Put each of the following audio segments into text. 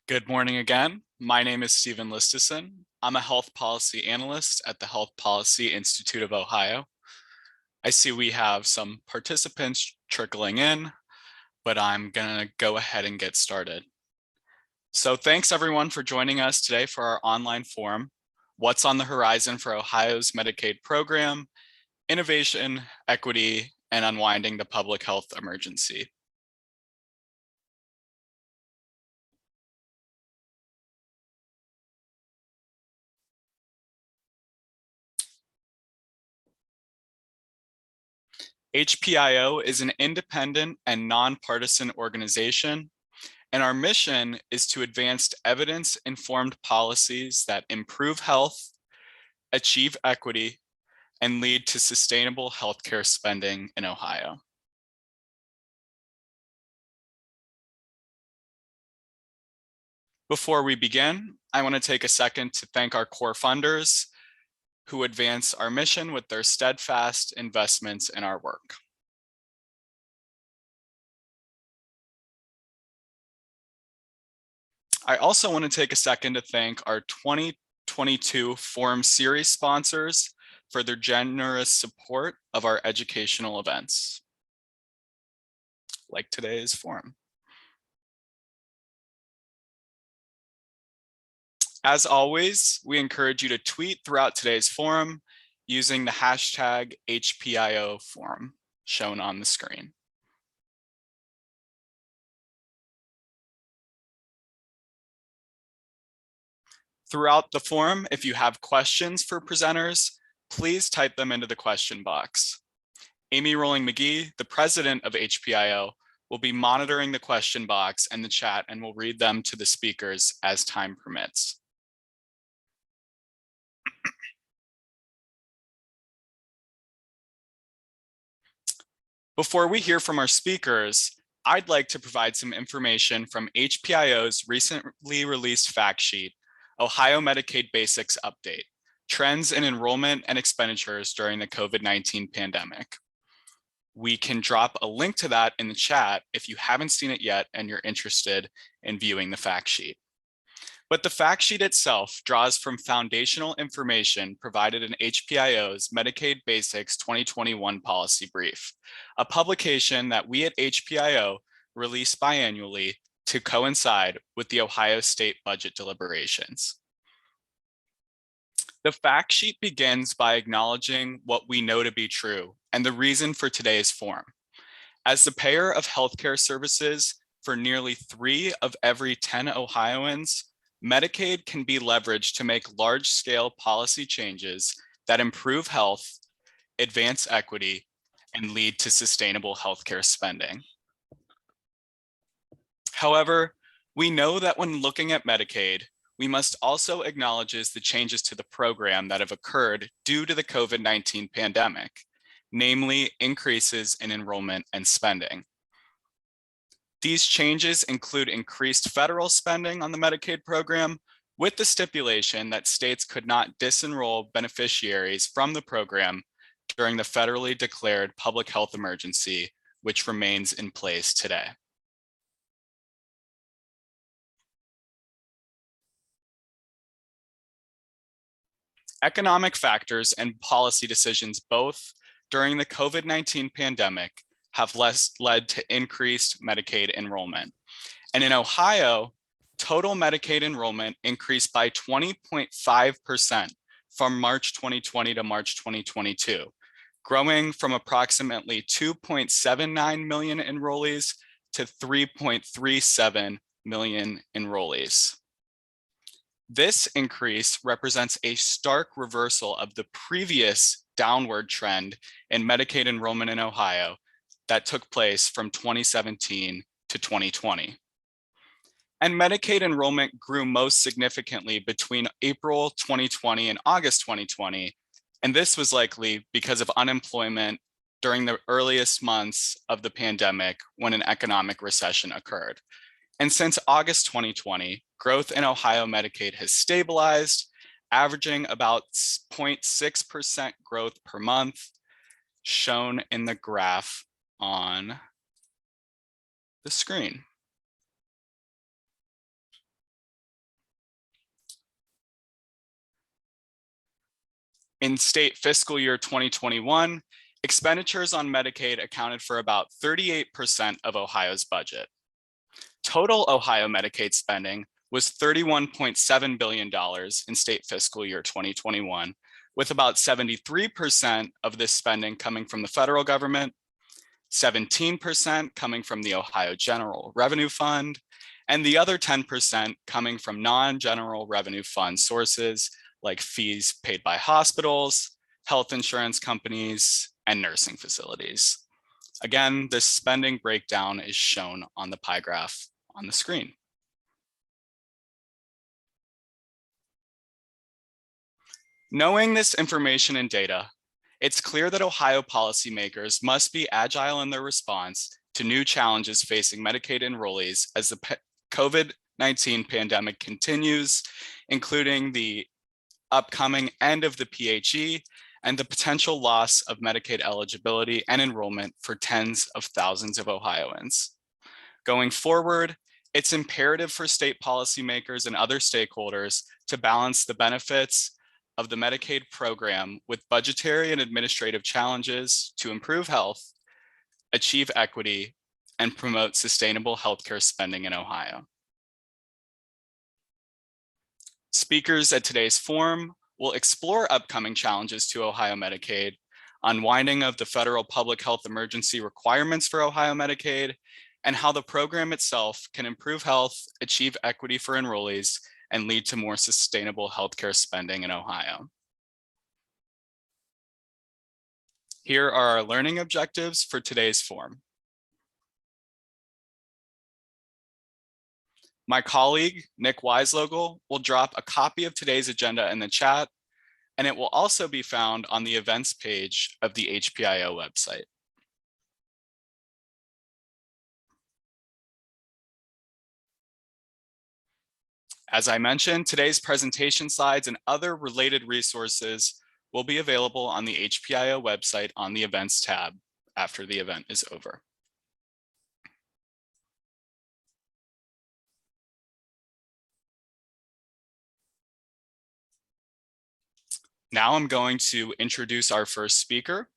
Good morning again. My name is Stephen Listison. I'm a health policy analyst at the Health Policy Institute of Ohio. I see we have some participants trickling in, but I'm gonna go ahead and get started. So thanks everyone for joining us today for our online forum, What's on the Horizon for Ohio's Medicaid Program, Innovation, Equity, and Unwinding the Public Health Emergency. HPIO is an independent and nonpartisan organization, and our mission is to advance evidence-informed policies that improve health, achieve equity, and lead to sustainable healthcare spending in Ohio. Before we begin, I want to take a second to thank our core funders who advance our mission with their steadfast investments in our work. I also want to take a second to thank our 2022 Forum Series sponsors for their generous support of our educational events, like today's forum. As always, we encourage you to tweet throughout today's forum using the hashtag HPIO forum shown on the screen. Throughout the forum, if you have questions for presenters, please type them into the question box. Amy Rowling-McGee, the president of HPIO, will be monitoring the question box and the chat and will read them to the speakers as time permits. Before we hear from our speakers, I'd like to provide some information from HPIO's recently released fact sheet, Ohio Medicaid Basics Update, Trends in Enrollment and Expenditures During the COVID-19 Pandemic. We can drop a link to that in the chat if you haven't seen it yet and you're interested in viewing the fact sheet. But the fact sheet itself draws from foundational information provided in HPIO's Medicaid Basics 2021 Policy Brief, a publication that we at HPIO release biannually to coincide with the Ohio State budget deliberations. The fact sheet begins by acknowledging what we know to be true and the reason for today's forum. As the payer of healthcare services for nearly 3 of every 10 Ohioans, Medicaid can be leveraged to make large-scale policy changes that improve health, advance equity, and lead to sustainable healthcare spending. However, we know that when looking at Medicaid, we must also acknowledge the changes to the program that have occurred due to the COVID-19 pandemic, namely increases in enrollment and spending. These changes include increased federal spending on the Medicaid program with the stipulation that states could not disenroll beneficiaries from the program during the federally declared public health emergency, which remains in place today. Economic factors and policy decisions both during the COVID-19 pandemic have led to increased Medicaid enrollment. And in Ohio, total Medicaid enrollment increased by 20.5% from March 2020 to March 2022, growing from approximately 2.79 million enrollees to 3.37 million enrollees. This increase represents a stark reversal of the previous downward trend in Medicaid enrollment in Ohio that took place from 2017 to 2020. And Medicaid enrollment grew most significantly between April 2020 and August 2020. And this was likely because of unemployment during the earliest months of the pandemic when an economic recession occurred. And since August 2020, growth in Ohio Medicaid has stabilized, averaging about 0.6% growth per month, shown in the graph on the screen. In state fiscal year 2021, expenditures on Medicaid accounted for about 38% of Ohio's budget. Total Ohio Medicaid spending was $31.7 billion in state fiscal year 2021, with about 73% of this spending coming from the federal government, 17% coming from the Ohio General Revenue Fund, and the other 10% coming from non-general revenue fund sources like fees paid by hospitals, health insurance companies, and nursing facilities. Again, this spending breakdown is shown on the pie graph on the screen. Knowing this information and data, it's clear that Ohio policymakers must be agile in their response to new challenges facing Medicaid enrollees as the COVID-19 pandemic continues, including the upcoming end of the PHE and the potential loss of Medicaid eligibility and enrollment for tens of thousands of Ohioans. Going forward, it's imperative for state policymakers and other stakeholders to balance the benefits of the Medicaid program with budgetary and administrative challenges to improve health, achieve equity, and promote sustainable healthcare spending in Ohio. Speakers at today's forum will explore upcoming challenges to Ohio Medicaid, unwinding of the federal public health emergency requirements for Ohio Medicaid, and how the program itself can improve health, achieve equity for enrollees, and lead to more sustainable healthcare spending in Ohio. Here are our learning objectives for today's forum. My colleague, Nick Weislogel, will drop a copy of today's agenda in the chat, and it will also be found on the events page of the HPIO website. As I mentioned, today's presentation slides and other related resources will be available on the HPIO website on the events tab after the event is over. Now I'm going to introduce our first speaker.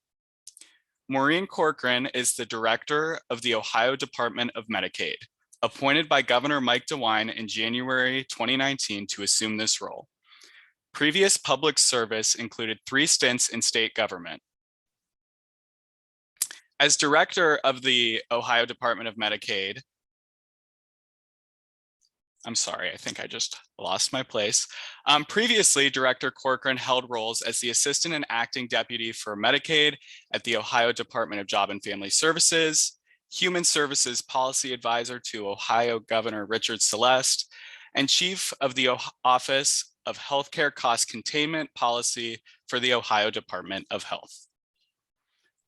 Maureen Corcoran is the director of the Ohio Department of Medicaid, appointed by Governor Mike DeWine in January 2019 to assume this role. Previous public service included 3 stints in state government. As director of the Ohio Department of Medicaid, I'm sorry, I think I just lost my place. Previously, Director Corcoran held roles as the Assistant and Acting Deputy for Medicaid at the Ohio Department of Job and Family Services, Human Services Policy Advisor to Ohio Governor Richard Celeste, and Chief of the Office of Healthcare Cost Containment Policy for the Ohio Department of Health.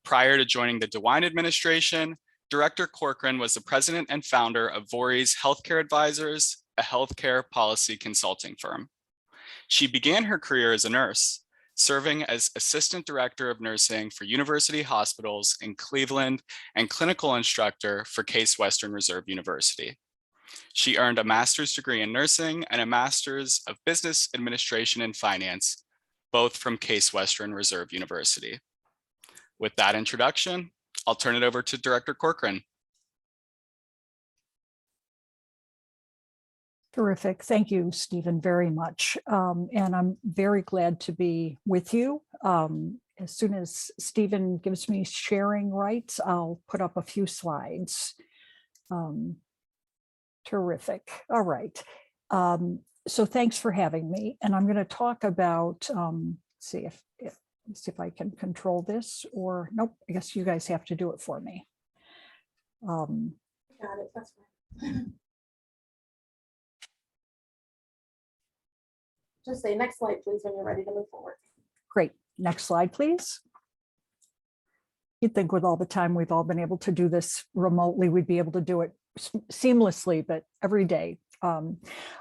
Prior to joining the DeWine administration, Director Corcoran was the president and founder of Voorhees Healthcare Advisors, a healthcare policy consulting firm. She began her career as a nurse, serving as Assistant Director of Nursing for University Hospitals in Cleveland and clinical instructor for Case Western Reserve University. She earned a master's degree in nursing and a master's of business administration and finance, both from Case Western Reserve University. With that introduction, I'll turn it over to Director Corcoran. Terrific. Thank you, Stephen, very much. And I'm very glad to be with you. As soon as Stephen gives me sharing rights, I'll put up a few slides. Terrific. All right. So thanks for having me. And I'm going to talk about, see if I can control this, or nope, I guess you guys have to do it for me. Got it. That's fine. Just say next slide, please, when you're ready to move forward. Great. Next slide, please. You'd think with all the time we've all been able to do this remotely, we'd be able to do it seamlessly, but every day. All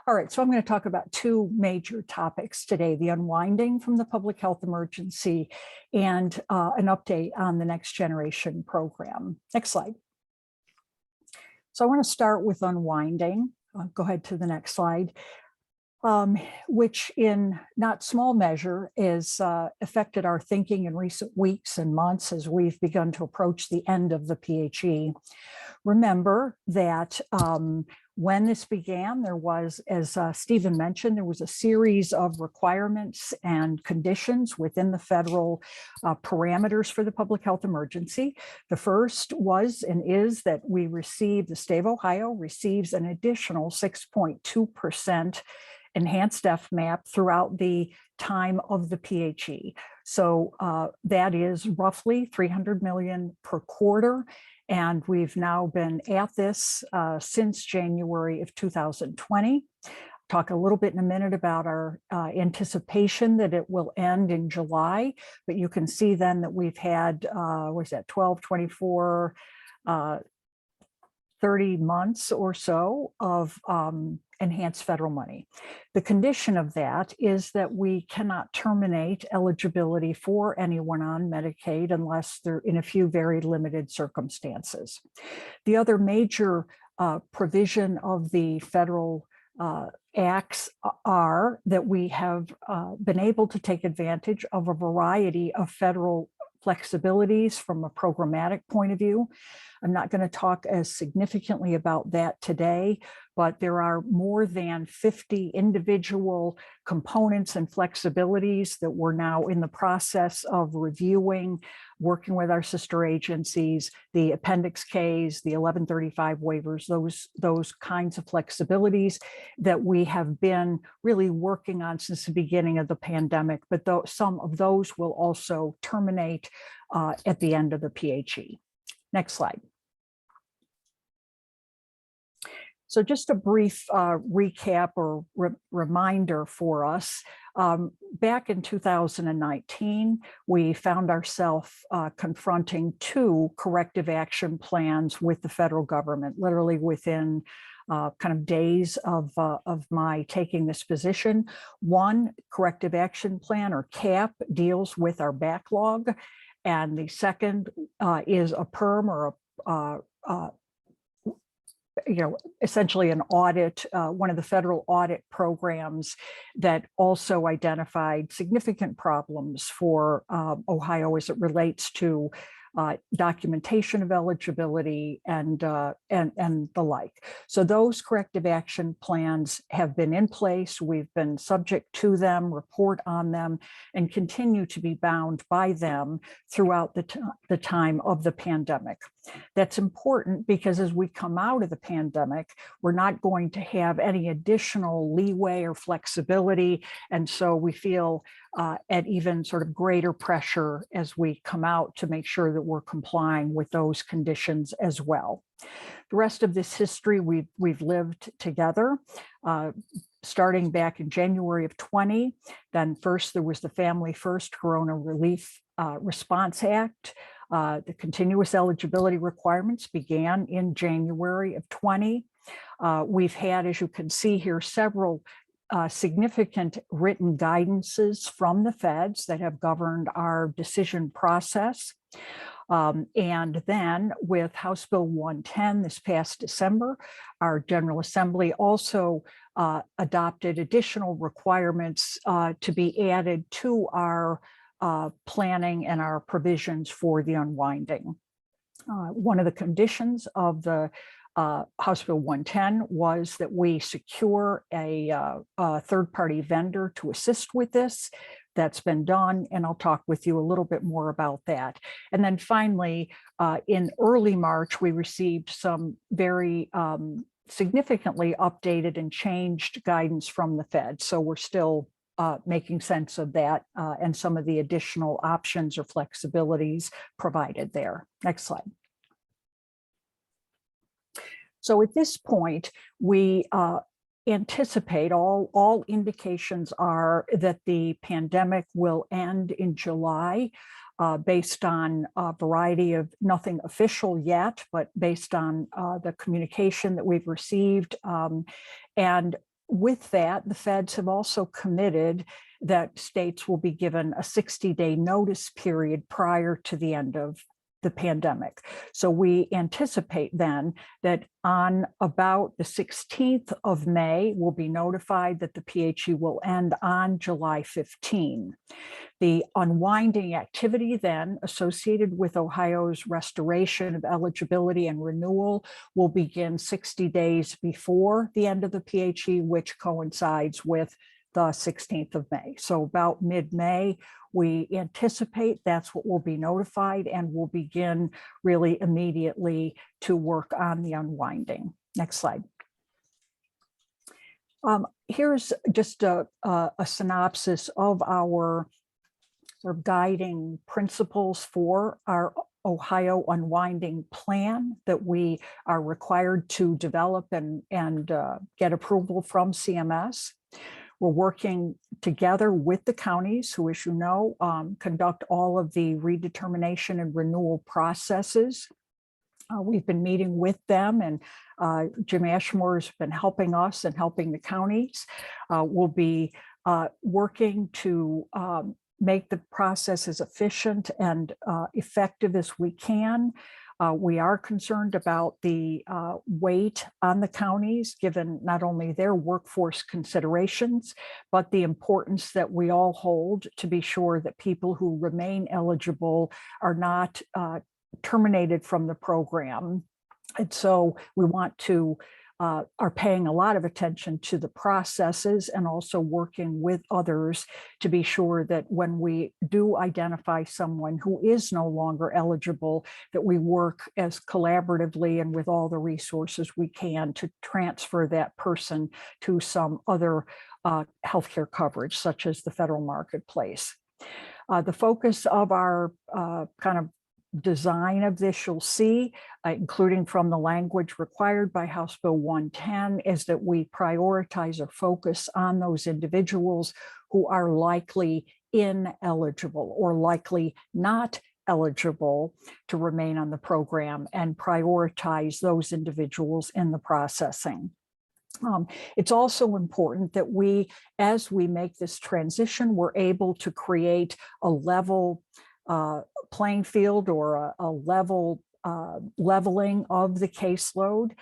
right, so I'm going to talk about two major topics today: the unwinding from the public health emergency and an update on the Next Generation program. Next slide. So I want to start with unwinding. Go ahead to the next slide. Which in not small measure is affected our thinking in recent weeks and months as we've begun to approach the end of the PHE. Remember that when this began, there was, as Stephen mentioned, there was a series of requirements and conditions within the federal parameters for the public health emergency. The first was and is that the state of Ohio receives an additional 6.2% enhanced FMAP throughout the time of the PHE. So that is roughly $300 million per quarter. And we've now been at this since January of 2020. Talk a little bit in a minute about our anticipation that it will end in July, but you can see then that we've had, 12, 24, 30 months or so of enhanced federal money. The condition of that is that we cannot terminate eligibility for anyone on Medicaid unless they're in a few very limited circumstances. The other major provision of the federal acts are that we have been able to take advantage of a variety of federal flexibilities from a programmatic point of view. I'm not going to talk as significantly about that today, but there are more than 50 individual components and flexibilities that we're now in the process of reviewing, working with our sister agencies, the Appendix Ks, the 1135 waivers, those kinds of flexibilities that we have been really working on since the beginning of the pandemic, but some of those will also terminate at the end of the PHE. Next slide. So just a brief recap or reminder for us. Back in 2019, we found ourselves confronting two corrective action plans with the federal government, literally within kind of days of my taking this position. One corrective action plan, or CAP, deals with our backlog, and the second is a PERM, or essentially an audit, one of the federal audit programs that also identified significant problems for Ohio as it relates to documentation of eligibility and the like. So those corrective action plans have been in place. We've been subject to them, report on them, and continue to be bound by them throughout the time of the pandemic. That's important because as we come out of the pandemic, we're not going to have any additional leeway or flexibility. And so we feel at even sort of greater pressure as we come out to make sure that we're complying with those conditions as well. The rest of this history we've lived together, starting back in January of 20. Then first there was the Family First Corona Relief Response Act. The continuous eligibility requirements began in January of 20. We've had, as you can see here, several significant written guidances from the feds that have governed our decision process. And then with House Bill 110 this past December, our General Assembly also adopted additional requirements to be added to our planning and our provisions for the unwinding. One of the conditions of the House Bill 110 was that we secure a third-party vendor to assist with this. That's been done, and I'll talk with you a little bit more about that. And then finally, in early March, we received some very significantly updated and changed guidance from the Fed. So we're still making sense of that and some of the additional options or flexibilities provided there. Next slide. So at this point, we anticipate, all indications are that the pandemic will end in July. based on a variety of, nothing official yet, but based on the communication that we've received. And with that, the feds have also committed that states will be given a 60-day notice period prior to the end of the pandemic. So we anticipate then that on about the 16th of May, we'll be notified that the PHE will end on July 15. The unwinding activity then associated with Ohio's restoration of eligibility and renewal will begin 60 days before the end of the PHE, which coincides with the 16th of May. So about mid-May, we anticipate that's what we'll be notified, and we'll begin really immediately to work on the unwinding. Next slide. Here's just a synopsis of our sort of guiding principles for our Ohio unwinding plan that we are required to develop and get approval from CMS. We're working together with the counties who, as you know, conduct all of the redetermination and renewal processes. We've been meeting with them, and Jim Ashmore's been helping us and helping the counties. We'll be working to make the process as efficient and effective as we can. We are concerned about the weight on the counties, given not only their workforce considerations, but the importance that we all hold to be sure that people who remain eligible are not terminated from the program. And so we want to are paying a lot of attention to the processes and also working with others to be sure that when we do identify someone who is no longer eligible, that we work as collaboratively and with all the resources we can to transfer that person to some other healthcare coverage, such as the federal marketplace. The focus of our kind of design of this, you'll see, including from the language required by House Bill 110, is that we prioritize or focus on those individuals who are likely ineligible or likely not eligible to remain on the program, and prioritize those individuals in the processing. It's also important that we, as we make this transition, we're able to create a level playing field or a level leveling of the caseload.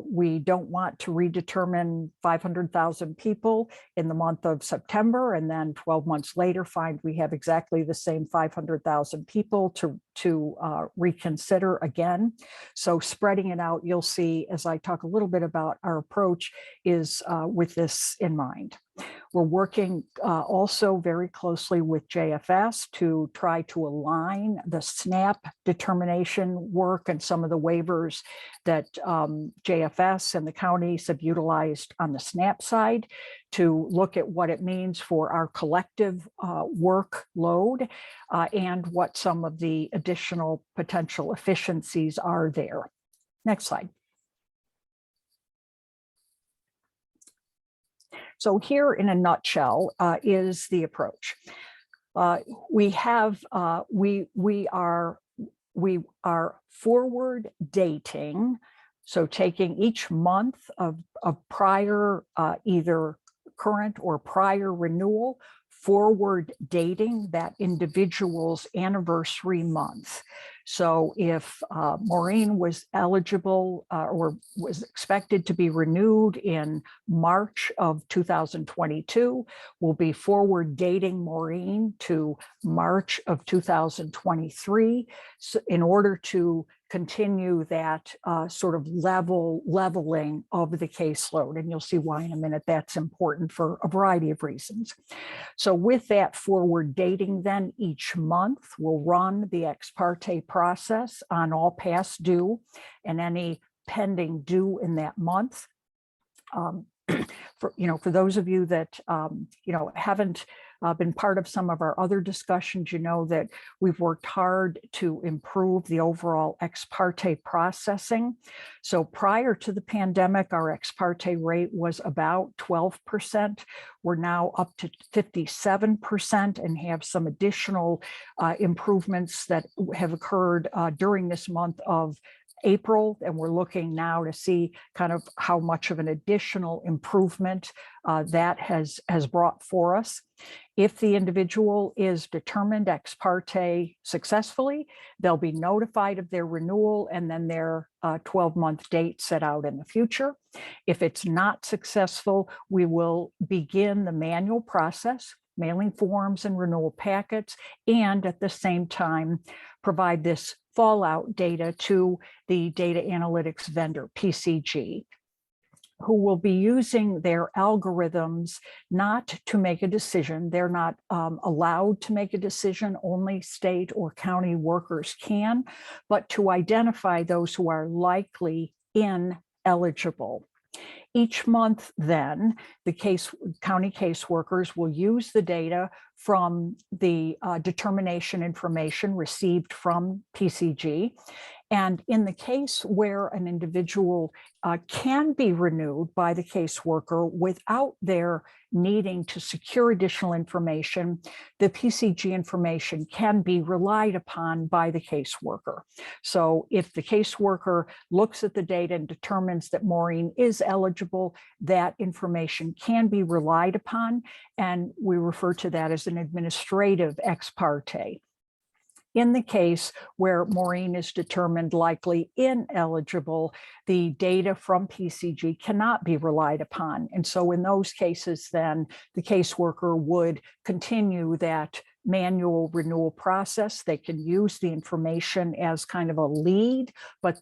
We don't want to redetermine 500,000 people in the month of September and then 12 months later find we have exactly the same 500,000 people to reconsider again. So spreading it out, you'll see as I talk a little bit about our approach is with this in mind. We're working also very closely with JFS to try to align the SNAP determination work and some of the waivers that JFS and the counties have utilized on the SNAP side to look at what it means for our collective workload and what some of the additional potential efficiencies are there. Next slide. So here in a nutshell is the approach. We are forward dating, so taking each month of prior either current or prior renewal, forward dating that individual's anniversary month. So if Maureen was eligible or was expected to be renewed in March of 2022, we'll be forward dating Maureen to March of 2023 in order to continue that sort of leveling of the caseload. And you'll see why in a minute that's important for a variety of reasons. So with that forward dating, then each month we'll run the ex parte process on all past due and any pending due in that month. For those of you that haven't been part of some of our other discussions, you know that we've worked hard to improve the overall ex parte processing. So prior to the pandemic, our ex parte rate was about 12%. We're now up to 57% and have some additional improvements that have occurred during this month of April, and we're looking now to see kind of how much of an additional improvement that has brought for us. If the individual is determined ex parte successfully, they'll be notified of their renewal and then their 12-month date set out in the future. If it's not successful, we will begin the manual process, mailing forms and renewal packets, and at the same time provide this fallout data to the data analytics vendor, PCG, who will be using their algorithms not to make a decision. They're not allowed to make a decision, only state or county workers can, but to identify those who are likely ineligible. Each month, then, the county caseworkers will use the data from the determination information received from PCG. And in the case where an individual can be renewed by the caseworker without their needing to secure additional information, the PCG information can be relied upon by the caseworker. So if the caseworker looks at the data and determines that Maureen is eligible, that information can be relied upon, and we refer to that as an administrative ex parte. In the case where Maureen is determined likely ineligible, the data from PCG cannot be relied upon. And so in those cases, then the caseworker would continue that manual renewal process. They can use the information as kind of a lead, but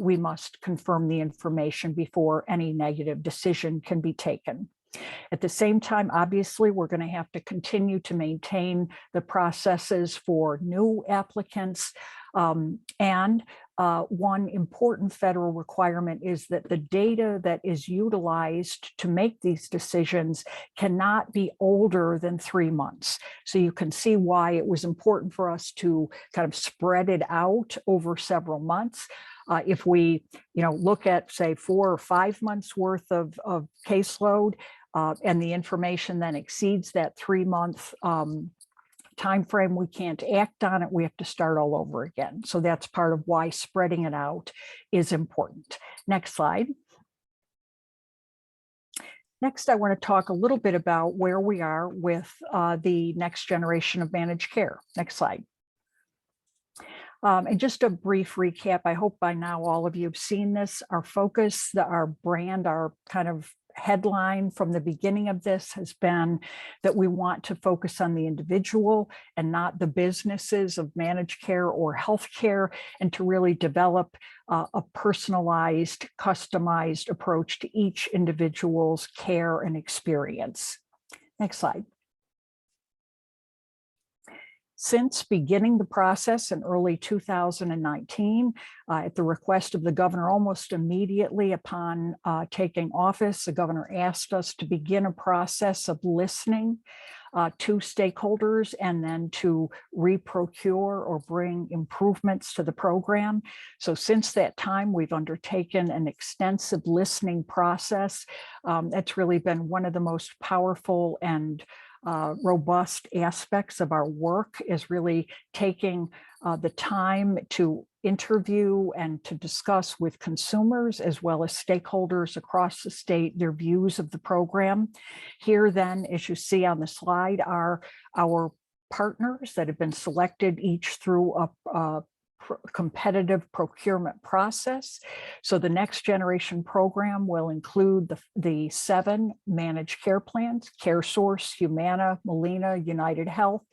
we must confirm the information before any negative decision can be taken. At the same time, obviously, we're going to have to continue to maintain the processes for new applicants. And one important federal requirement is that the data that is utilized to make these decisions cannot be older than 3 months. So you can see why it was important for us to kind of spread it out over several months. If we look at, say, 4 or 5 months worth of caseload, and the information then exceeds that 3-month time frame, we can't act on it. We have to start all over again. So that's part of why spreading it out is important. Next slide. Next, I want to talk a little bit about where we are with the next generation of managed care. Next slide. And just a brief recap, I hope by now all of you have seen this. Our focus, our brand, our kind of headline from the beginning of this has been that we want to focus on the individual and not the businesses of managed care or healthcare, and to really develop a personalized, customized approach to each individual's care and experience. Next slide. Since beginning the process in early 2019, at the request of the governor, almost immediately upon taking office, the governor asked us to begin a process of listening to stakeholders and then to reprocure or bring improvements to the program. So since that time, we've undertaken an extensive listening process. That's really been one of the most powerful and robust aspects of our work, is really taking the time to interview and to discuss with consumers as well as stakeholders across the state their views of the program. Here then, as you see on the slide, are our partners that have been selected each through a competitive procurement process. So the next generation program will include the 7 managed care plans: Caresource, Humana, Molina, United Health,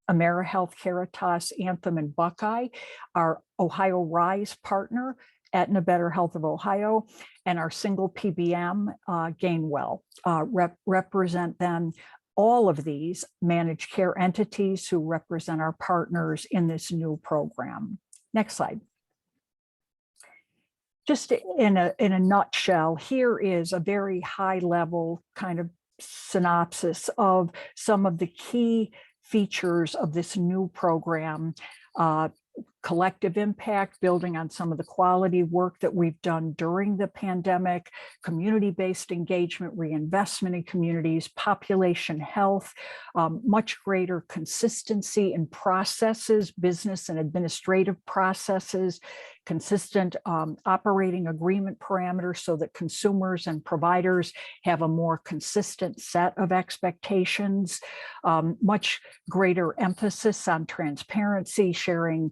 AmeriHealth, Caritas, Anthem, and Buckeye, our Ohio RISE partner, Aetna Better Health of Ohio, and our single PBM, Gainwell, represent then all of these managed care entities who represent our partners in this new program. Next slide. Just in a nutshell, here is a very high level kind of synopsis of some of the key features of this new program. Collective impact, building on some of the quality work that we've done during the pandemic, community-based engagement, reinvestment in communities, population health, much greater consistency in processes, business and administrative processes, consistent operating agreement parameters so that consumers and providers have a more consistent set of expectations, much greater emphasis on transparency, sharing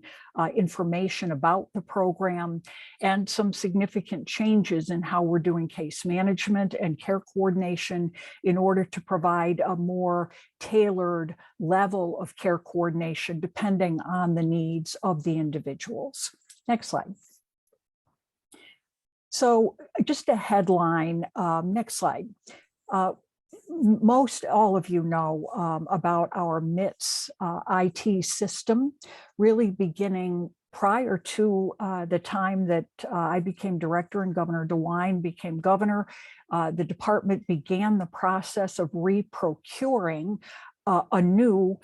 information about the program, and some significant changes in how we're doing case management and care coordination in order to provide a more tailored level of care coordination depending on the needs of the individuals. Next slide. So just a headline, next slide. Most all of you know about our MITS IT system, really beginning prior to the time that I became director and Governor DeWine became governor. The department began the process of reprocuring a new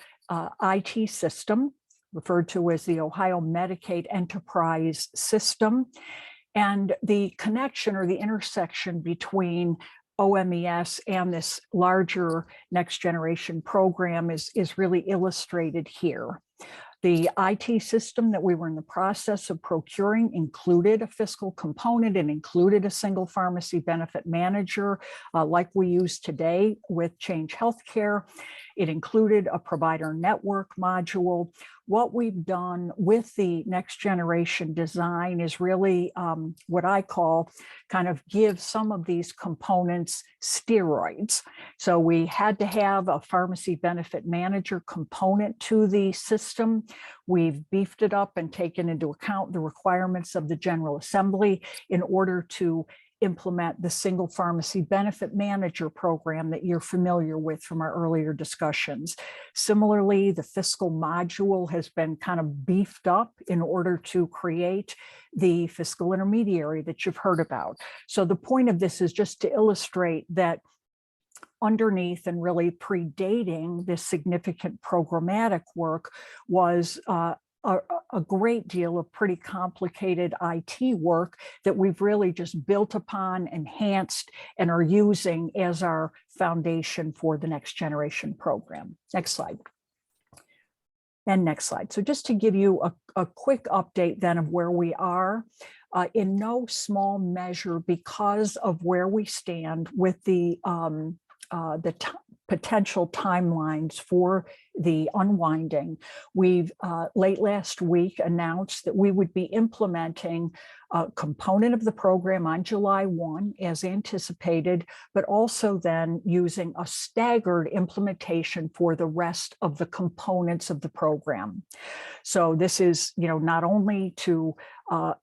IT system referred to as the Ohio Medicaid Enterprise System. And the connection or the intersection between OMES and this larger next generation program is really illustrated here. The IT system that we were in the process of procuring included a fiscal component and included a single pharmacy benefit manager like we use today with Change Healthcare. It included a provider network module. What we've done with the next generation design is really what I call kind of give some of these components steroids. So we had to have a pharmacy benefit manager component to the system. We've beefed it up and taken into account the requirements of the General Assembly in order to implement the single pharmacy benefit manager program that you're familiar with from our earlier discussions. Similarly, the fiscal module has been kind of beefed up in order to create the fiscal intermediary that you've heard about. So the point of this is just to illustrate that underneath and really predating this significant programmatic work was a great deal of pretty complicated IT work that we've really just built upon, enhanced, and are using as our foundation for the next generation program. Next slide. And next slide. So just to give you a quick update then of where we are, in no small measure because of where we stand with the potential timelines for the unwinding. We've late last week announced that we would be implementing a component of the program on July 1 as anticipated, but also then using a staggered implementation for the rest of the components of the program. So this is, not only to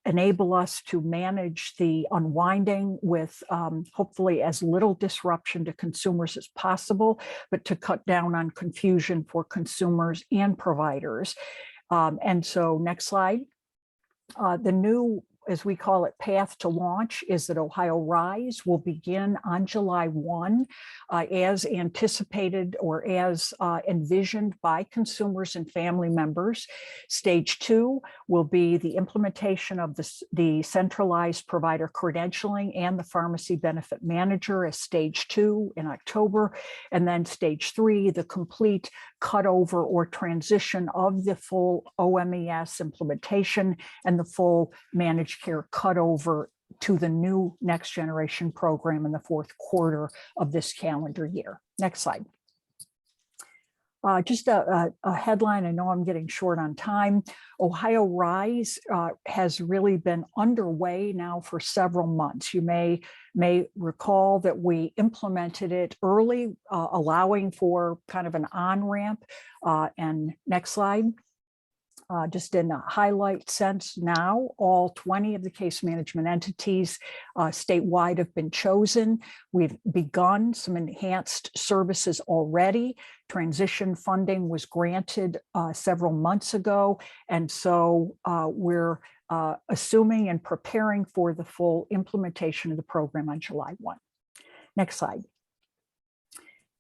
enable us to manage the unwinding with hopefully as little disruption to consumers as possible, but to cut down on confusion for consumers and providers. And so next slide. The new, as we call it, path to launch is that Ohio Rise will begin on July 1 as anticipated or as envisioned by consumers and family members. Stage 2 will be the implementation of the centralized provider credentialing and the pharmacy benefit manager as stage 2 in October. And then stage 3, the complete cutover or transition of the full OMES implementation and the full managed care cutover to the new next generation program in the fourth quarter of this calendar year. Next slide. Just a headline. I know I'm getting short on time. Ohio Rise has really been underway now for several months. You may recall that we implemented it early, allowing for kind of an on-ramp. And next slide. Just in a highlight sense now, all 20 of the case management entities statewide have been chosen. We've begun some enhanced services already. Transition funding was granted several months ago. And so we're assuming and preparing for the full implementation of the program on July 1. Next slide.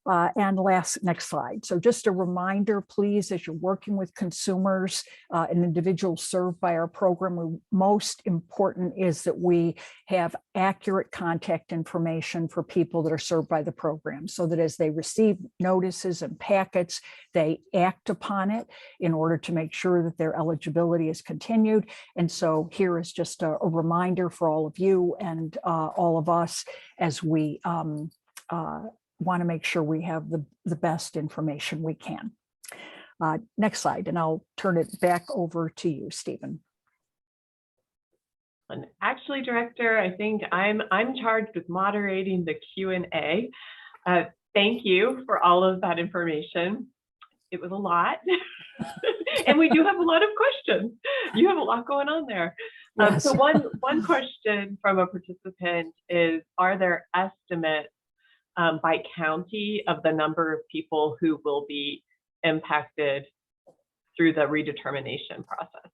And next slide. So just a reminder, please, as you're working with consumers and individuals served by our program, most important is that we have accurate contact information for people that are served by the program, so that as they receive notices and packets, they act upon it in order to make sure that their eligibility is continued. And so here is just a reminder for all of you and all of us as we want to make sure we have the best information we can. Next slide, and I'll turn it back over to you, Stephen. And actually, Director, I think I'm charged with moderating the Q&A. Thank you for all of that information. It was a lot, and we do have a lot of questions. You have a lot going on there. Yes. So one question from a participant is, are there estimates by county of the number of people who will be impacted through the redetermination process?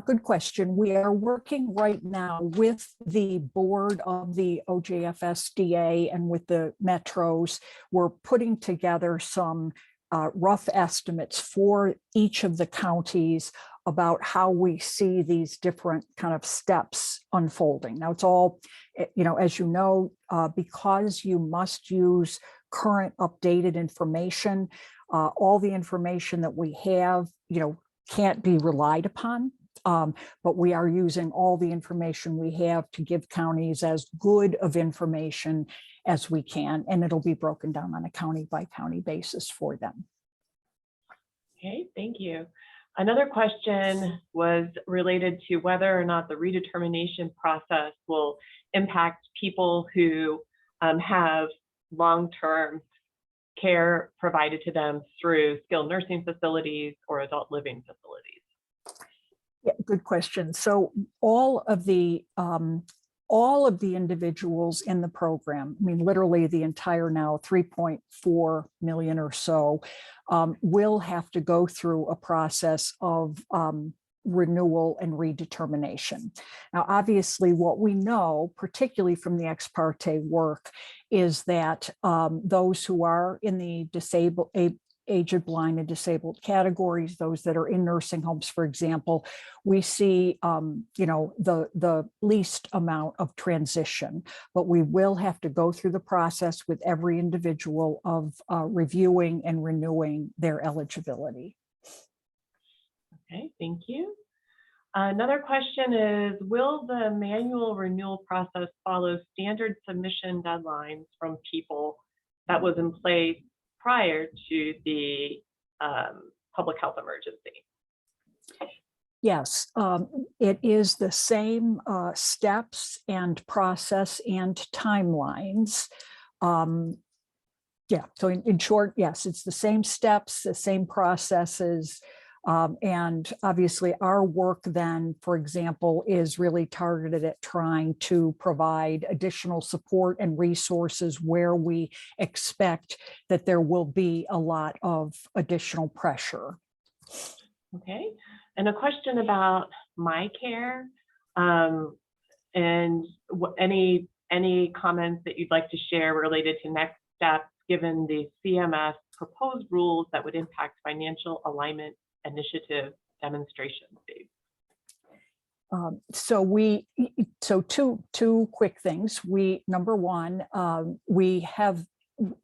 Good question. We are working right now with the board of the OJFSDA and with the metros. We're putting together some rough estimates for each of the counties about how we see these different kind of steps unfolding. Now, it's all, as you know, because you must use current updated information, all the information that we have, can't be relied upon. But we are using all the information we have to give counties as good of information as we can, and it'll be broken down on a county by county basis for them. Okay, thank you. Another question was related to whether or not the redetermination process will impact people who have long-term care provided to them through skilled nursing facilities or adult living facilities. Yeah, good question. So all of the individuals in the program, I mean, literally the entire now 3.4 million or so, will have to go through a process of renewal and redetermination. Now, obviously, what we know, particularly from the ex parte work, is that those who are in the aged, blind, and disabled categories, those that are in nursing homes, for example, we see, the least amount of transition, but we will have to go through the process with every individual of reviewing and renewing their eligibility. Okay, thank you. Another question is, will the manual renewal process follow standard submission deadlines from people that was in place prior to the public health emergency? Yes, it is the same steps and process and timelines. Yeah, so in short, yes, it's the same steps, the same processes. And obviously our work then, for example, is really targeted at trying to provide additional support and resources where we expect that there will be a lot of additional pressure. Okay, and a question about My Care, and any comments that you'd like to share related to next steps given the CMS proposed rules that would impact financial alignment initiative demonstration phase. So two quick things. Number one, we have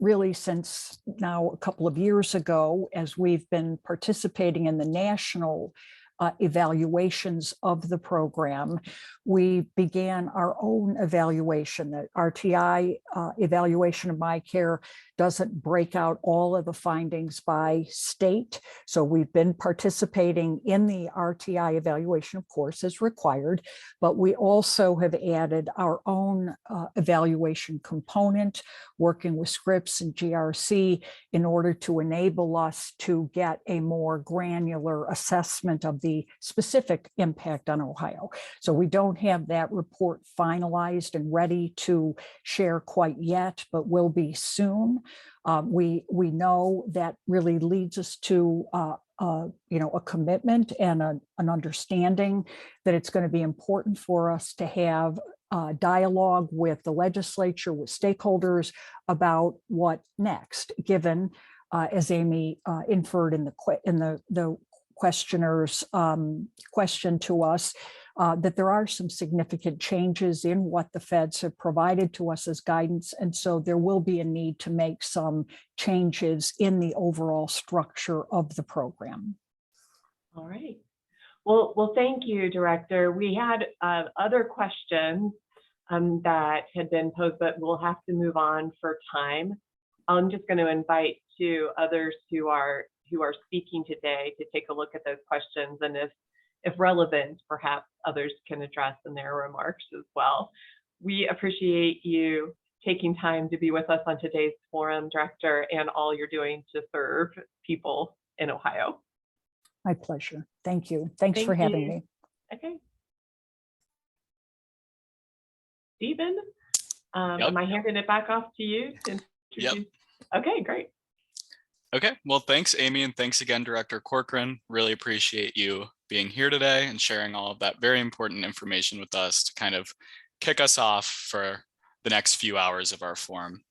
really since now a couple of years ago, as we've been participating in the national evaluations of the program, we began our own evaluation. The RTI evaluation of My Care doesn't break out all of the findings by state. So we've been participating in the RTI evaluation, of course, as required, but we also have added our own evaluation component, working with Scripps and GRC in order to enable us to get a more granular assessment of the specific impact on Ohio. So we don't have that report finalized and ready to share quite yet, but will be soon. We know that really leads us to a commitment and an understanding that it's going to be important for us to have dialogue with the legislature, with stakeholders about what next, given, as Amy inferred in the questioner's question to us, that there are some significant changes in what the feds have provided to us as guidance. And so there will be a need to make some changes in the overall structure of the program. All right. Well, thank you, Director. We had other questions that had been posed, but we'll have to move on for time. I'm just going to invite to others who are speaking today to take a look at those questions, and if relevant, perhaps others can address in their remarks as well. We appreciate you taking time to be with us on today's forum, Director, and all you're doing to serve people in Ohio. My pleasure. Thank you. Thanks for having me. Okay. Stephen, Yep. am I handing it back off to you to introduce? Yep. Okay, great. Okay, well, thanks, Amy, and thanks again, Director Corcoran. Really appreciate you being here today and sharing all of that very important information with us to kind of kick us off for the next few hours of our forum.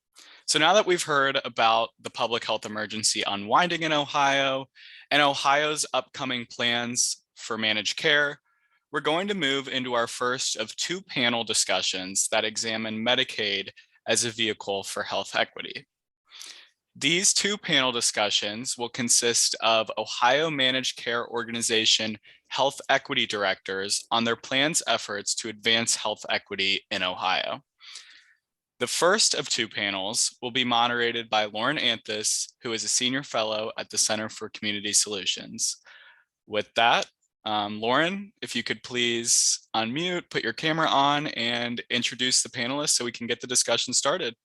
So now that we've heard about the public health emergency unwinding in Ohio and Ohio's upcoming plans for managed care, we're going to move into our first of two panel discussions that examine Medicaid as a vehicle for health equity. These two panel discussions will consist of Ohio Managed Care Organization health equity directors on their plans efforts to advance health equity in Ohio. The first of two panels will be moderated by Lauren Anthus, who is a senior fellow at the Center for Community Solutions. With that, Lauren, if you could please unmute, put your camera on, and introduce the panelists so we can get the discussion started.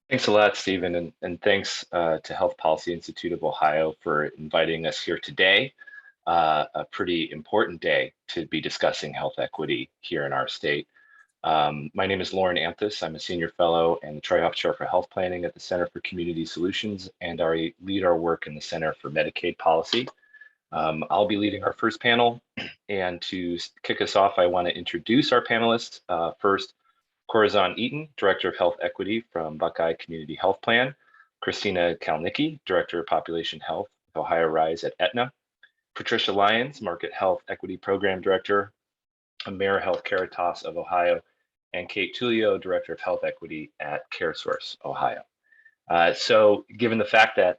Thanks a lot, Stephen, and thanks to Health Policy Institute of Ohio for inviting us here today. A pretty important day to be discussing health equity here in our state. My name is Lauren Anthus. I'm a senior fellow and the Troy Chair for Health Planning at the Center for Community Solutions, and I lead our work in the Center for Medicaid Policy. I'll be leading our first panel, and to kick us off, I want to introduce our panelists. First, Corazon Eaton, Director of Health Equity from Buckeye Community Health Plan, Christina Kalnicki, Director of Population Health, Ohio Rise at Aetna, Patricia Lyons, Market Health Equity Program Director, AmeriHealth Caritas of Ohio, and Kate Tullio, Director of Health Equity at Caresource, Ohio. So given the fact that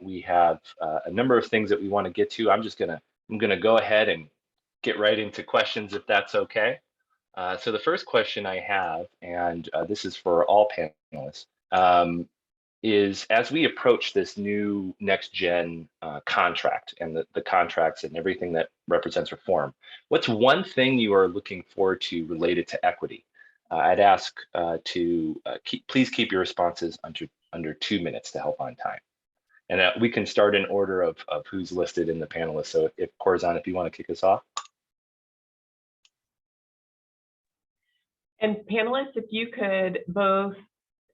we have a number of things that we want to get to, I'm gonna go ahead and get right into questions if that's okay. So the first question I have, and this is for all panelists, is as we approach this new next gen contract and the contracts and everything that represents reform, what's one thing you are looking forward to related to equity? I'd ask to please keep your responses under 2 minutes to help on time. And we can start in order of who's listed in the panelists. So if Corazon, if you want to kick us off. And panelists, if you could both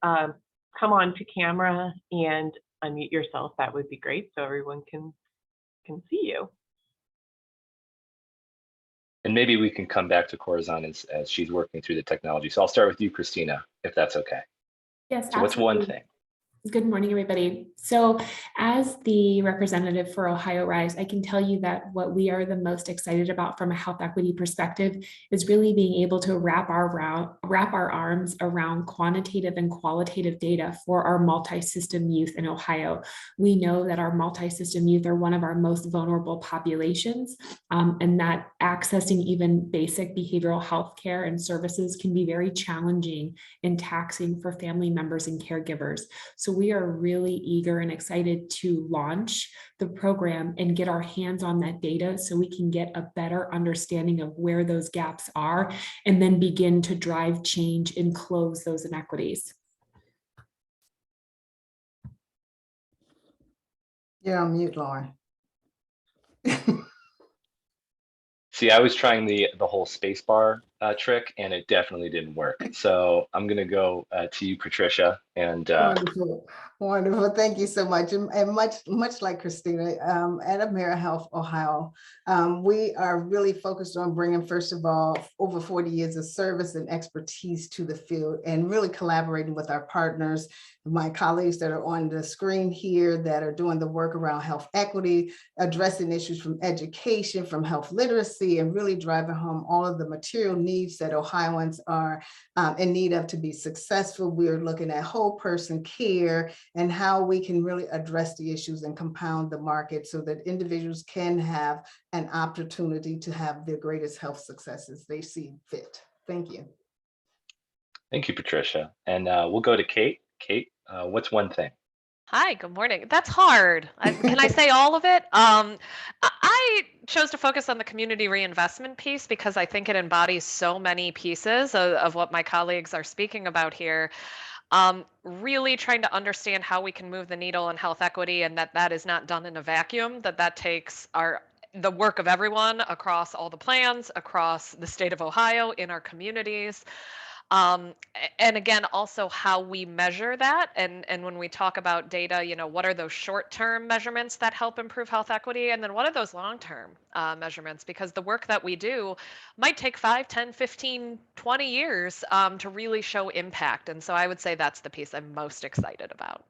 come on to camera and unmute yourself, that would be great, so everyone can see you. And maybe we can come back to Corazon as she's working through the technology. So I'll start with you, Christina, if that's okay. Yes, so what's one thing? Good morning, everybody. So as the representative for Ohio Rise, I can tell you that what we are the most excited about from a health equity perspective is really being able to wrap our arms around quantitative and qualitative data for our multi-system youth in Ohio. We know that our multi-system youth are one of our most vulnerable populations, and that accessing even basic behavioral health care and services can be very challenging and taxing for family members and caregivers. So we are really eager and excited to launch the program and get our hands on that data so we can get a better understanding of where those gaps are and then begin to drive change and close those inequities. You're on mute, Lauren. See, I was trying the whole spacebar trick, and it definitely didn't work. So I'm going to go to you, Patricia. And Wonderful, wonderful. Thank you so much. And much like Christina, at AmeriHealth Ohio, we are really focused on bringing, first of all, over 40 years of service and expertise to the field, and really collaborating with our partners, my colleagues that are on the screen here that are doing the work around health equity, addressing issues from education, from health literacy, and really driving home all of the material needs that Ohioans are in need of to be successful. We are looking at whole person care and how we can really address the issues and compound the market so that individuals can have an opportunity to have their greatest health successes they see fit. Thank you. thank you, Patricia. And we'll go to Kate. Kate, what's one thing? Hi, good morning. That's hard. Can I say all of it? I chose to focus on the community reinvestment piece because I think it embodies so many pieces of what my colleagues are speaking about here. Really trying to understand how we can move the needle in health equity, and that is not done in a vacuum, that takes the work of everyone across all the plans, across the state of Ohio, in our communities. And again, also how we measure that. And when we talk about data, what are those short-term measurements that help improve health equity? And then what are those long-term measurements? Because the work that we do might take 5, 10, 15, 20 years to really show impact. And so I would say that's the piece I'm most excited about.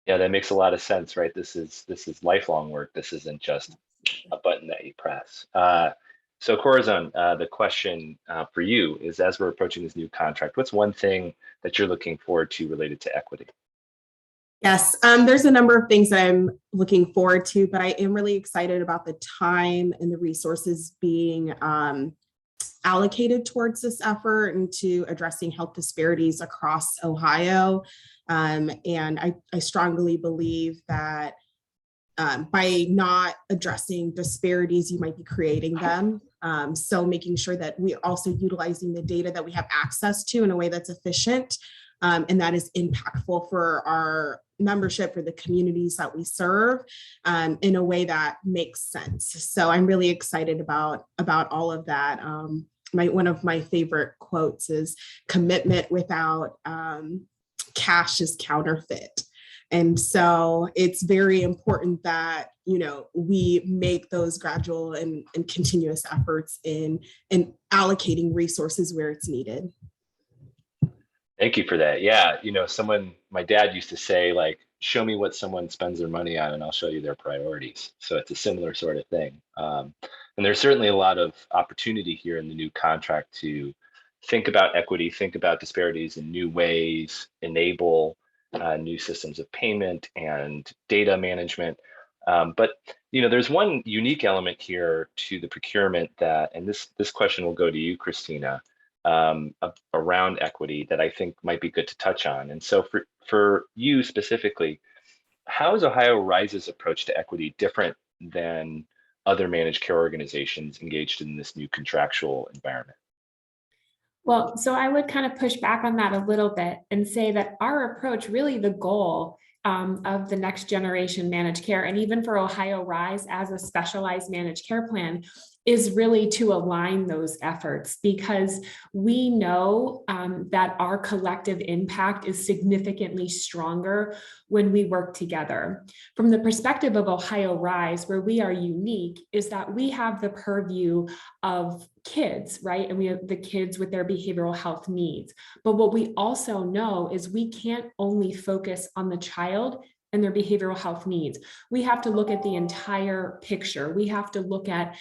Yeah, that makes a lot of sense, right? This is lifelong work. This isn't just a button that you press. So Corazon, the question for you is, as we're approaching this new contract, what's one thing that you're looking forward to related to equity? Yes, there's a number of things that I'm looking forward to, but I am really excited about the time and the resources being allocated towards this effort and to addressing health disparities across Ohio. And I strongly believe that by not addressing disparities, you might be creating them. So making sure that we are also utilizing the data that we have access to in a way that's efficient and that is impactful for our membership, for the communities that we serve, in a way that makes sense. So I'm really excited about all of that. One of my favorite quotes is, "Commitment without cash is counterfeit." And so it's very important that, we make those gradual and continuous efforts in allocating resources where it's needed. Thank you for that. Yeah, my dad used to say, like, show me what someone spends their money on and I'll show you their priorities. So it's a similar sort of thing. And there's certainly a lot of opportunity here in the new contract to think about equity, think about disparities in new ways, enable new systems of payment and data management. But there's one unique element here to the procurement and this question will go to you, Christina, around equity that I think might be good to touch on. And so for you specifically, how is Ohio Rise's approach to equity different than other managed care organizations engaged in this new contractual environment? Well, so I would kind of push back on that a little bit and say that our approach, really the goal of the next generation managed care, and even for Ohio Rise as a specialized managed care plan, is really to align those efforts, because we know that our collective impact is significantly stronger when we work together. From the perspective of Ohio Rise, where we are unique, is that we have the purview of kids, right? And we have the kids with their behavioral health needs. But what we also know is we can't only focus on the child and their behavioral health needs. We have to look at the entire picture. We have to look at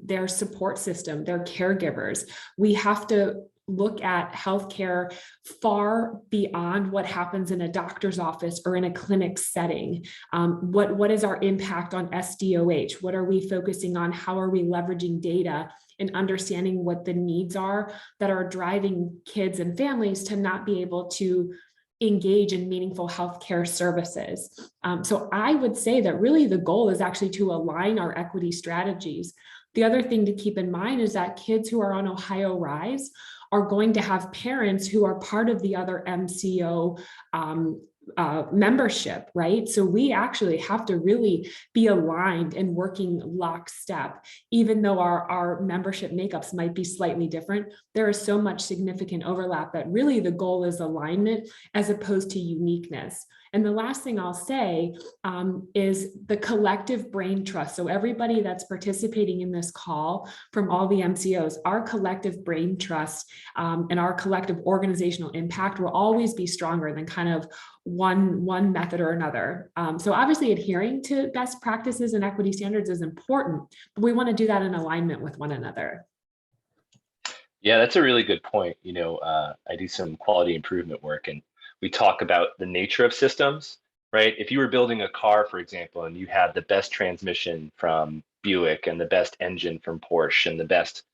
their support system, their caregivers. We have to look at healthcare far beyond what happens in a doctor's office or in a clinic setting. What is our impact on SDOH? What are we focusing on? How are we leveraging data and understanding what the needs are that are driving kids and families to not be able to engage in meaningful healthcare services? So I would say that really the goal is actually to align our equity strategies. The other thing to keep in mind is that kids who are on Ohio Rise are going to have parents who are part of the other MCO membership, right? So we actually have to really be aligned and working lockstep, even though our membership makeups might be slightly different. There is so much significant overlap that really the goal is alignment as opposed to uniqueness. And the last thing I'll say is the collective brain trust. So everybody that's participating in this call from all the MCOs, our collective brain trust and our collective organizational impact will always be stronger than kind of one method or another. So obviously adhering to best practices and equity standards is important, but we want to do that in alignment with one another. Yeah, that's a really good point. You know, I do some quality improvement work, and we talk about the nature of systems, right? If you were building a car, for example, and you had the best transmission from Buick and the best engine from Porsche and the best,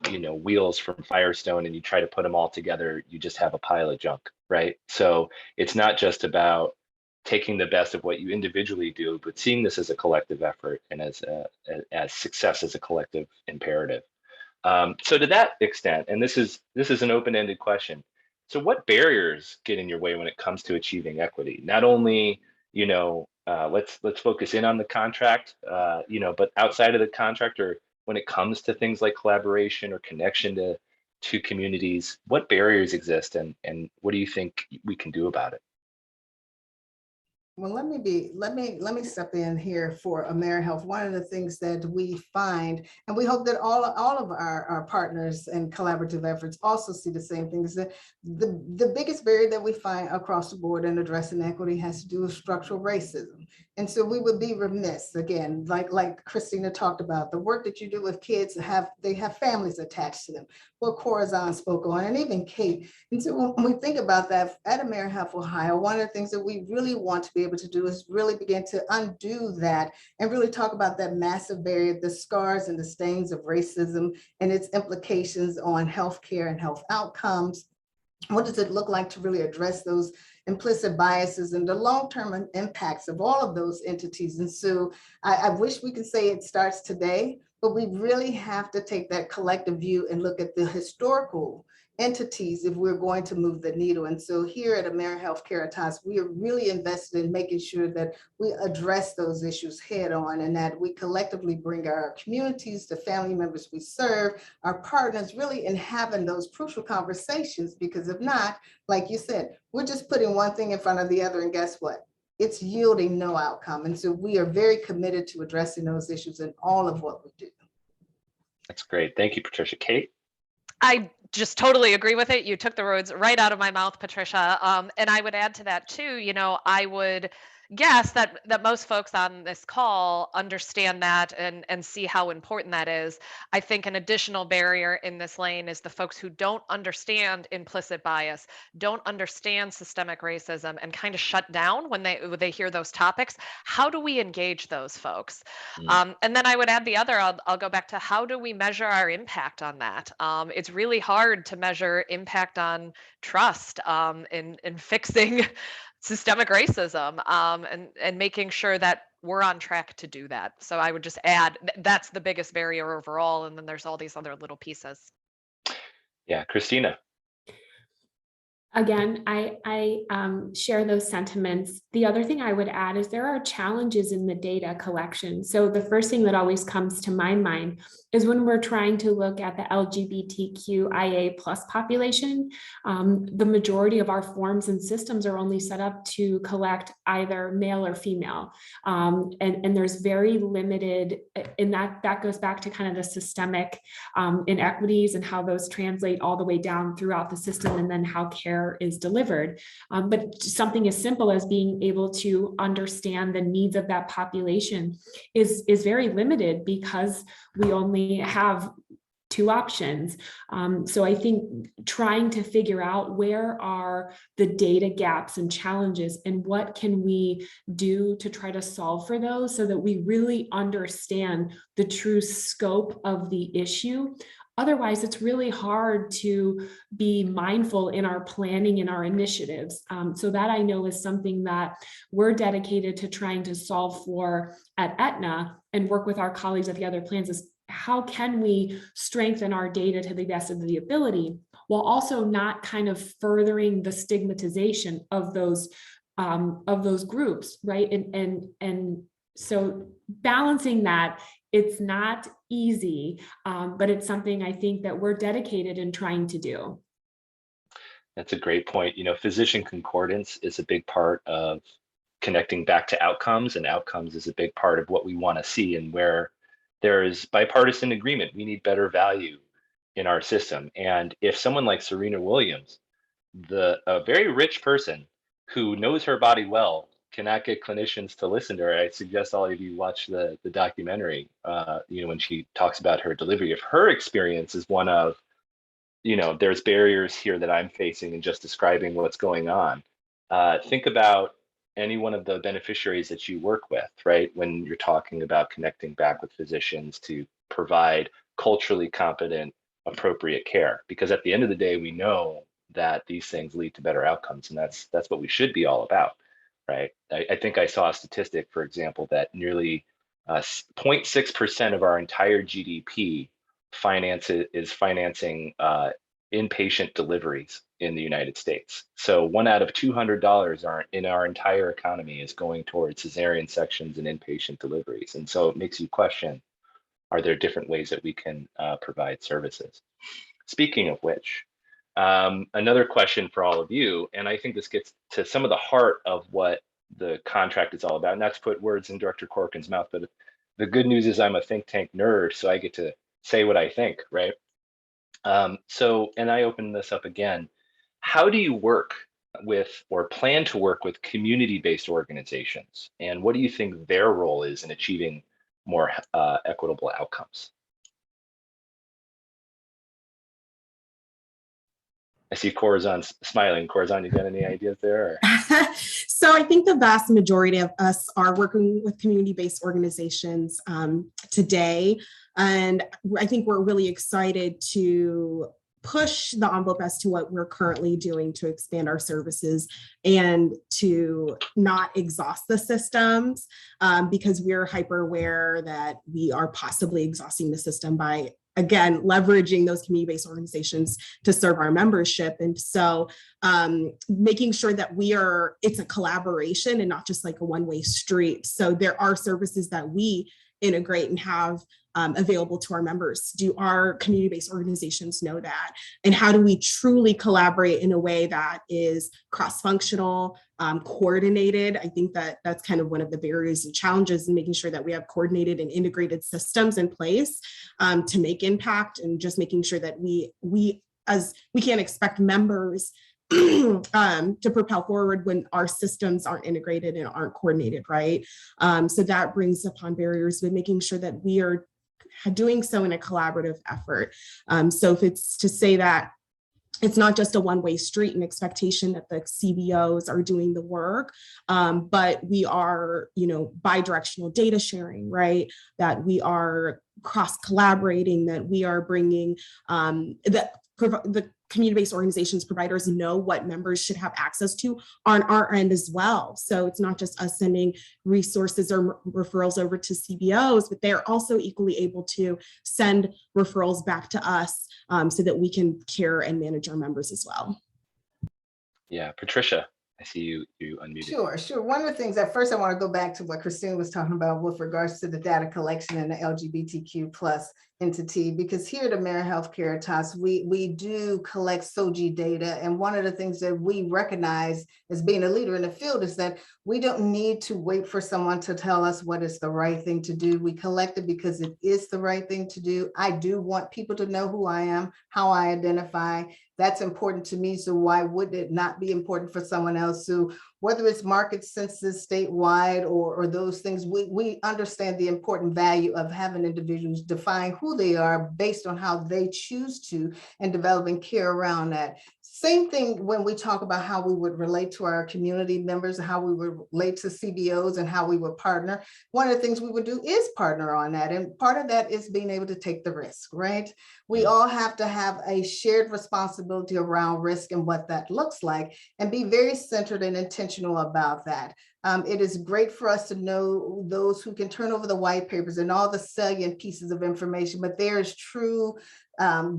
you know, wheels from Firestone, and you try to put them all together, you just have a pile of junk, right? So it's not just about taking the best of what you individually do, but seeing this as a collective effort and as success as a collective imperative. So to that extent, and this is an open-ended question. So what barriers get in your way when it comes to achieving equity? Not only, you know, let's focus in on the contract, you know, but outside of the contract, or when it comes to things like collaboration or connection to communities, what barriers exist, and what do you think we can do about it? Well, let me step in here for AmeriHealth. One of the things that we find, and we hope that all of our partners and collaborative efforts also see the same thing, is that the biggest barrier that we find across the board in addressing equity has to do with structural racism. And so we would be remiss, again, like Christina talked about, the work that you do with kids, they have families attached to them, what Corazon spoke on, and even Kate. And so when we think about that at AmeriHealth Ohio, one of the things that we really want to be able to do is really begin to undo that and really talk about that massive barrier, the scars and the stains of racism and its implications on healthcare and health outcomes. What does it look like to really address those implicit biases and the long-term impacts of all of those entities? And so I wish we could say it starts today, but we really have to take that collective view and look at the historical entities if we're going to move the needle. And so here at AmeriHealth Caritas, we are really invested in making sure that we address those issues head on, and that we collectively bring our communities, the family members we serve, our partners, really in having those crucial conversations, because if not, like you said, we're just putting one thing in front of the other, and guess what? It's yielding no outcome. And so we are very committed to addressing those issues in all of what we do. That's great. Thank you, Patricia. Kate? I just totally agree with it. You took the words right out of my mouth, Patricia. And I would add to that too, you know, I would guess that most folks on this call understand that and see how important that is. I think an additional barrier in this lane is the folks who don't understand implicit bias, don't understand systemic racism, and kind of shut down when they hear those topics. How do we engage those folks? And then I would add the other, I'll go back to, how do we measure our impact on that? It's really hard to measure impact on trust in fixing systemic racism and making sure that we're on track to do that. So I would just add that's the biggest barrier overall. And then there's all these other little pieces. Yeah, Christina. Again, I share those sentiments. The other thing I would add is there are challenges in the data collection. So the first thing that always comes to my mind is when we're trying to look at the LGBTQIA+ population, the majority of our forms and systems are only set up to collect either male or female. And there's very limited, and that goes back to kind of the systemic inequities and how those translate all the way down throughout the system, and then how care is delivered. But something as simple as being able to understand the needs of that population is very limited because we only have two options. So I think trying to figure out where are the data gaps and challenges and what can we do to try to solve for those so that we really understand the true scope of the issue. Otherwise, it's really hard to be mindful in our planning and our initiatives. So that I know is something that we're dedicated to trying to solve for at Aetna and work with our colleagues at the other plans is how can we strengthen our data to the best of the ability while also not kind of furthering the stigmatization of those of those groups, right? And so balancing that, it's not easy, but it's something I think that we're dedicated in trying to do. That's a great point. Physician concordance is a big part of connecting back to outcomes, and outcomes is a big part of what we want to see, and where there is bipartisan agreement. We need better value in our system. And if someone like Serena Williams, a very rich person who knows her body well, cannot get clinicians to listen to her, I suggest all of you watch the documentary, when she talks about her delivery. If her experience is one of, there's barriers here that I'm facing in just describing what's going on, think about any one of the beneficiaries that you work with, right? When you're talking about connecting back with physicians to provide culturally competent, appropriate care. Because at the end of the day, we know that these things lead to better outcomes, and that's what we should be all about, right? I think I saw a statistic, for example, that nearly 0.6% of our entire GDP is financing inpatient deliveries in the United States. So $1 out of $200 in our entire economy is going towards cesarean sections and inpatient deliveries. And so it makes you question, are there different ways that we can provide services? Speaking of which, another question for all of you, and I think this gets to some of the heart of what the contract is all about, not to put words in Director Corcoran's mouth, but the good news is I'm a think tank nerd, so I get to say what I think, right? And I open this up again. How do you work with or plan to work with community-based organizations? And what do you think their role is in achieving more equitable outcomes? I see Corazon smiling. Corazon, you got any ideas there? So I think the vast majority of us are working with community-based organizations today. And I think we're really excited to push the envelope as to what we're currently doing to expand our services and to not exhaust the systems, because we're hyper aware that we are possibly exhausting the system by, again, leveraging those community-based organizations to serve our membership. And so making sure that it's a collaboration and not just like a one-way street. So there are services that we integrate and have available to our members. Do our community-based organizations know that? And how do we truly collaborate in a way that is cross-functional, coordinated? I think that that's kind of one of the barriers and challenges in making sure that we have coordinated and integrated systems in place to make impact, and just making sure that we can't expect members to propel forward when our systems aren't integrated and aren't coordinated, right? So that brings upon barriers with making sure that we are doing so in a collaborative effort. So if it's to say that it's not just a one-way street and expectation that the CBOs are doing the work, but we are, bi-directional data sharing, right? That we are cross-collaborating, that we are bringing the community-based organizations providers know what members should have access to on our end as well. So it's not just us sending resources or referrals over to CBOs, but they're also equally able to send referrals back to us so that we can care and manage our members as well. Yeah, Patricia, I see you unmuted. Sure. One of the things at first I want to go back to what Christine was talking about with regards to the data collection and the LGBTQ plus entity, because here at AmeriHealth Caritas, we do collect SOGI data. And one of the things that we recognize as being a leader in the field is that we don't need to wait for someone to tell us what is the right thing to do. We collect it because it is the right thing to do. I do want people to know who I am, how I identify. That's important to me. So why would it not be important for someone else? So whether it's market census statewide or those things, we understand the important value of having individuals define who they are based on how they choose to, and developing care around that. Same thing when we talk about how we would relate to our community members, how we would relate to CBOs and how we would partner. One of the things we would do is partner on that. And part of that is being able to take the risk, right? We all have to have a shared responsibility around risk and what that looks like, and be very centered and intentional about that. It is great for us to know those who can turn over the white papers and all the salient pieces of information, but there is true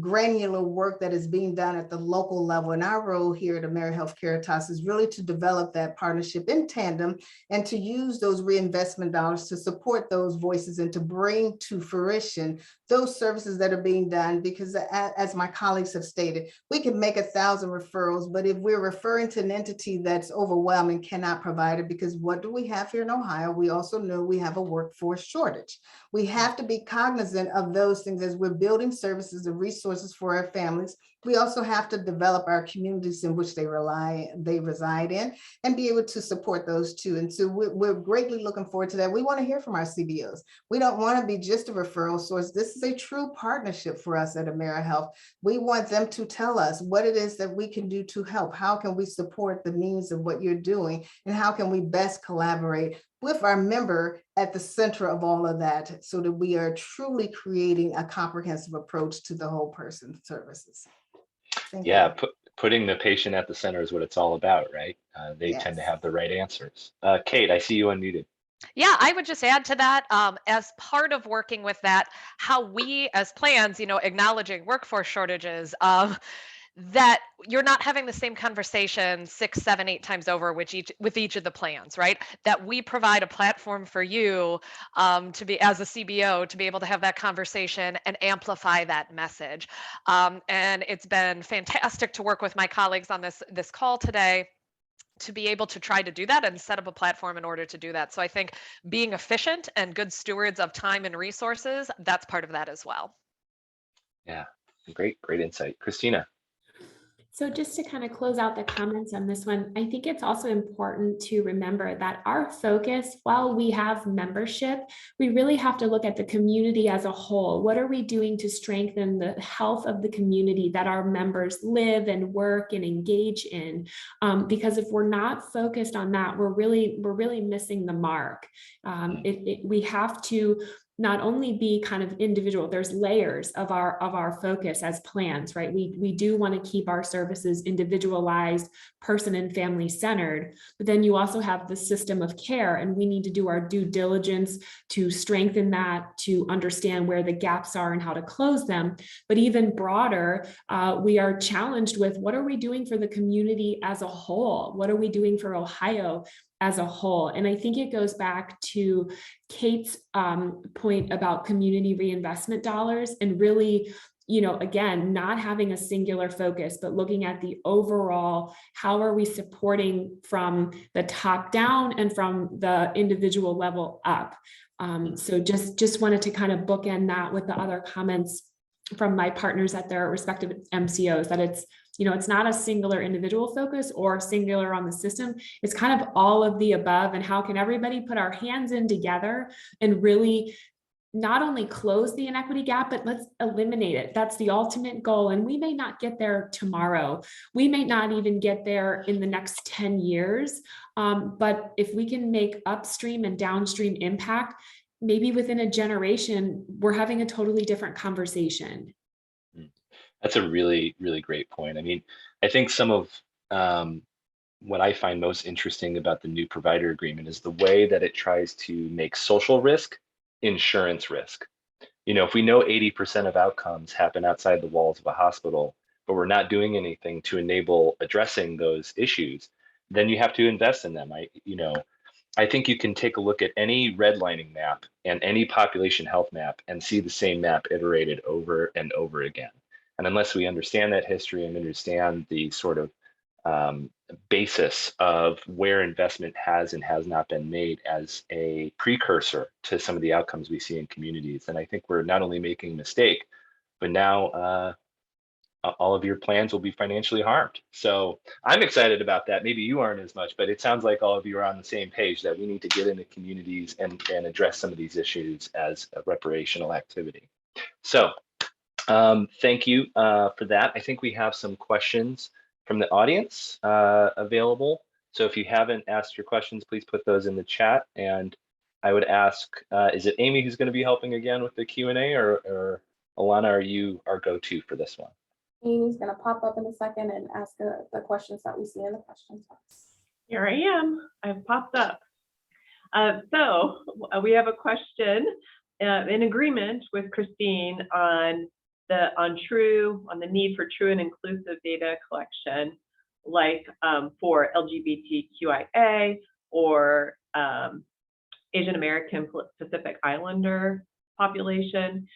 granular work that is being done at the local level. And our role here at AmeriHealth Caritas is really to develop that partnership in tandem and to use those reinvestment dollars to support those voices and to bring to fruition those services that are being done. Because as my colleagues have stated, we can make 1,000 referrals, but if we're referring to an entity that's overwhelming, cannot provide it, because what do we have here in Ohio? We also know we have a workforce shortage. We have to be cognizant of those things as we're building services and resources for our families. We also have to develop our communities in which they reside in, and be able to support those too. And so we're greatly looking forward to that. We want to hear from our CBOs. We don't want to be just a referral source. This is a true partnership for us at AmeriHealth. We want them to tell us what it is that we can do to help. How can we support the means of what you're doing? And how can we best collaborate with our member at the center of all of that, so that we are truly creating a comprehensive approach to the whole person services. Thank you. Putting the patient at the center is what it's all about, right? They tend to have the right answers. Kate, I see you unmuted. Yeah, I would just add to that, as part of working with that, how we as plans, acknowledging workforce shortages, that you're not having the same conversation 6, 7, 8 times over with each of the plans, right? That we provide a platform for you to be, as a CBO, to be able to have that conversation and amplify that message. And it's been fantastic to work with my colleagues on this call today, to be able to try to do that and set up a platform in order to do that. So I think being efficient and good stewards of time and resources, that's part of that as well. Yeah, great insight. Christina. So just to kind of close out the comments on this one, I think it's also important to remember that our focus, while we have membership, we really have to look at the community as a whole. What are we doing to strengthen the health of the community that our members live and work and engage in? Because if we're not focused on that, we're really missing the mark. We have to not only be kind of individual, there's layers of our focus as plans, right? We do want to keep our services individualized, person and family centered, but then you also have the system of care, and we need to do our due diligence to strengthen that, to understand where the gaps are and how to close them. But even broader, we are challenged with, what are we doing for the community as a whole? What are we doing for Ohio as a whole? And I think it goes back to Kate's point about community reinvestment dollars, and really, again, not having a singular focus, but looking at the overall, how are we supporting from the top down and from the individual level up? So just wanted to kind of bookend that with the other comments from my partners at their respective MCOs, that it's not a singular individual focus or singular on the system. It's kind of all of the above, and how can everybody put our hands in together and really not only close the inequity gap, but let's eliminate it. That's the ultimate goal. And we may not get there tomorrow. We may not even get there in the next 10 years. But if we can make upstream and downstream impact, maybe within a generation, we're having a totally different conversation. That's a really, really great point. I mean, I think some of what I find most interesting about the new provider agreement is the way that it tries to make social risk insurance risk. If we know 80% of outcomes happen outside the walls of a hospital, but we're not doing anything to enable addressing those issues, then you have to invest in them. I think you can take a look at any redlining map and any population health map and see the same map iterated over and over again. And unless we understand that history and understand the sort of basis of where investment has and has not been made as a precursor to some of the outcomes we see in communities, then I think we're not only making a mistake, but now all of your plans will be financially harmed. So I'm excited about that. Maybe you aren't as much, but it sounds like all of you are on the same page that we need to get into communities and address some of these issues as a reparational activity. So thank you for that. I think we have some questions from the audience available. So if you haven't asked your questions, please put those in the chat. And I would ask, is it Amy who's going to be helping again with the Q&A, or Alana, are you our go-to for this one? Amy's going to pop up in a second and ask the questions that we see in the questions box. Here I am. I've popped up. So we have a question in agreement with Christine on the need for true and inclusive data collection, like for LGBTQIA or Asian American Pacific Islander population.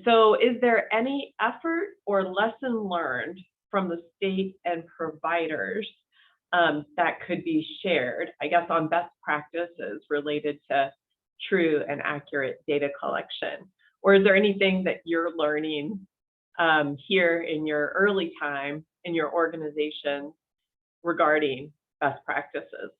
So is there any effort or lesson learned from the state and providers that could be shared, I guess, on best practices related to true and accurate data collection? Or is there anything that you're learning here in your early time in your organization regarding best practices?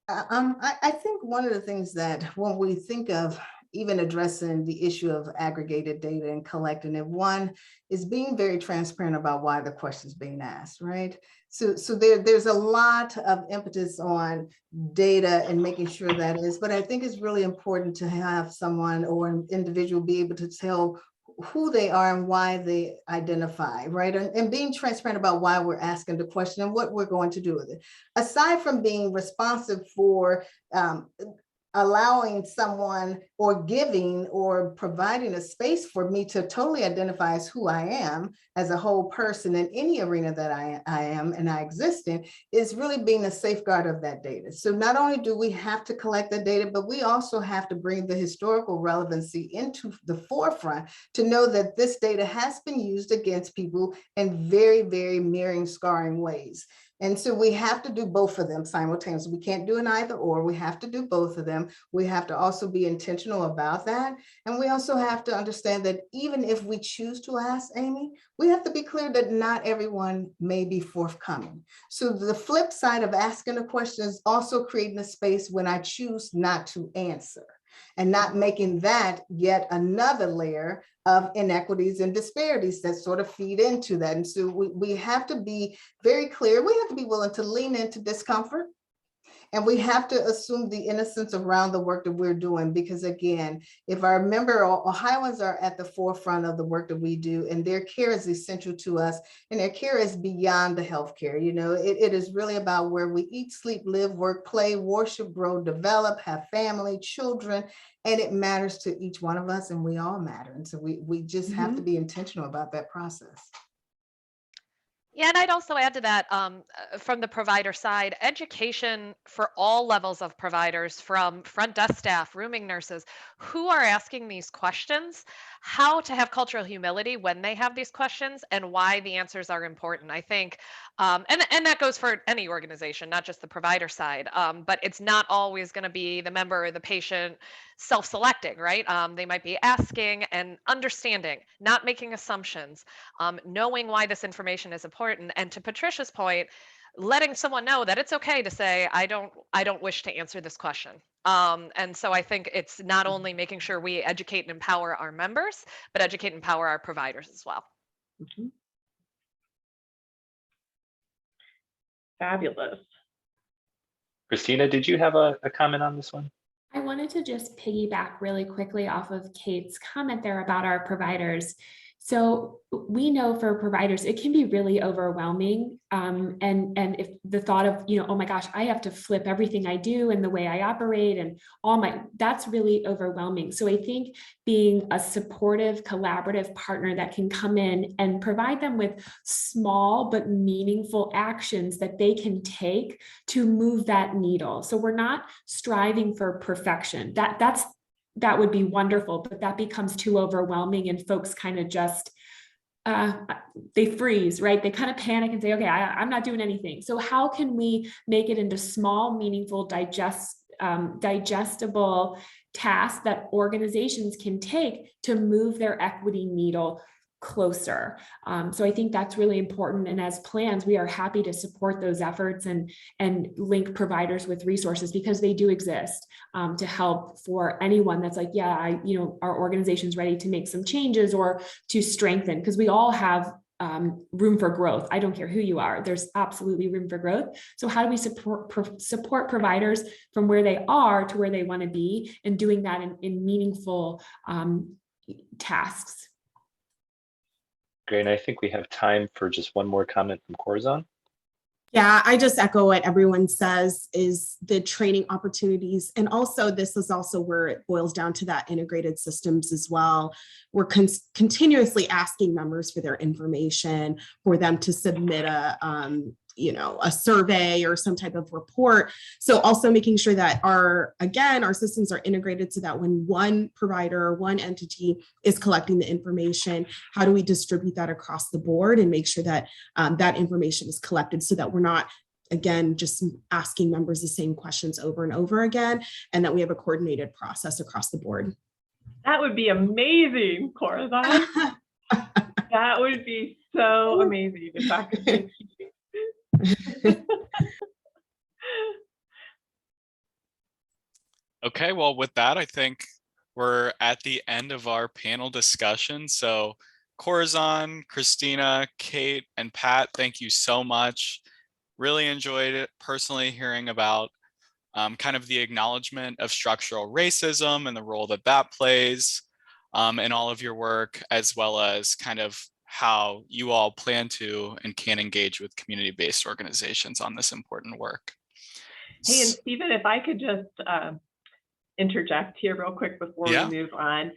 I think one of the things that when we think of even addressing the issue of aggregated data and collecting it, one is being very transparent about why the question is being asked, right? So there's a lot of impetus on data and making sure that is, but I think it's really important to have someone or an individual be able to tell who they are and why they identify, right? And being transparent about why we're asking the question and what we're going to do with it. Aside from being responsive for allowing someone or giving or providing a space for me to totally identify as who I am as a whole person in any arena that I am and I exist in, is really being a safeguard of that data. So not only do we have to collect the data, but we also have to bring the historical relevancy into the forefront to know that this data has been used against people in very, very mirroring, scarring ways. And so we have to do both of them simultaneously. We can't do an either or, we have to do both of them. We have to also be intentional about that. And we also have to understand that even if we choose to ask Amy, we have to be clear that not everyone may be forthcoming. So the flip side of asking a question is also creating a space when I choose not to answer, and not making that yet another layer of inequities and disparities that sort of feed into that. And so we have to be very clear. We have to be willing to lean into discomfort. And we have to assume the innocence around the work that we're doing, because again, if I remember, Ohioans are at the forefront of the work that we do, and their care is essential to us, and their care is beyond the healthcare. You know, it is really about where we eat, sleep, live, work, play, worship, grow, develop, have family, children, and it matters to each one of us, and we all matter. And so we just have to be intentional about that process. Yeah, and I'd also add to that, from the provider side, education for all levels of providers, from front desk staff, rooming nurses, who are asking these questions, how to have cultural humility when they have these questions, and why the answers are important. I think, and that goes for any organization, not just the provider side, but it's not always going to be the member or the patient self-selecting, right? They might be asking and understanding, not making assumptions, knowing why this information is important. And to Patricia's point, letting someone know that it's okay to say, I don't wish to answer this question. And so I think it's not only making sure we educate and empower our members, but educate and empower our providers as well. Mm-hmm. Fabulous. Christina, did you have a comment on this one? I wanted to just piggyback really quickly off of Kate's comment there about our providers. So we know for providers, it can be really overwhelming. And if the thought of, oh my gosh, I have to flip everything I do and the way I operate and that's really overwhelming. So I think being a supportive, collaborative partner that can come in and provide them with small but meaningful actions that they can take to move that needle. So we're not striving for perfection. That would be wonderful, but that becomes too overwhelming and folks kind of just, they freeze, right? They kind of panic and say, okay, I'm not doing anything. So how can we make it into small, meaningful, digestible tasks that organizations can take to move their equity needle closer? So I think that's really important. And as plans, we are happy to support those efforts and link providers with resources, because they do exist to help for anyone that's like, yeah, our organization's ready to make some changes or to strengthen, because we all have room for growth. I don't care who you are, there's absolutely room for growth. So how do we support providers from where they are to where they want to be, and doing that in meaningful tasks? Great, and I think we have time for just one more comment from Corazon. Yeah, I just echo what everyone says is the training opportunities. And also this is also where it boils down to that integrated systems as well. We're continuously asking members for their information, for them to submit a survey or some type of report. So also making sure that our systems are integrated so that when one provider or one entity is collecting the information, how do we distribute that across the board and make sure that that information is collected so that we're not, again, just asking members the same questions over and over again, and that we have a coordinated process across the board. That would be amazing, Corazon. That would be so amazing if that could be. Okay, well, with that, I think we're at the end of our panel discussion. So Corazon, Christina, Kate, and Pat, thank you so much. Really enjoyed it personally hearing about kind of the acknowledgement of structural racism and the role that that plays in all of your work, as well as kind of how you all plan to and can engage with community-based organizations on this important work. Hey, and Stephen, if I could just interject here real quick before we move on,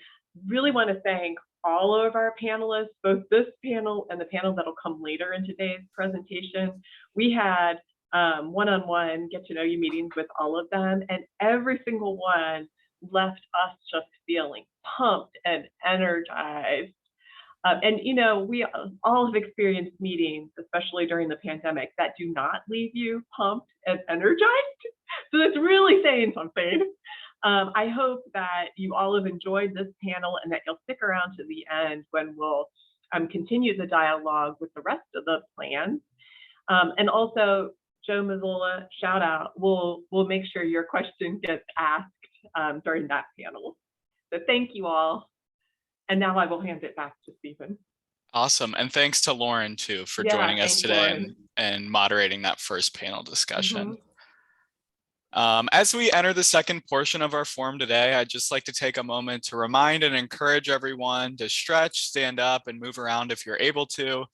really want to thank all of our panelists, both this panel and the panel that'll come later in today's presentation. We had one-on-one get to know you meetings with all of them, and every single one left us just feeling pumped and energized. And we all have experienced meetings, especially during the pandemic, that do not leave you pumped and energized. So that's really saying something. I hope that you all have enjoyed this panel and that you'll stick around to the end when we'll continue the dialogue with the rest of the plans. And also, Joe Mazzola, shout out, we'll make sure your question gets asked during that panel. So thank you all. And now I will hand it back to Stephen. Awesome. And thanks to Lauren too for joining us today and moderating that first panel discussion. As we enter the second portion of our forum today, I'd just like to take a moment to remind and encourage everyone to stretch, stand up, and move around if you're able to.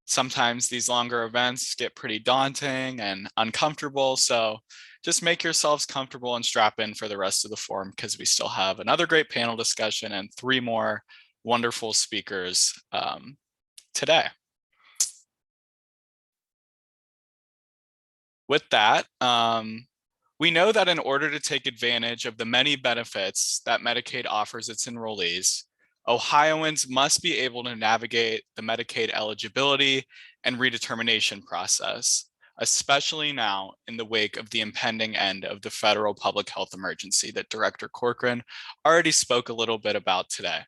Sometimes these longer events get pretty daunting and uncomfortable, so just make yourselves comfortable and strap in for the rest of the forum because we still have another great panel discussion and 3 more wonderful speakers today. With that, we know that in order to take advantage of the many benefits that Medicaid offers its enrollees, Ohioans must be able to navigate the Medicaid eligibility and redetermination process, especially now in the wake of the impending end of the federal public health emergency that Director Corcoran already spoke a little bit about today.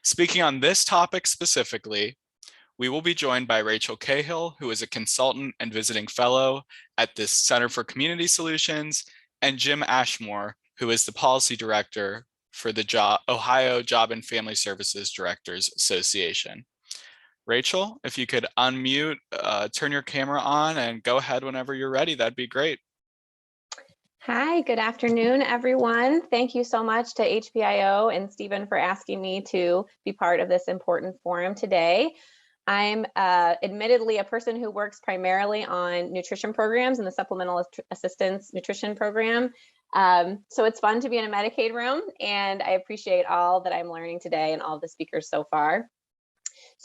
Speaking on this topic specifically, we will be joined by Rachel Cahill, who is a consultant and visiting fellow at the Center for Community Solutions, and Jim Ashmore, who is the policy director for the Ohio Job and Family Services Directors Association. Rachel, if you could unmute, turn your camera on and go ahead whenever you're ready, that'd be great. Hi, good afternoon, everyone. Thank you so much to HPIO and Stephen for asking me to be part of this important forum today. I'm admittedly a person who works primarily on nutrition programs and the Supplemental Assistance Nutrition Program. So it's fun to be in a Medicaid room, and I appreciate all that I'm learning today and all the speakers so far.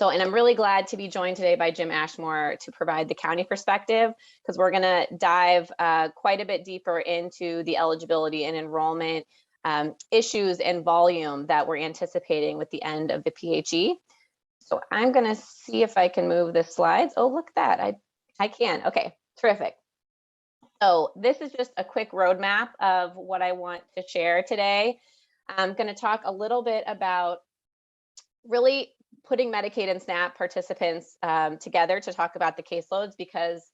And I'm really glad to be joined today by Jim Ashmore to provide the county perspective, because we're gonna dive quite a bit deeper into the eligibility and enrollment issues and volume that we're anticipating with the end of the PHE. So I'm gonna see if I can move the slides. Oh, look at that, I can, okay, terrific. So this is just a quick roadmap of what I want to share today. I'm gonna talk a little bit about really putting Medicaid and SNAP participants together to talk about the caseloads, because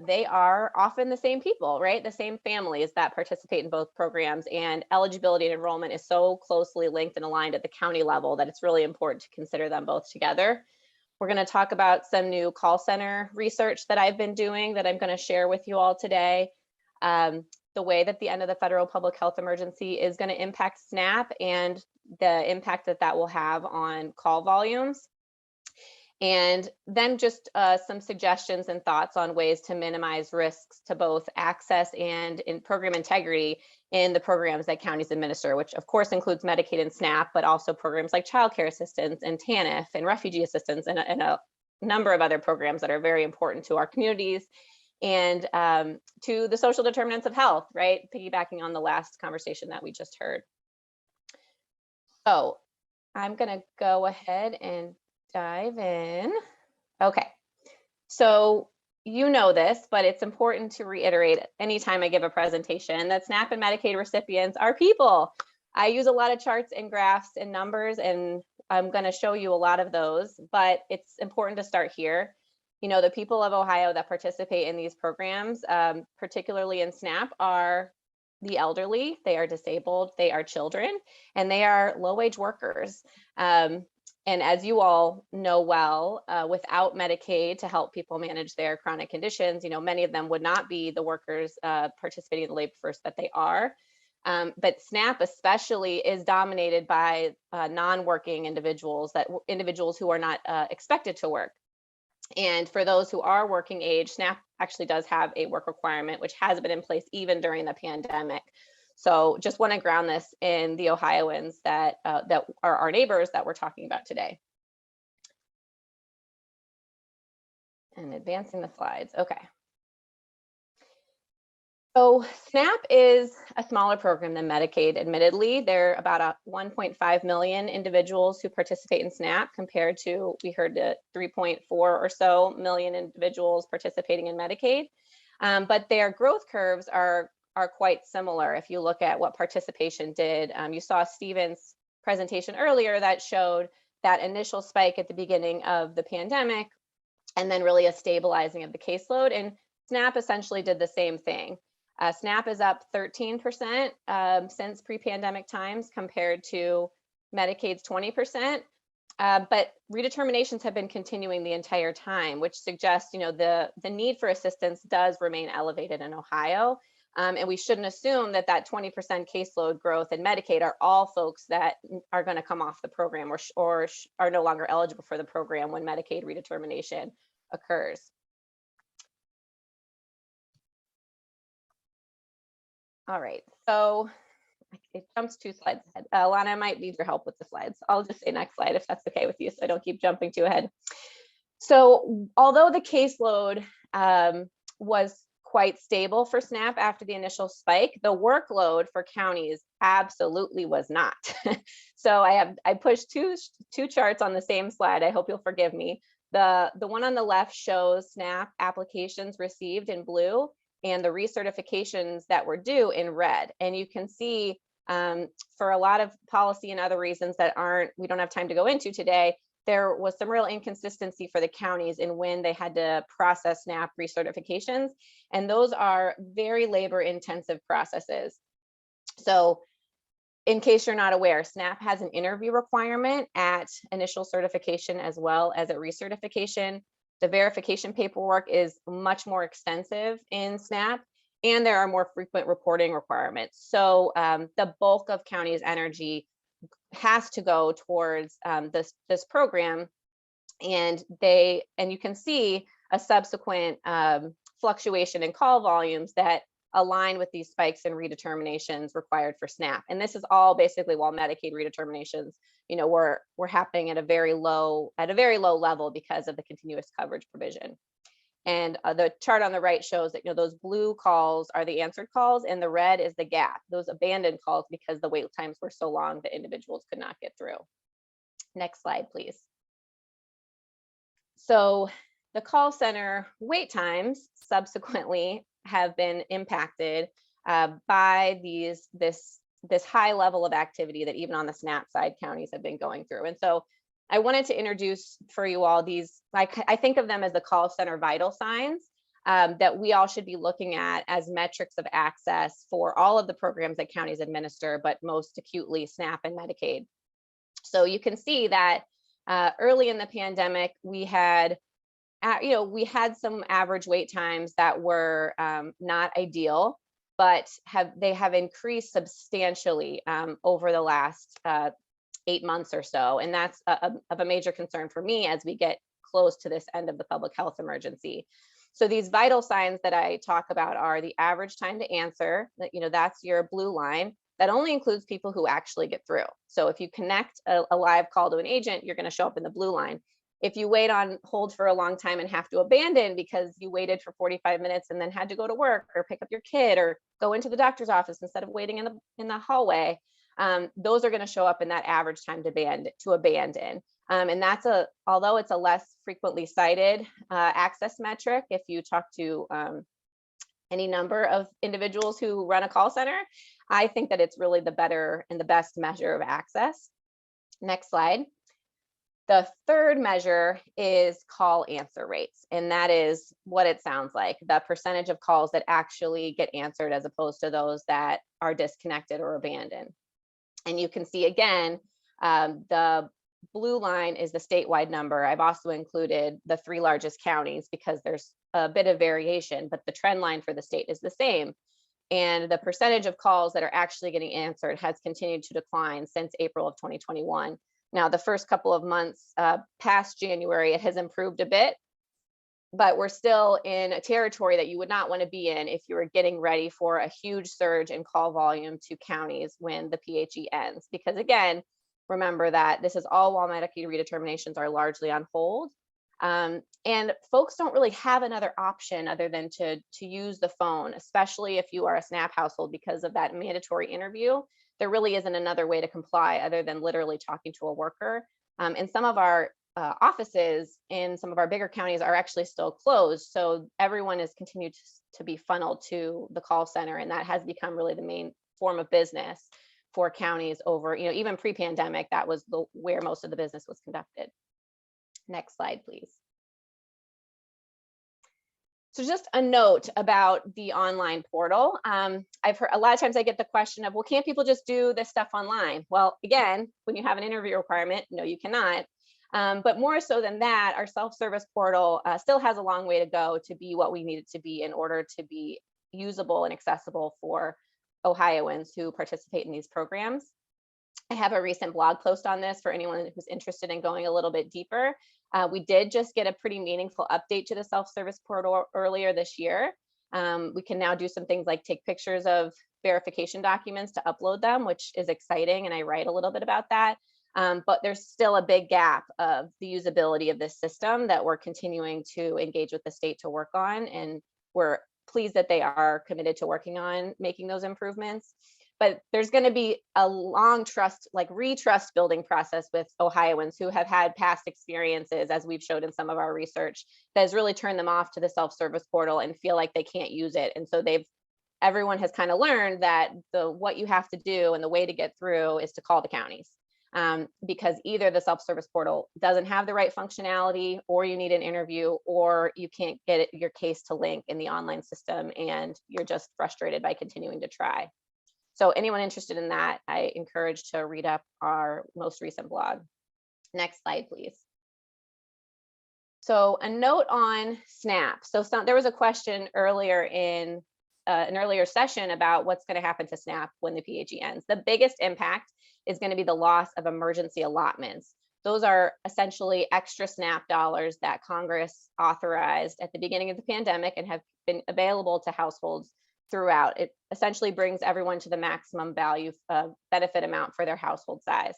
they are often the same people, right? The same families that participate in both programs, and eligibility and enrollment is so closely linked and aligned at the county level that it's really important to consider them both together. We're going to talk about some new call center research that I've been doing that I'm going to share with you all today. The way that the end of the federal public health emergency is going to impact SNAP and the impact that that will have on call volumes. And then just some suggestions and thoughts on ways to minimize risks to both access and in program integrity in the programs that counties administer, which of course includes Medicaid and SNAP, but also programs like childcare assistance and TANF and refugee assistance and a number of other programs that are very important to our communities and to the social determinants of health, right? Piggybacking on the last conversation that we just heard. So I'm gonna go ahead and dive in. Okay, so you know this, but it's important to reiterate anytime I give a presentation that SNAP and Medicaid recipients are people. I use a lot of charts and graphs and numbers, and I'm going to show you a lot of those, but it's important to start here. You know, the people of Ohio that participate in these programs, particularly in SNAP, are the elderly, they are disabled, they are children, and they are low-wage workers. And as you all know well, without Medicaid to help people manage their chronic conditions, you know, many of them would not be the workers participating in the labor force that they are. But SNAP especially is dominated by non-working individuals, individuals who are not expected to work. And for those who are working age, SNAP actually does have a work requirement, which has been in place even during the pandemic. So just want to ground this in the Ohioans that that are our neighbors that we're talking about today. And advancing the slides. Okay. So SNAP is a smaller program than Medicaid, admittedly. There are about 1.5 million individuals who participate in SNAP compared to, we heard, the 3.4 or so million individuals participating in Medicaid. But their growth curves are quite similar. If you look at what participation did, you saw Stephen's presentation earlier that showed that initial spike at the beginning of the pandemic and then really a stabilizing of the caseload. And SNAP essentially did the same thing. SNAP is up 13% since pre-pandemic times compared to Medicaid's 20%. But redeterminations have been continuing the entire time, which suggests, you know, the need for assistance does remain elevated in Ohio. And we shouldn't assume that that 20% caseload growth in Medicaid are all folks that are going to come off the program or are no longer eligible for the program when Medicaid redetermination occurs. All right, so it jumps 2 slides ahead. Lana, I might need your help with the slides. I'll just say next slide if that's okay with you, so I don't keep jumping too ahead. So although the caseload was quite stable for SNAP after the initial spike, the workload for counties absolutely was not. So I pushed two charts on the same slide. I hope you'll forgive me. The one on the left shows SNAP applications received in blue and the recertifications that were due in red. And you can see for a lot of policy and other reasons that we don't have time to go into today, there was some real inconsistency for the counties in when they had to process SNAP recertifications. And those are very labor intensive processes. So in case you're not aware, SNAP has an interview requirement at initial certification as well as at recertification. The verification paperwork is much more extensive in SNAP, and there are more frequent reporting requirements. So the bulk of counties' energy has to go towards this program, and you can see a subsequent fluctuation in call volumes that align with these spikes in redeterminations required for SNAP. And this is all basically while Medicaid redeterminations, you know, were happening at a very low level because of the continuous coverage provision. And the chart on the right shows that, you know, those blue calls are the answered calls and the red is the gap, those abandoned calls because the wait times were so long that individuals could not get through. Next slide, please. So the call center wait times subsequently have been impacted by this high level of activity that even on the SNAP side counties have been going through. And so I wanted to introduce for you all these, I think of them as the call center vital signs that we all should be looking at as metrics of access for all of the programs that counties administer, but most acutely SNAP and Medicaid. So you can see that early in the pandemic, we had some average wait times that were not ideal, but they have increased substantially over the last 8 months or so. And that's of a major concern for me as we get close to this end of the public health emergency. So these vital signs that I talk about are the average time to answer, that, that's your blue line. That only includes people who actually get through. So if you connect a live call to an agent, you're going to show up in the blue line. If you wait on hold for a long time and have to abandon because you waited for 45 minutes and then had to go to work or pick up your kid or go into the doctor's office instead of waiting in the hallway, those are going to show up in that average time to abandon. And that's although it's a less frequently cited access metric, if you talk to any number of individuals who run a call center, I think that it's really the better and the best measure of access. Next slide. The third measure is call answer rates, and that is what it sounds like, the percentage of calls that actually get answered as opposed to those that are disconnected or abandoned. And you can see again, the blue line is the statewide number. I've also included the 3 largest counties because there's a bit of variation, but the trend line for the state is the same. And the percentage of calls that are actually getting answered has continued to decline since April of 2021. Now, the first couple of months past January, it has improved a bit, but we're still in a territory that you would not want to be in if you were getting ready for a huge surge in call volume to counties when the PHE ends. Because again, remember that this is all while Medicaid redeterminations are largely on hold. And folks don't really have another option other than to use the phone, especially if you are a SNAP household because of that mandatory interview. There really isn't another way to comply other than literally talking to a worker. And some of our offices in some of our bigger counties are actually still closed. So everyone is continued to be funneled to the call center. And that has become really the main form of business for counties over, even pre-pandemic, that was where most of the business was conducted. Next slide, please. So just a note about the online portal. I've heard a lot of times I get the question of, well, can't people just do this stuff online? Well, again, when you have an interview requirement, no, you cannot. But more so than that, our self-service portal still has a long way to go to be what we need it to be in order to be usable and accessible for Ohioans who participate in these programs. I have a recent blog post on this for anyone who's interested in going a little bit deeper. We did just get a pretty meaningful update to the self-service portal earlier this year. We can now do some things like take pictures of verification documents to upload them, which is exciting, and I write a little bit about that. But there's still a big gap of the usability of this system that we're continuing to engage with the state to work on, and we're pleased that they are committed to working on making those improvements. But there's going to be a long retrust building process with Ohioans who have had past experiences, as we've showed in some of our research, that has really turned them off to the self-service portal and feel like they can't use it. And so everyone has kind of learned that what you have to do and the way to get through is to call the counties. Because either the self-service portal doesn't have the right functionality, or you need an interview, or you can't get your case to link in the online system and you're just frustrated by continuing to try. So anyone interested in that, I encourage to read up our most recent blog. Next slide, please. So a note on SNAP. So there was a question earlier in an earlier session about what's going to happen to SNAP when the PHE ends. The biggest impact is going to be the loss of emergency allotments. Those are essentially extra SNAP dollars that Congress authorized at the beginning of the pandemic and have been available to households throughout. It essentially brings everyone to the maximum value benefit amount for their household size.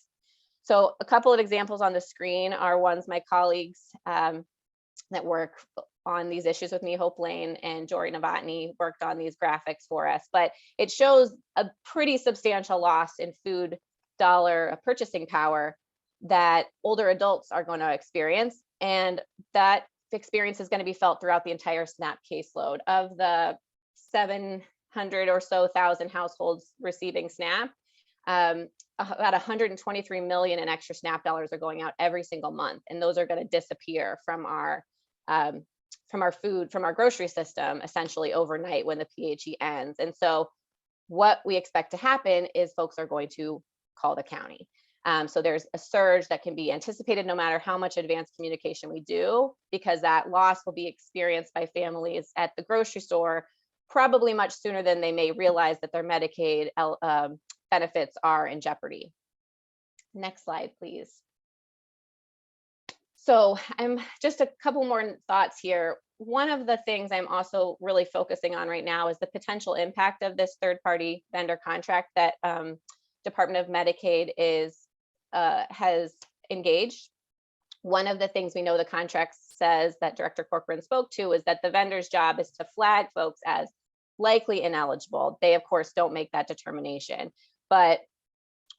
So a couple of examples on the screen are ones my colleagues that work on these issues with me, Hope Lane and Jory Novotny, worked on these graphics for us, but it shows a pretty substantial loss in food dollar purchasing power that older adults are going to experience. And that experience is going to be felt throughout the entire SNAP caseload. Of the 700 or so thousand households receiving SNAP, about 123 million in extra SNAP dollars are going out every single month, and those are going to disappear from our food, from our grocery system, essentially overnight when the PHE ends. And so what we expect to happen is folks are going to call the county. So there's a surge that can be anticipated no matter how much advanced communication we do, because that loss will be experienced by families at the grocery store probably much sooner than they may realize that their Medicaid benefits are in jeopardy. Next slide, please. So I'm just a couple more thoughts here. One of the things I'm also really focusing on right now is the potential impact of this third-party vendor contract that Department of Medicaid has engaged. One of the things we know the contract says that Director Corcoran spoke to is that the vendor's job is to flag folks as likely ineligible. They, of course, don't make that determination, but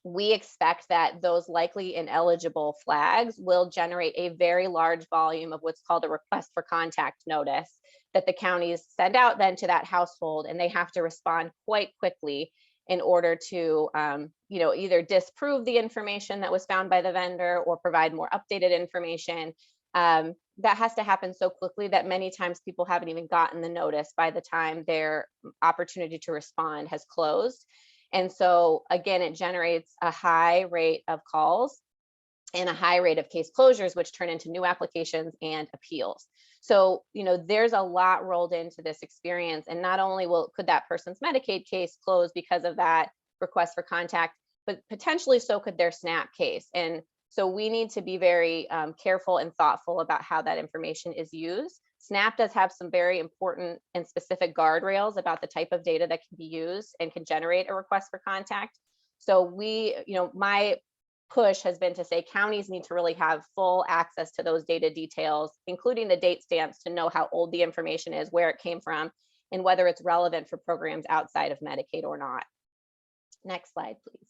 we expect that those likely ineligible flags will generate a very large volume of what's called a request for contact notice that the counties send out then to that household, and they have to respond quite quickly in order to either disprove the information that was found by the vendor or provide more updated information. That has to happen so quickly that many times people haven't even gotten the notice by the time their opportunity to respond has closed. And so again, it generates a high rate of calls and a high rate of case closures, which turn into new applications and appeals. So, there's a lot rolled into this experience. And not only could that person's Medicaid case close because of that request for contact, but potentially so could their SNAP case. And so we need to be very careful and thoughtful about how that information is used. SNAP does have some very important and specific guardrails about the type of data that can be used and can generate a request for contact. So my push has been to say counties need to really have full access to those data details, including the date stamps, to know how old the information is, where it came from, and whether it's relevant for programs outside of Medicaid or not. Next slide, please.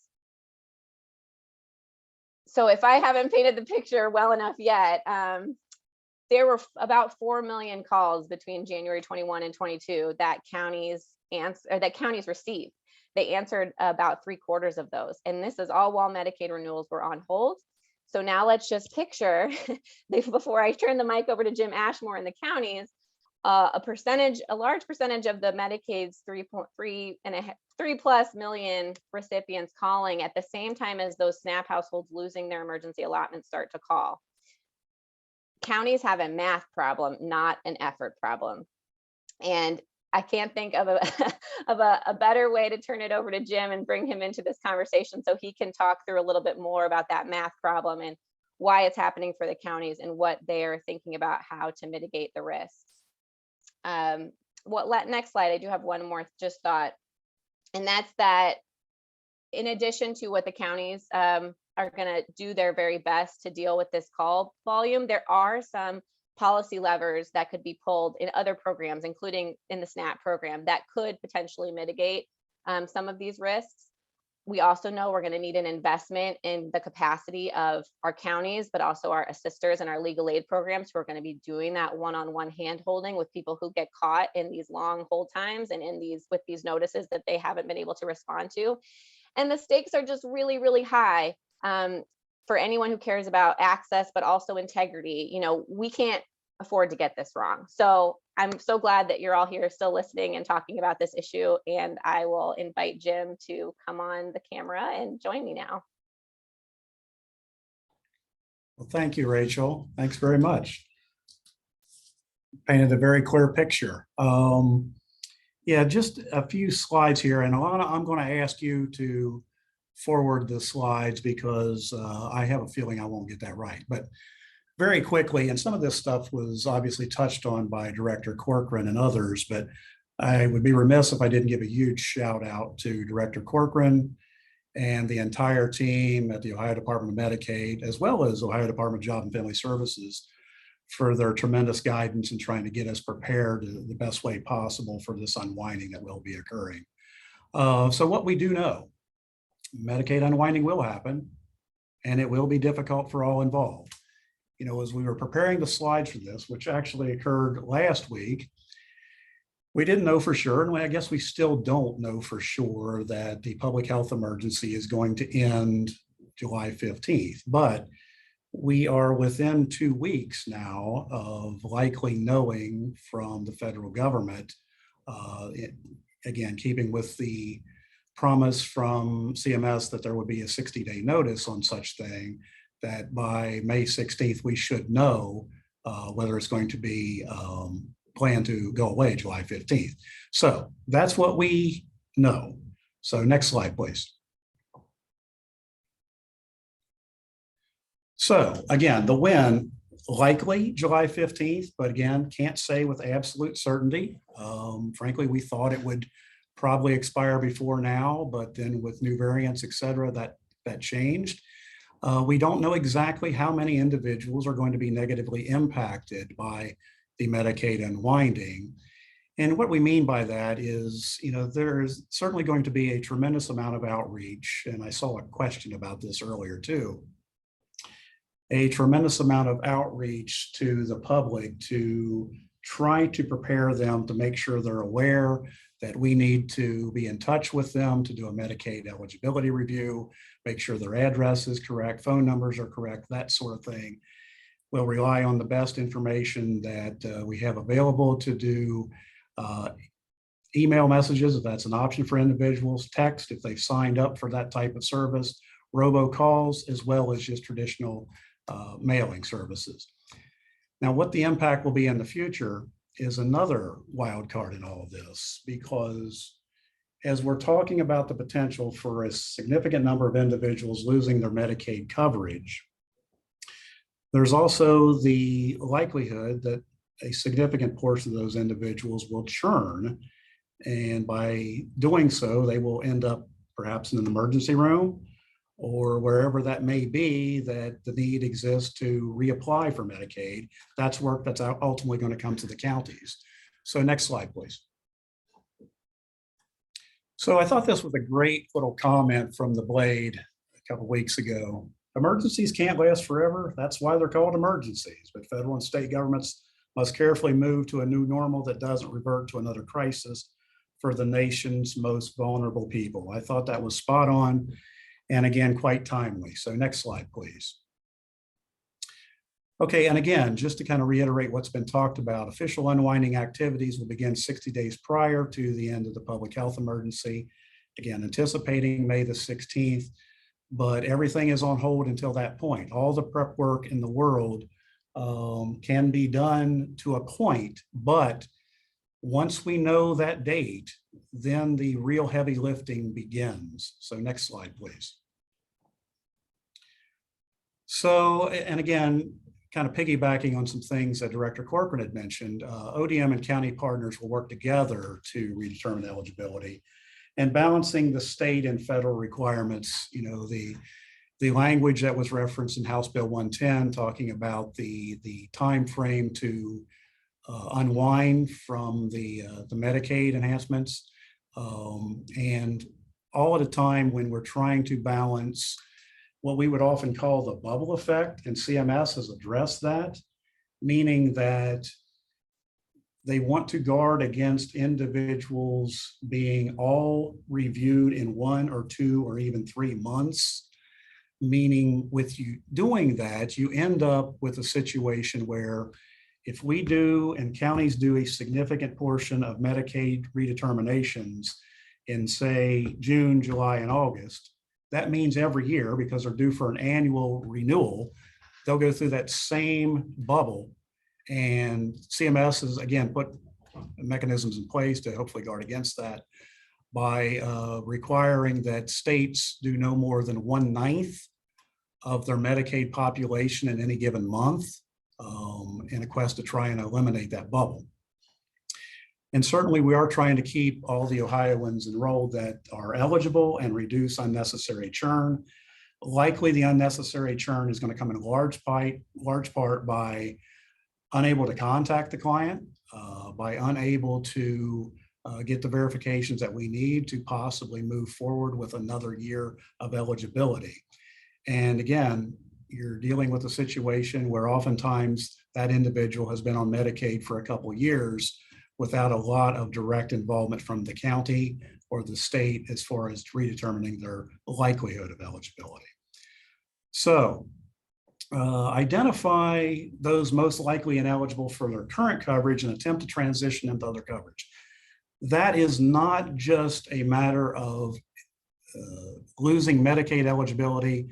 So if I haven't painted the picture well enough yet, there were about 4 million calls between January 21 and 22 that counties received. They answered about 3/4 of those. And this is all while Medicaid renewals were on hold. So now let's just picture, before I turn the mic over to Jim Ashmore in the counties, a large percentage of the Medicaid's 3+ million recipients calling at the same time as those SNAP households losing their emergency allotments start to call. Counties have a math problem, not an effort problem. And I can't think of a better way to turn it over to Jim and bring him into this conversation so he can talk through a little bit more about that math problem and why it's happening for the counties and what they're thinking about how to mitigate the risks. Next slide, I do have one more just thought, and that's that in addition to what the counties are going to do their very best to deal with this call volume, there are some policy levers that could be pulled in other programs, including in the SNAP program, that could potentially mitigate some of these risks. We also know we're going to need an investment in the capacity of our counties, but also our assisters and our legal aid programs who are going to be doing that one-on-one hand-holding with people who get caught in these long hold times and with these notices that they haven't been able to respond to. And the stakes are just really, really high for anyone who cares about access, but also integrity. We can't afford to get this wrong. So I'm so glad that you're all here still listening and talking about this issue. And I will invite Jim to come on the camera and join me now. Well, thank you, Rachel. Thanks very much. Painted a very clear picture. Yeah, just a few slides here. And I'm going to ask you to forward the slides because I have a feeling I won't get that right. But very quickly, and some of this stuff was obviously touched on by Director Corcoran and others, but I would be remiss if I didn't give a huge shout out to Director Corcoran and the entire team at the Ohio Department of Medicaid, as well as Ohio Department of Job and Family Services, for their tremendous guidance in trying to get us prepared the best way possible for this unwinding that will be occurring. So what we do know, Medicaid unwinding will happen, and it will be difficult for all involved. As we were preparing the slides for this, which actually occurred last week, we didn't know for sure, and I guess we still don't know for sure, that the public health emergency is going to end July 15th. But we are within 2 weeks now of likely knowing from the federal government, again, keeping with the promise from CMS that there would be a 60-day notice on such thing, that by May 16th, we should know whether it's going to be planned to go away July 15th. So that's what we know. So next slide, please. So again, the when, Likely July 15th, but again, can't say with absolute certainty. Frankly, we thought it would probably expire before now, but then with new variants, et cetera, that changed. We don't know exactly how many individuals are going to be negatively impacted by the Medicaid unwinding. And what we mean by that is, there is certainly going to be a tremendous amount of outreach. And I saw a question about this earlier too. A tremendous amount of outreach to the public to try to prepare them to make sure they're aware that we need to be in touch with them to do a Medicaid eligibility review, make sure their address is correct, phone numbers are correct, that sort of thing. We'll rely on the best information that we have available to do email messages, if that's an option for individuals, text if they've signed up for that type of service, robocalls, as well as just traditional mailing services. Now, what the impact will be in the future is another wild card in all of this, because as we're talking about the potential for a significant number of individuals losing their Medicaid coverage, there's also the likelihood that a significant portion of those individuals will churn. And by doing so, they will end up perhaps in an emergency room or wherever that may be, that the need exists to reapply for Medicaid. That's work that's ultimately going to come to the counties. So next slide, please. So I thought this was a great little comment from the Blade a couple of weeks ago. Emergencies can't last forever. That's why they're called emergencies. But federal and state governments must carefully move to a new normal that doesn't revert to another crisis for the nation's most vulnerable people. I thought that was spot on. And again, quite timely. So next slide, please. Okay, and again, just to kind of reiterate what's been talked about, official unwinding activities will begin 60 days prior to the end of the public health emergency. Again, anticipating May the 16th, but everything is on hold until that point. All the prep work in the world can be done to a point, but once we know that date, then the real heavy lifting begins. So next slide, please. So, and again, kind of piggybacking on some things that Director Corcoran had mentioned, ODM and county partners will work together to redetermine eligibility and balancing the state and federal requirements. The language that was referenced in House Bill 110 talking about the time frame to unwind from the Medicaid enhancements, and all at a time when we're trying to balance what we would often call the bubble effect, and CMS has addressed that, meaning that they want to guard against individuals being all reviewed in 1 or 2 or even 3 months, meaning with you doing that, you end up with a situation where if we do and counties do a significant portion of Medicaid redeterminations in say June, July, and August, that means every year, because they're due for an annual renewal, they'll go through that same bubble. And CMS has again put mechanisms in place to hopefully guard against that by requiring that states do no more than 1/9 of their Medicaid population in any given month in a quest to try and eliminate that bubble. And certainly we are trying to keep all the Ohioans enrolled that are eligible and reduce unnecessary churn. Likely the unnecessary churn is going to come in large part by unable to contact the client, by unable to get the verifications that we need to possibly move forward with another year of eligibility. And again, you're dealing with a situation where oftentimes that individual has been on Medicaid for a couple of years without a lot of direct involvement from the county or the state as far as redetermining their likelihood of eligibility. So identify those most likely ineligible for their current coverage and attempt to transition into other coverage. That is not just a matter of losing Medicaid eligibility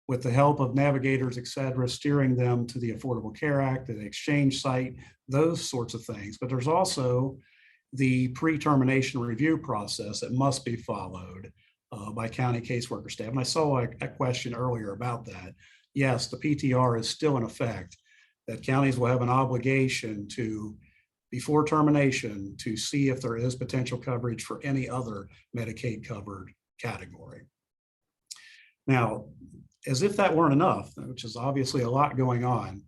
with the help of navigators, et cetera, steering them to the Affordable Care Act, the exchange site, those sorts of things. But there's also the pre-termination review process that must be followed by county caseworker staff. And I saw a question earlier about that. Yes, the PTR is still in effect, that counties will have an obligation to, before termination, to see if there is potential coverage for any other Medicaid covered category. Now, as if that weren't enough, which is obviously a lot going on,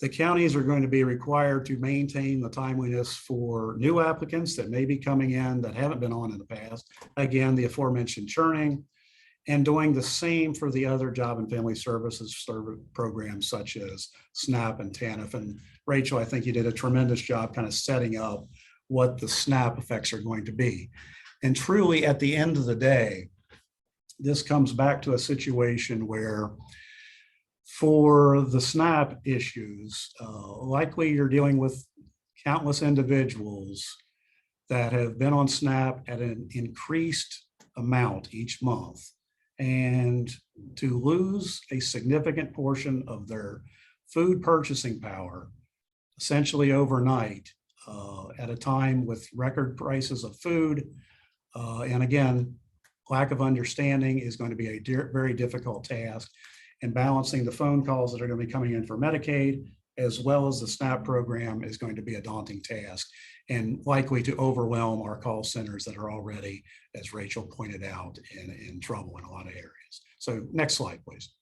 the counties are going to be required to maintain the timeliness for new applicants that may be coming in that haven't been on in the past. Again, the aforementioned churning, and doing the same for the other job and family services programs such as SNAP and TANF. And Rachel, I think you did a tremendous job kind of setting up what the SNAP effects are going to be. And truly, at the end of the day, this comes back to a situation where for the SNAP issues, likely you're dealing with countless individuals that have been on SNAP at an increased amount each month. And to lose a significant portion of their food purchasing power, essentially overnight, at a time with record prices of food, and again, lack of understanding is going to be a very difficult task. And balancing the phone calls that are going to be coming in for Medicaid, as well as the SNAP program, is going to be a daunting task and likely to overwhelm our call centers that are already, as Rachel pointed out, in trouble in a lot of areas. So next slide, please.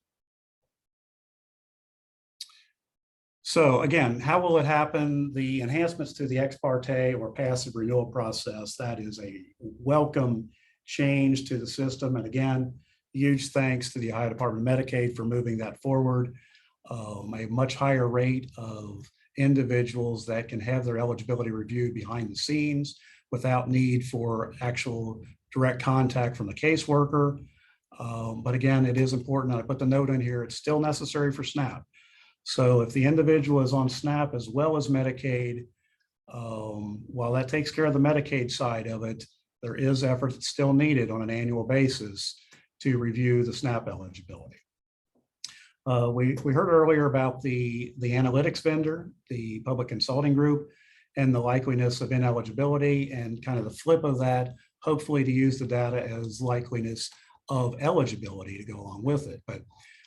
So again, how will it happen? The enhancements to the ex parte or passive renewal process, that is a welcome change to the system. And again, huge thanks to the Ohio Department of Medicaid for moving that forward. A much higher rate of individuals that can have their eligibility reviewed behind the scenes without need for actual direct contact from the caseworker. But again, it is important, I put the note in here, it's still necessary for SNAP. So if the individual is on SNAP as well as Medicaid, while that takes care of the Medicaid side of it, there is effort that's still needed on an annual basis to review the SNAP eligibility. We heard earlier about the analytics vendor, the public consulting group, and the likeliness of ineligibility, and kind of the flip of that, hopefully to use the data as likeliness of eligibility to go along with it. But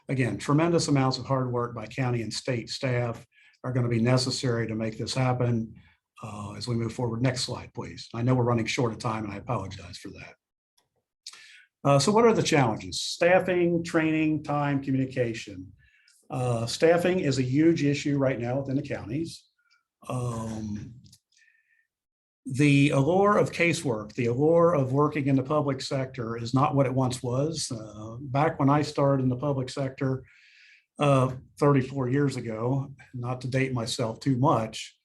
again, tremendous amounts of hard work by county and state staff are going to be necessary to make this happen as we move forward. Next slide, please. I know we're running short of time and I apologize for that. So what are the challenges? Staffing, training, time, communication. Staffing is a huge issue right now within the counties. The allure of casework, the allure of working in the public sector is not what it once was. Back when I started in the public sector 34 years ago, not to date myself too much,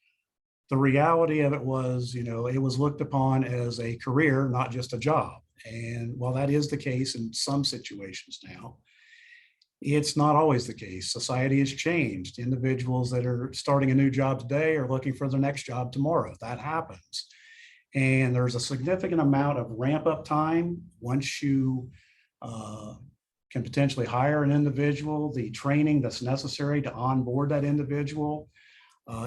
the reality of it was, you know, it was looked upon as a career, not just a job. And while that is the case in some situations now, it's not always the case. Society has changed. Individuals that are starting a new job today are looking for their next job tomorrow. That happens. And there's a significant amount of ramp up time once you can potentially hire an individual, the training that's necessary to onboard that individual.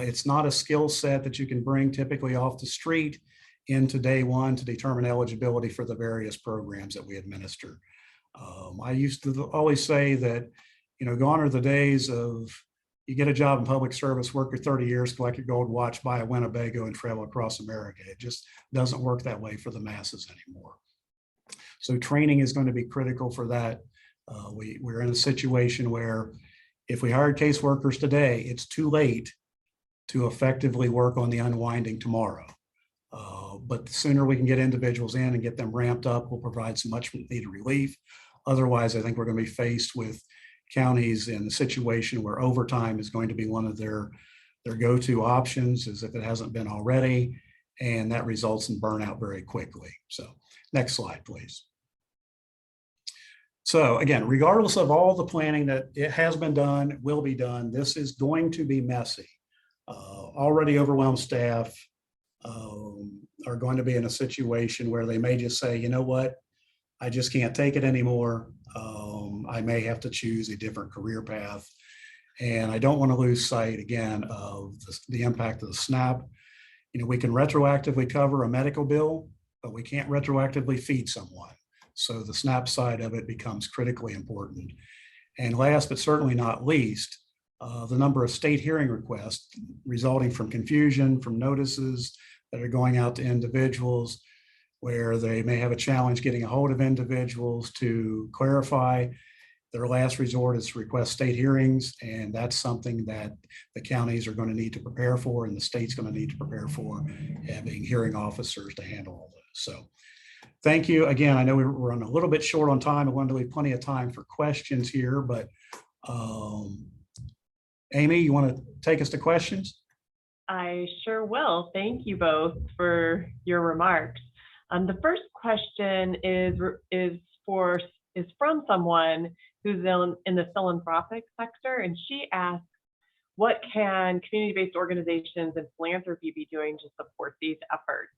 It's not a skill set that you can bring typically off the street into day one to determine eligibility for the various programs that we administer. I used to always say that, you know, gone are the days of you get a job in public service, work your 30 years, collect your gold watch, buy a Winnebago and travel across America. It just doesn't work that way for the masses anymore. So training is going to be critical for that. We're in a situation where if we hired caseworkers today, it's too late to effectively work on the unwinding tomorrow. But the sooner we can get individuals in and get them ramped up, will provide some much needed relief. Otherwise, I think we're going to be faced with counties in a situation where overtime is going to be one of their go-to options, as if it hasn't been already, and that results in burnout very quickly. So next slide, please. So again, regardless of all the planning that it has been done, will be done, this is going to be messy. Already overwhelmed staff are going to be in a situation where they may just say, you know what, I just can't take it anymore. I may have to choose a different career path. And I don't want to lose sight again of the impact of the SNAP. You know, we can retroactively cover a medical bill, but we can't retroactively feed someone. So the SNAP side of it becomes critically important. And last but certainly not least, the number of state hearing requests resulting from confusion, from notices that are going out to individuals where they may have a challenge getting a hold of individuals to clarify. Their last resort is to request state hearings, and that's something that the counties are going to need to prepare for, and the state's going to need to prepare for, having hearing officers to handle all this. So thank you. Again, I know we're running a little bit short on time. I wanted to leave plenty of time for questions here, but Amy, you want to take us to questions? I sure will. Thank you both for your remarks. The first question is from someone who's in the philanthropic sector, and she asks, what can community-based organizations and philanthropy be doing to support these efforts?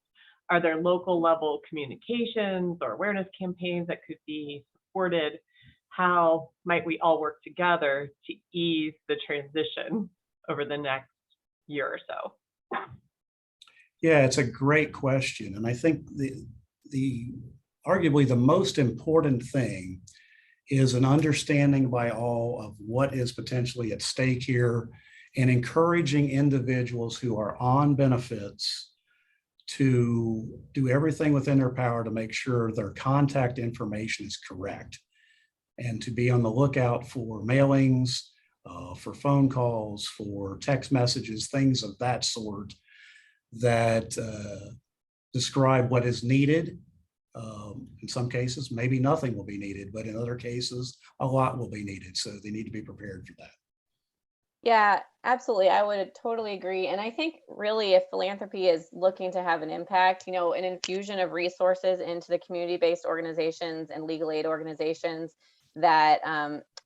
Are there local level communications or awareness campaigns that could be supported? How might we all work together to ease the transition over the next year or so? Yeah, it's a great question. And I think the arguably the most important thing is an understanding by all of what is potentially at stake here, and encouraging individuals who are on benefits to do everything within their power to make sure their contact information is correct, and to be on the lookout for mailings, for phone calls, for text messages, things of that sort that describe what is needed. In some cases, maybe nothing will be needed, but in other cases, a lot will be needed. So they need to be prepared for that. Yeah, absolutely. I would totally agree. And I think really if philanthropy is looking to have an impact, you know, an infusion of resources into the community-based organizations and legal aid organizations that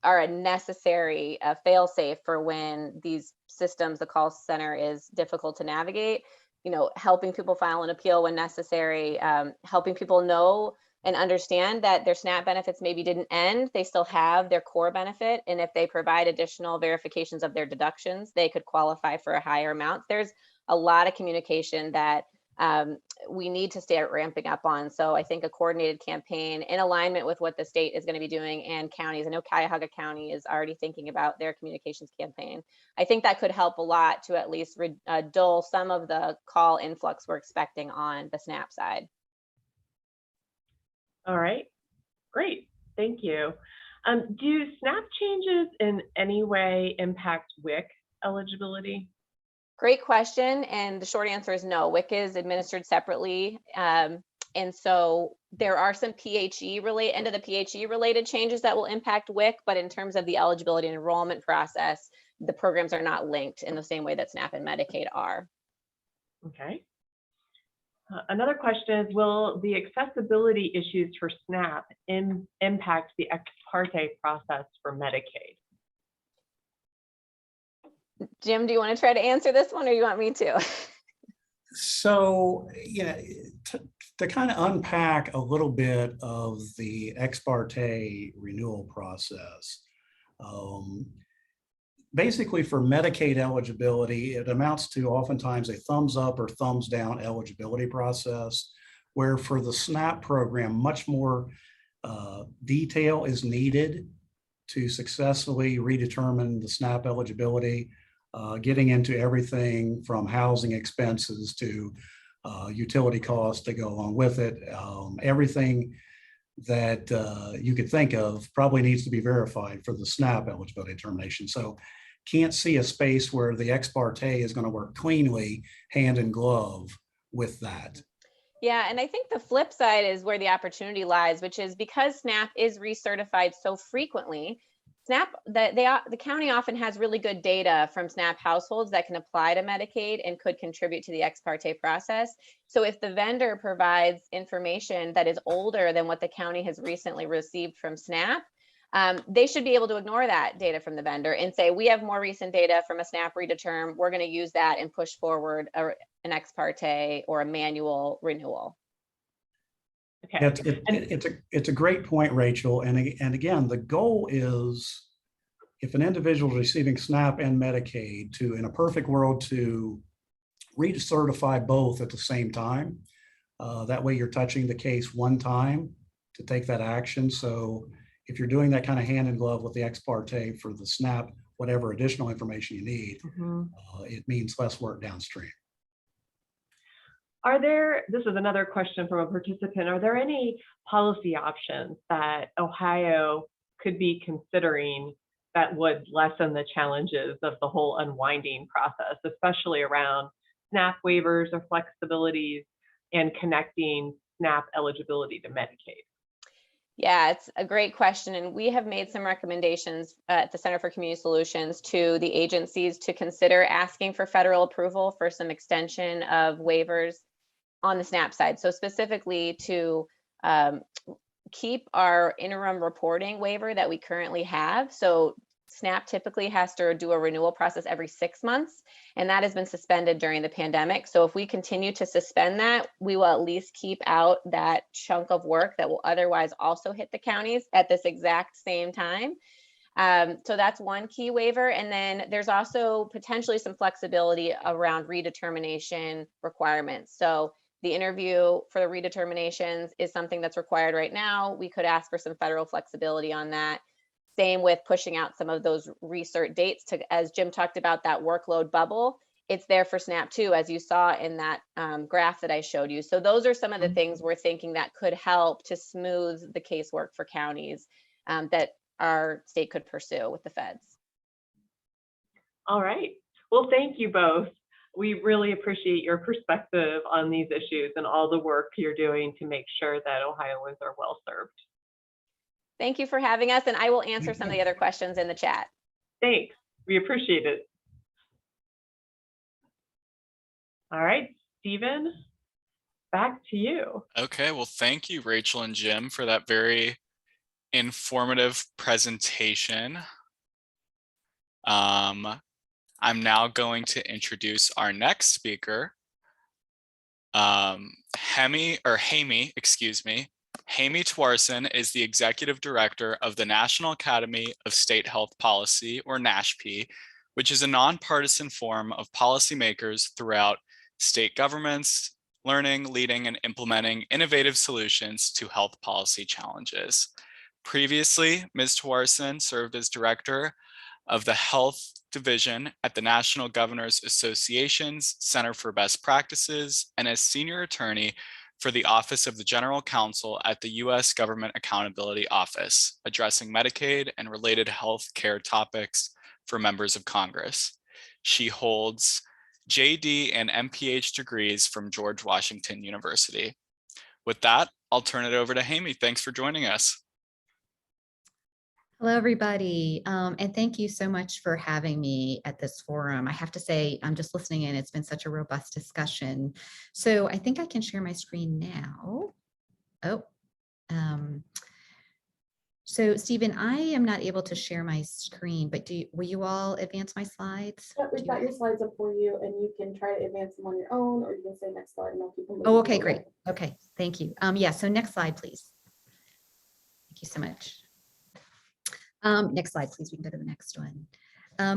are a necessary fail-safe for when these systems, the call center is difficult to navigate, you know, helping people file an appeal when necessary, helping people know and understand that their SNAP benefits maybe didn't end, they still have their core benefit. And if they provide additional verifications of their deductions, they could qualify for a higher amount. There's a lot of communication that we need to start ramping up on. So I think a coordinated campaign in alignment with what the state is going to be doing and counties. I know Cuyahoga County is already thinking about their communications campaign. I think that could help a lot to at least dull some of the call influx we're expecting on the SNAP side. All right, great, thank you. Do SNAP changes in any way impact WIC eligibility? Great question, and the short answer is no. WIC is administered separately, and so there are some PHE related changes that will impact WIC, but in terms of the eligibility and enrollment process, the programs are not linked in the same way that SNAP and Medicaid are. Okay. Another question is, will the accessibility issues for SNAP impact the ex parte process for Medicaid? Jim, do you want to try to answer this one, or you want me to? So, yeah, to kind of unpack a little bit of the ex parte renewal process, basically for Medicaid eligibility, it amounts to oftentimes a thumbs up or thumbs down eligibility process, where for the SNAP program, much more detail is needed to successfully redetermine the SNAP eligibility, getting into everything from housing expenses to utility costs to go along with it. Everything that you could think of probably needs to be verified for the SNAP eligibility determination. So can't see a space where the ex parte is going to work cleanly hand in glove with that. Yeah, and I think the flip side is where the opportunity lies, which is because SNAP is recertified so frequently, the county often has really good data from SNAP households that can apply to Medicaid and could contribute to the ex parte process. So if the vendor provides information that is older than what the county has recently received from SNAP, they should be able to ignore that data from the vendor and say, we have more recent data from a SNAP redeterm, we're going to use that and push forward an ex parte or a manual renewal. Okay. It's a great point, Rachel. And again, the goal is, if an individual is receiving SNAP and Medicaid, to, in a perfect world, to recertify both at the same time. That way you're touching the case one time to take that action. So if you're doing that kind of hand in glove with the ex parte for the SNAP whatever additional information you need, Mhm. it means less work downstream. This is another question from a participant, are there any policy options that Ohio could be considering that would lessen the challenges of the whole unwinding process, especially around SNAP waivers or flexibilities and connecting SNAP eligibility to Medicaid? Yeah, it's a great question. And we have made some recommendations at the Center for Community Solutions to the agencies to consider asking for federal approval for some extension of waivers on the SNAP side. So specifically to keep our interim reporting waiver that we currently have. So SNAP typically has to do a renewal process every 6 months, and that has been suspended during the pandemic. So if we continue to suspend that, we will at least keep out that chunk of work that will otherwise also hit the counties at this exact same time. So that's one key waiver. And then there's also potentially some flexibility around redetermination requirements. So the interview for the redeterminations is something that's required right now. We could ask for some federal flexibility on that. Same with pushing out some of those recert dates to, as Jim talked about, that workload bubble. It's there for SNAP too, as you saw in that graph that I showed you. So those are some of the things we're thinking that could help to smooth the casework for counties that our state could pursue with the feds. All right. Well, thank you both. We really appreciate your perspective on these issues and all the work you're doing to make sure that Ohioans are well served. Thank you for having us, and I will answer some of the other questions in the chat. Thanks. We appreciate it. All right, Stephen, back to you. Okay, well, thank you, Rachel and Jim, for that very informative presentation. I'm now going to introduce our next speaker, Hemi Twarson is the Executive Director of the National Academy of State Health Policy, or NASHP, which is a nonpartisan forum of policymakers throughout state governments, learning, leading, and implementing innovative solutions to health policy challenges. Previously, Ms. Twarson served as Director of the Health Division at the National Governors Association's Center for Best Practices and as Senior Attorney for the Office of the General Counsel at the U.S. Government Accountability Office, addressing Medicaid and related health care topics for members of Congress. She holds JD and MPH degrees from George Washington University. With that, I'll turn it over to Hemi. Thanks for joining us. Hello, everybody, and thank you so much for having me at this forum. I have to say, I'm just listening in. It's been such a robust discussion. So I think I can share my screen now. So Stephen, I am not able to share my screen, but will you all advance my slides? Yeah, we've got your slides up for you, and you can try to advance them on your own, or you can say next slide and I'll keep them moving. Oh, okay, great. Okay, thank you. Yeah, so next slide, please. Thank you so much. Next slide, please. We can go to the next one.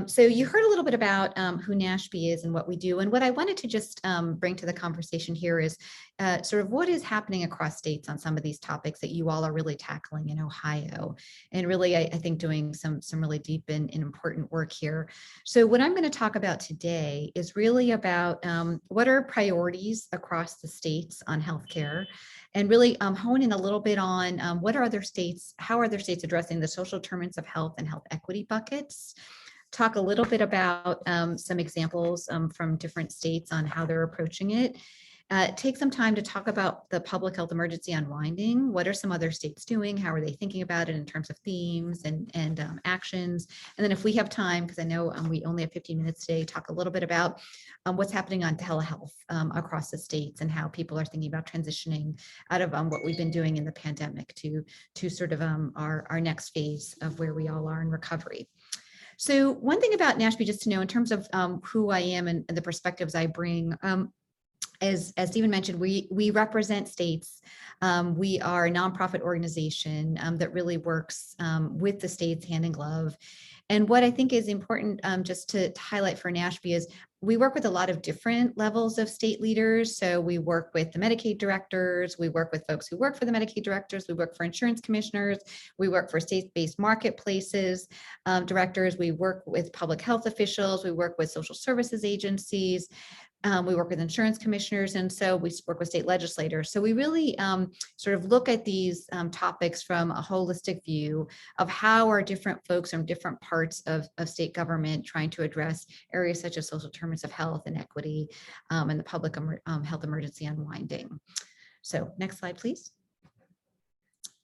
So you heard a little bit about who NASHP is and what we do. And what I wanted to just bring to the conversation here is sort of what is happening across states on some of these topics that you all are really tackling in Ohio. And really, I think doing some really deep and important work here. So what I'm going to talk about today is really about what are priorities across the states on healthcare, and really hone in a little bit on what are other states, how are other states addressing the social determinants of health and health equity buckets. Talk a little bit about some examples from different states on how they're approaching it. Take some time to talk about the public health emergency unwinding. What are some other states doing? How are they thinking about it in terms of themes and actions? And then if we have time, because I know we only have 15 minutes today, talk a little bit about what's happening on telehealth across the states and how people are thinking about transitioning out of what we've been doing in the pandemic to sort of our next phase of where we all are in recovery. So one thing about NASHP, just to know in terms of who I am and the perspectives I bring, as Stephen mentioned, we represent states. We are a nonprofit organization that really works with the states hand in glove. And what I think is important just to highlight for NASHP is we work with a lot of different levels of state leaders. So we work with the Medicaid directors, we work with folks who work for the Medicaid directors, we work for insurance commissioners, we work for state-based marketplaces directors, we work with public health officials, we work with social services agencies, we work with insurance commissioners, and so we work with state legislators. So we really sort of look at these topics from a holistic view of how are different folks from different parts of state government trying to address areas such as social determinants of health and equity and the public health emergency unwinding. So next slide, please.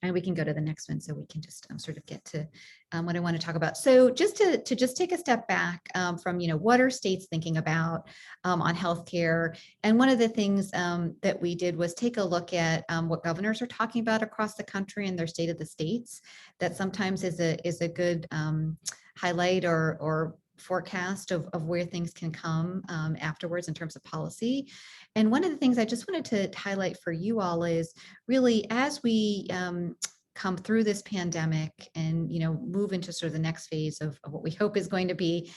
And we can go to the next one so we can just sort of get to what I want to talk about. So just to just take a step back from, what are states thinking about on healthcare? And one of the things that we did was take a look at what governors are talking about across the country and their state of the states. That sometimes is a good highlight or forecast of where things can come afterwards in terms of policy. And one of the things I just wanted to highlight for you all is really as we come through this pandemic and move into sort of the next phase of what we hope is going to be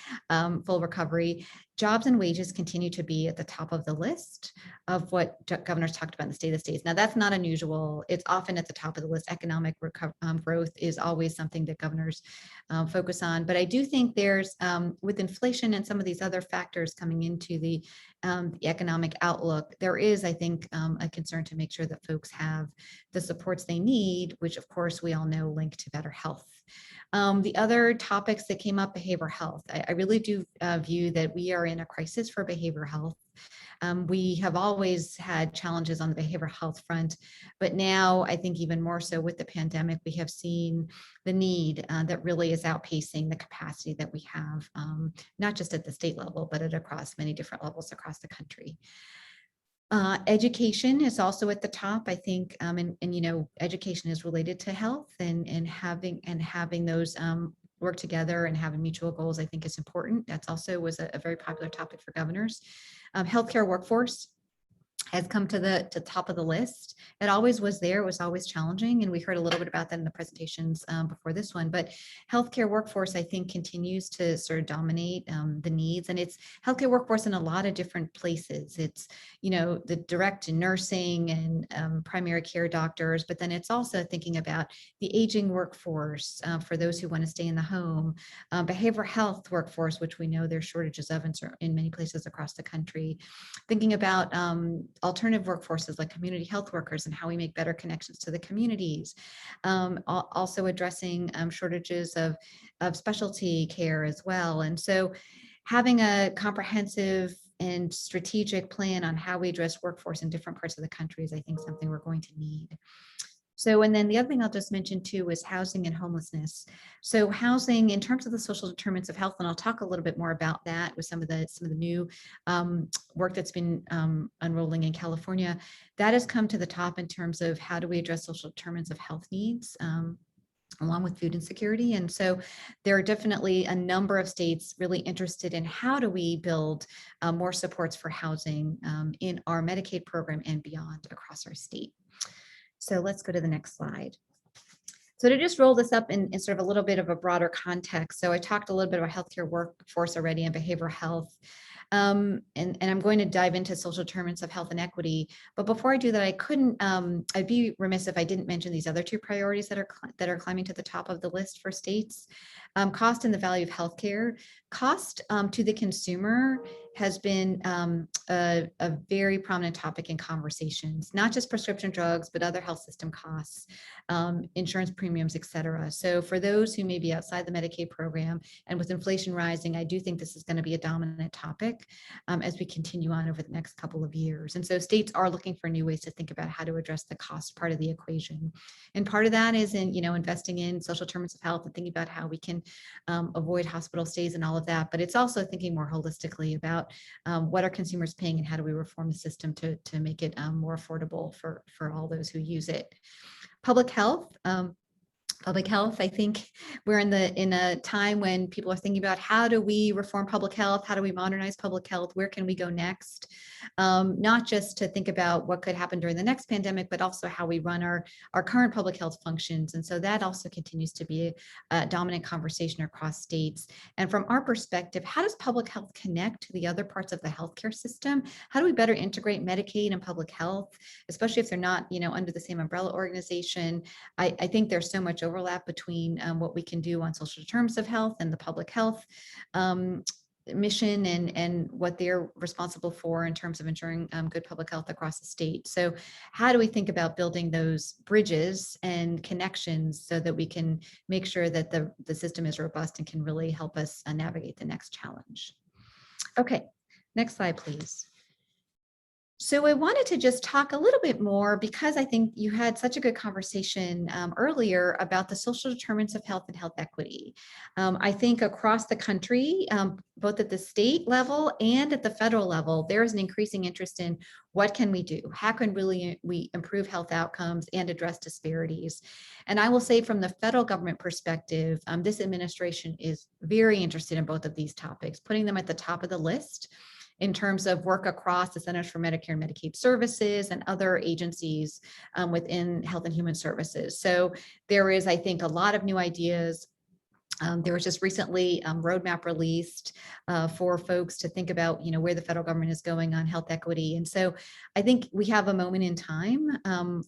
full recovery, jobs and wages continue to be at the top of the list of what governors talked about in the state of the states. Now, that's not unusual. It's often at the top of the list. Economic growth is always something that governors focus on. But I do think there's, with inflation and some of these other factors coming into the economic outlook, there is, I think, a concern to make sure that folks have the supports they need, which of course we all know link to better health. The other topics that came up, behavioral health. I really do view that we are in a crisis for behavioral health. We have always had challenges on the behavioral health front, but now I think even more so with the pandemic, we have seen the need that really is outpacing the capacity that we have, not just at the state level, but across many different levels across the country. Education is also at the top, I think, and education is related to health and having those work together and having mutual goals, I think is important. That's also was a very popular topic for governors. Healthcare workforce has come to the top of the list. It always was there. It was always challenging. And we heard a little bit about that in the presentations before this one. But healthcare workforce, I think, continues to sort of dominate the needs. And it's healthcare workforce in a lot of different places. It's, the direct nursing and primary care doctors, but then it's also thinking about the aging workforce for those who want to stay in the home, behavioral health workforce, which we know there's shortages of in many places across the country, thinking about alternative workforces like community health workers and how we make better connections to the communities. Also addressing shortages of specialty care as well. And so having a comprehensive and strategic plan on how we address workforce in different parts of the country is, I think, something we're going to need. So, and then the other thing I'll just mention too is housing and homelessness. So housing in terms of the social determinants of health, and I'll talk a little bit more about that with some of the new work that's been unrolling in California, that has come to the top in terms of how do we address social determinants of health needs, along with food insecurity. And so there are definitely a number of states really interested in how do we build more supports for housing in our Medicaid program and beyond across our state. So let's go to the next slide. So to just roll this up in sort of a little bit of a broader context. So I talked a little bit about healthcare workforce already and behavioral health. And I'm going to dive into social determinants of health and equity. But before I do that, I'd be remiss if I didn't mention these other two priorities that are climbing to the top of the list for states. Cost and the value of healthcare. Cost to the consumer has been a very prominent topic in conversations, not just prescription drugs, but other health system costs, insurance premiums, et cetera. So for those who may be outside the Medicaid program and with inflation rising, I do think this is going to be a dominant topic as we continue on over the next couple of years. And so states are looking for new ways to think about how to address the cost part of the equation. And part of that is in, investing in social determinants of health and thinking about how we can avoid hospital stays and all of that. But it's also thinking more holistically about what are consumers paying and how do we reform the system to make it more affordable for all those who use it. Public health. public health. I think we're in a time when people are thinking about how do we reform public health? How do we modernize public health? Where can we go next? Not just to think about what could happen during the next pandemic, but also how we run our current public health functions. And so that also continues to be a dominant conversation across states. And from our perspective, how does public health connect to the other parts of the healthcare system? How do we better integrate Medicaid and public health, especially if they're not, under the same umbrella organization? I think there's so much overlap between what we can do on social determinants of health and the public health mission and what they're responsible for in terms of ensuring good public health across the state. So how do we think about building those bridges and connections so that we can make sure that the system is robust and can really help us navigate the next challenge? Okay, next slide, please. So I wanted to just talk a little bit more because I think you had such a good conversation earlier about the social determinants of health and health equity. I think across the country, both at the state level and at the federal level, there is an increasing interest in what can we do? How can we improve health outcomes and address disparities? And I will say from the federal government perspective, this administration is very interested in both of these topics, putting them at the top of the list in terms of work across the Centers for Medicare and Medicaid Services and other agencies within Health and Human Services. So there is, I think, a lot of new ideas. There was just recently roadmap released for folks to think about, where the federal government is going on health equity. And so I think we have a moment in time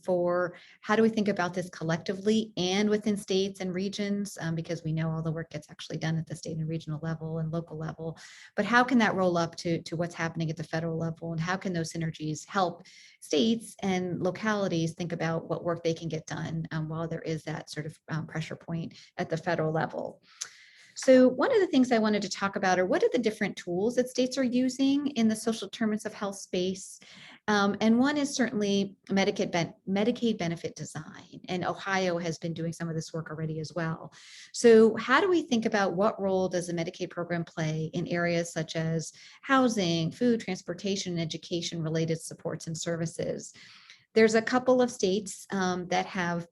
for how do we think about this collectively and within states and regions, because we know all the work gets actually done at the state and regional level and local level. But how can that roll up to what's happening at the federal level, and how can those synergies help states and localities think about what work they can get done while there is that sort of pressure point at the federal level? So one of the things I wanted to talk about are what are the different tools that states are using in the social determinants of health space. And one is certainly Medicaid benefit design. And Ohio has been doing some of this work already as well. So how do we think about what role does the Medicaid program play in areas such as housing, food, transportation, and education related supports and services? There's a couple of states that have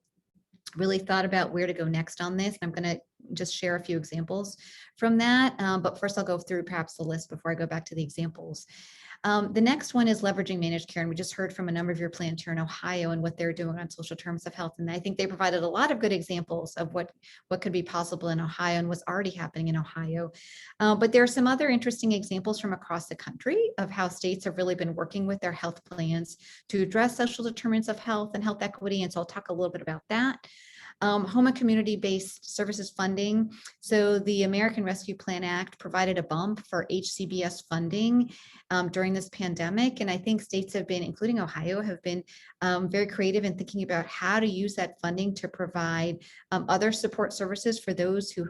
really thought about where to go next on this. I'm going to just share a few examples from that. But first I'll go through perhaps the list before I go back to the examples. The next one is leveraging managed care. And we just heard from a number of your plans here in Ohio and what they're doing on social determinants of health. And I think they provided a lot of good examples of what could be possible in Ohio and what's already happening in Ohio. But there are some other interesting examples from across the country of how states have really been working with their health plans to address social determinants of health and health equity. And so I'll talk a little bit about that. Home and community-based services funding. So the American Rescue Plan Act provided a bump for HCBS funding during this pandemic. And I think states have been, including Ohio, have been very creative in thinking about how to use that funding to provide other support services for those who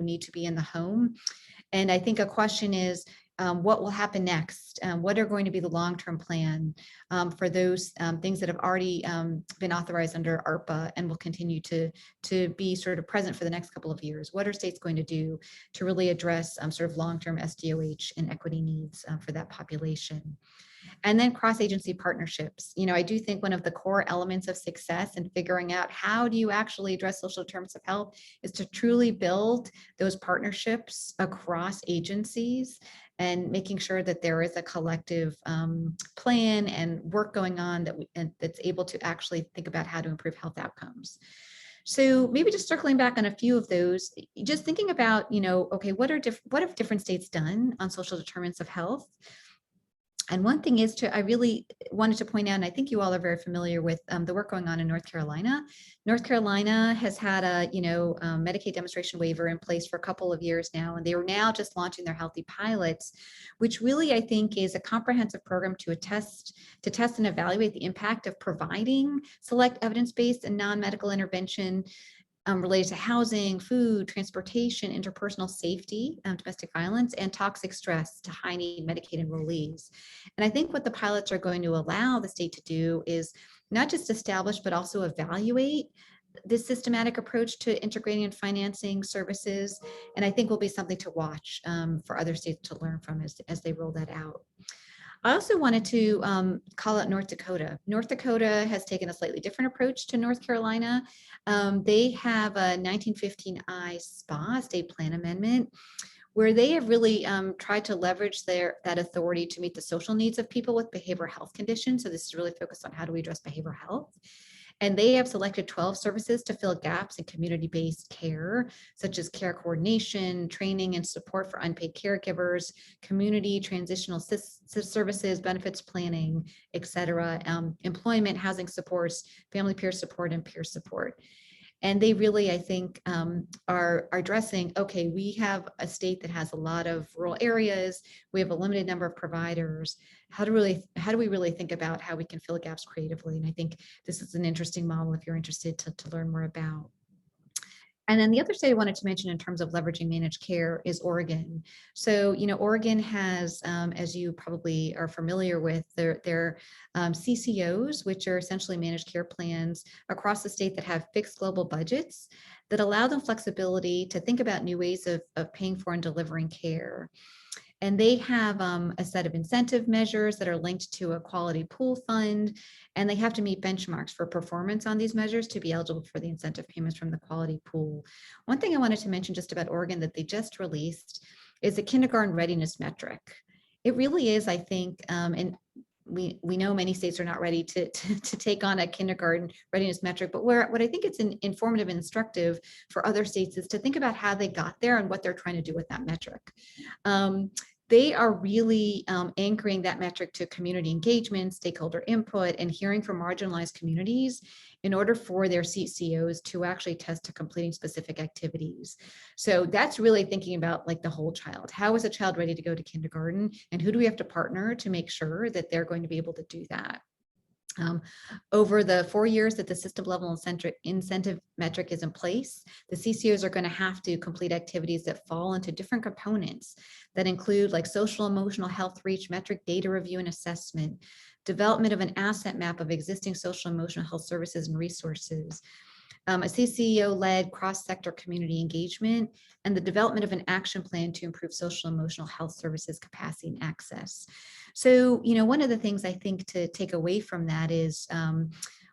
need to be in the home. And I think a question is, what will happen next? What are going to be the long-term plan for those things that have already been authorized under ARPA and will continue to be sort of present for the next couple of years? What are states going to do to really address sort of long-term SDOH and equity needs for that population? And then cross-agency partnerships. I do think one of the core elements of success in figuring out how do you actually address social determinants of health is to truly build those partnerships across agencies and making sure that there is a collective plan and work going on that's able to actually think about how to improve health outcomes. So maybe just circling back on a few of those, just thinking about, okay, what have different states done on social determinants of health? And one thing is I really wanted to point out, and I think you all are very familiar with the work going on in North Carolina. North Carolina has had a, Medicaid demonstration waiver in place for a couple of years now, and they are now just launching their Healthy Pilots, which really, I think, is a comprehensive program to test and evaluate the impact of providing select evidence-based and non-medical intervention related to housing, food, transportation, interpersonal safety, domestic violence, and toxic stress to high-need Medicaid enrollees. And I think what the pilots are going to allow the state to do is not just establish, but also evaluate this systematic approach to integrating and financing services. And I think will be something to watch for other states to learn from as they roll that out. I also wanted to call out North Dakota. North Dakota has taken a slightly different approach to North Carolina. They have a 1915I SPA, State Plan Amendment, where they have really tried to leverage that authority to meet the social needs of people with behavioral health conditions. So this is really focused on how do we address behavioral health. And they have selected 12 services to fill gaps in community-based care, such as care coordination, training and support for unpaid caregivers, community transitional services, benefits planning, et cetera, employment, housing supports, family peer support, and peer support. And they really, I think, are addressing, okay, we have a state that has a lot of rural areas. We have a limited number of providers. How do we really think about how we can fill gaps creatively? And I think this is an interesting model if you're interested to learn more about. And then the other state I wanted to mention in terms of leveraging managed care is Oregon. So, Oregon has, as you probably are familiar with, their CCOs, which are essentially managed care plans across the state that have fixed global budgets that allow them flexibility to think about new ways of paying for and delivering care. And they have a set of incentive measures that are linked to a quality pool fund, and they have to meet benchmarks for performance on these measures to be eligible for the incentive payments from the quality pool. One thing I wanted to mention just about Oregon that they just released is the kindergarten readiness metric. It really is, I think, and we know many states are not ready to take on a kindergarten readiness metric, but what I think it's informative and instructive for other states is to think about how they got there and what they're trying to do with that metric. They are really anchoring that metric to community engagement, stakeholder input, and hearing from marginalized communities in order for their CCOs to actually test to completing specific activities. So that's really thinking about like the whole child. How is a child ready to go to kindergarten? And who do we have to partner to make sure that they're going to be able to do that? Over the 4 years that the system level incentive metric is in place, the CCOs are going to have to complete activities that fall into different components that include like social emotional health reach metric data review and assessment, development of an asset map of existing social emotional health services and resources, a CCO-led cross-sector community engagement, and the development of an action plan to improve social emotional health services capacity and access. So, one of the things I think to take away from that is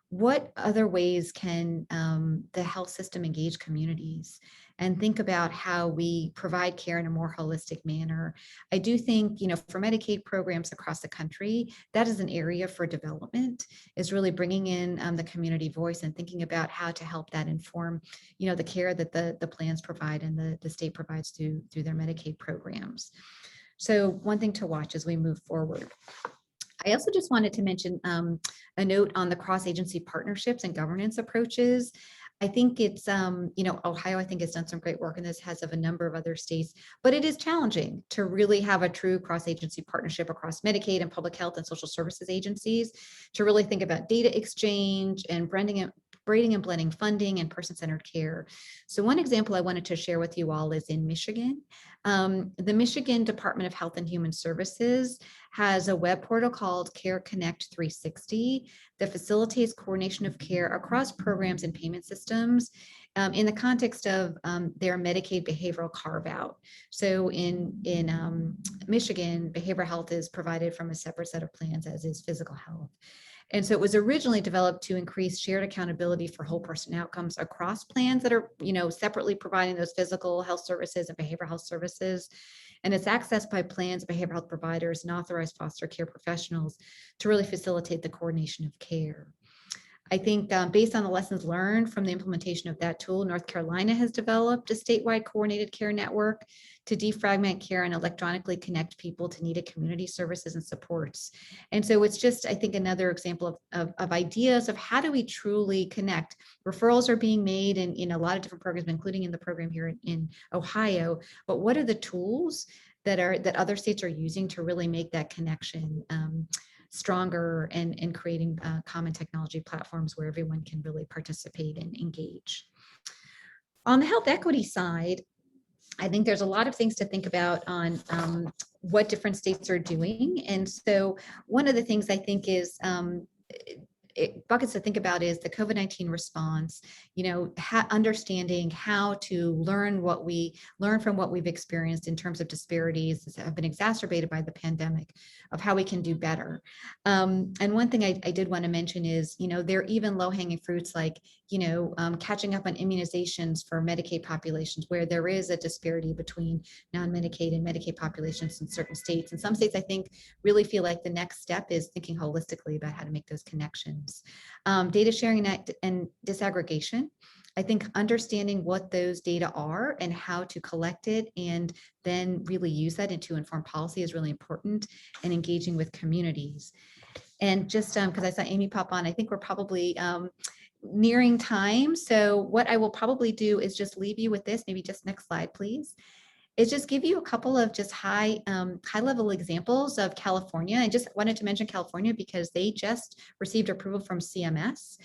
what other ways can the health system engage communities and think about how we provide care in a more holistic manner. I do think, for Medicaid programs across the country, that is an area for development, is really bringing in the community voice and thinking about how to help that inform, the care that the plans provide and the state provides through their Medicaid programs. So one thing to watch as we move forward. I also just wanted to mention a note on the cross-agency partnerships and governance approaches. I think it's, Ohio, I think has done some great work in this, has of a number of other states, but it is challenging to really have a true cross-agency partnership across Medicaid and public health and social services agencies to really think about data exchange and braiding and blending funding and person-centered care. So one example I wanted to share with you all is in Michigan. The Michigan Department of Health and Human Services has a web portal called Care Connect 360 that facilitates coordination of care across programs and payment systems in the context of their Medicaid behavioral carve-out. So in Michigan, behavioral health is provided from a separate set of plans, as is physical health. And so it was originally developed to increase shared accountability for whole person outcomes across plans that are, separately providing those physical health services and behavioral health services. And it's accessed by plans, behavioral health providers, and authorized foster care professionals to really facilitate the coordination of care. I think based on the lessons learned from the implementation of that tool, North Carolina has developed a statewide coordinated care network to defragment care and electronically connect people to needed community services and supports. And so it's just, I think, another example of ideas of how do we truly connect. Referrals are being made in a lot of different programs, including in the program here in Ohio, but what are the tools that other states are using to really make that connection stronger and creating common technology platforms where everyone can really participate and engage. On the health equity side, I think there's a lot of things to think about on what different states are doing. And so one of the things I think is buckets to think about is the COVID-19 response, understanding how to learn from what we've experienced in terms of disparities that have been exacerbated by the pandemic, of how we can do better. And one thing I did want to mention is, there are even low-hanging fruits like, catching up on immunizations for Medicaid populations where there is a disparity between non-Medicaid and Medicaid populations in certain states. And some states, I think, really feel like the next step is thinking holistically about how to make those connections. Data sharing and disaggregation. I think understanding what those data are and how to collect it and then really use that to inform policy is really important, and engaging with communities. And just because I saw Amy pop on, I think we're probably nearing time. So what I will probably do is just leave you with this, maybe just next slide, please. Is just give you a couple of just high level examples of California. I just wanted to mention California because they just received approval from CMS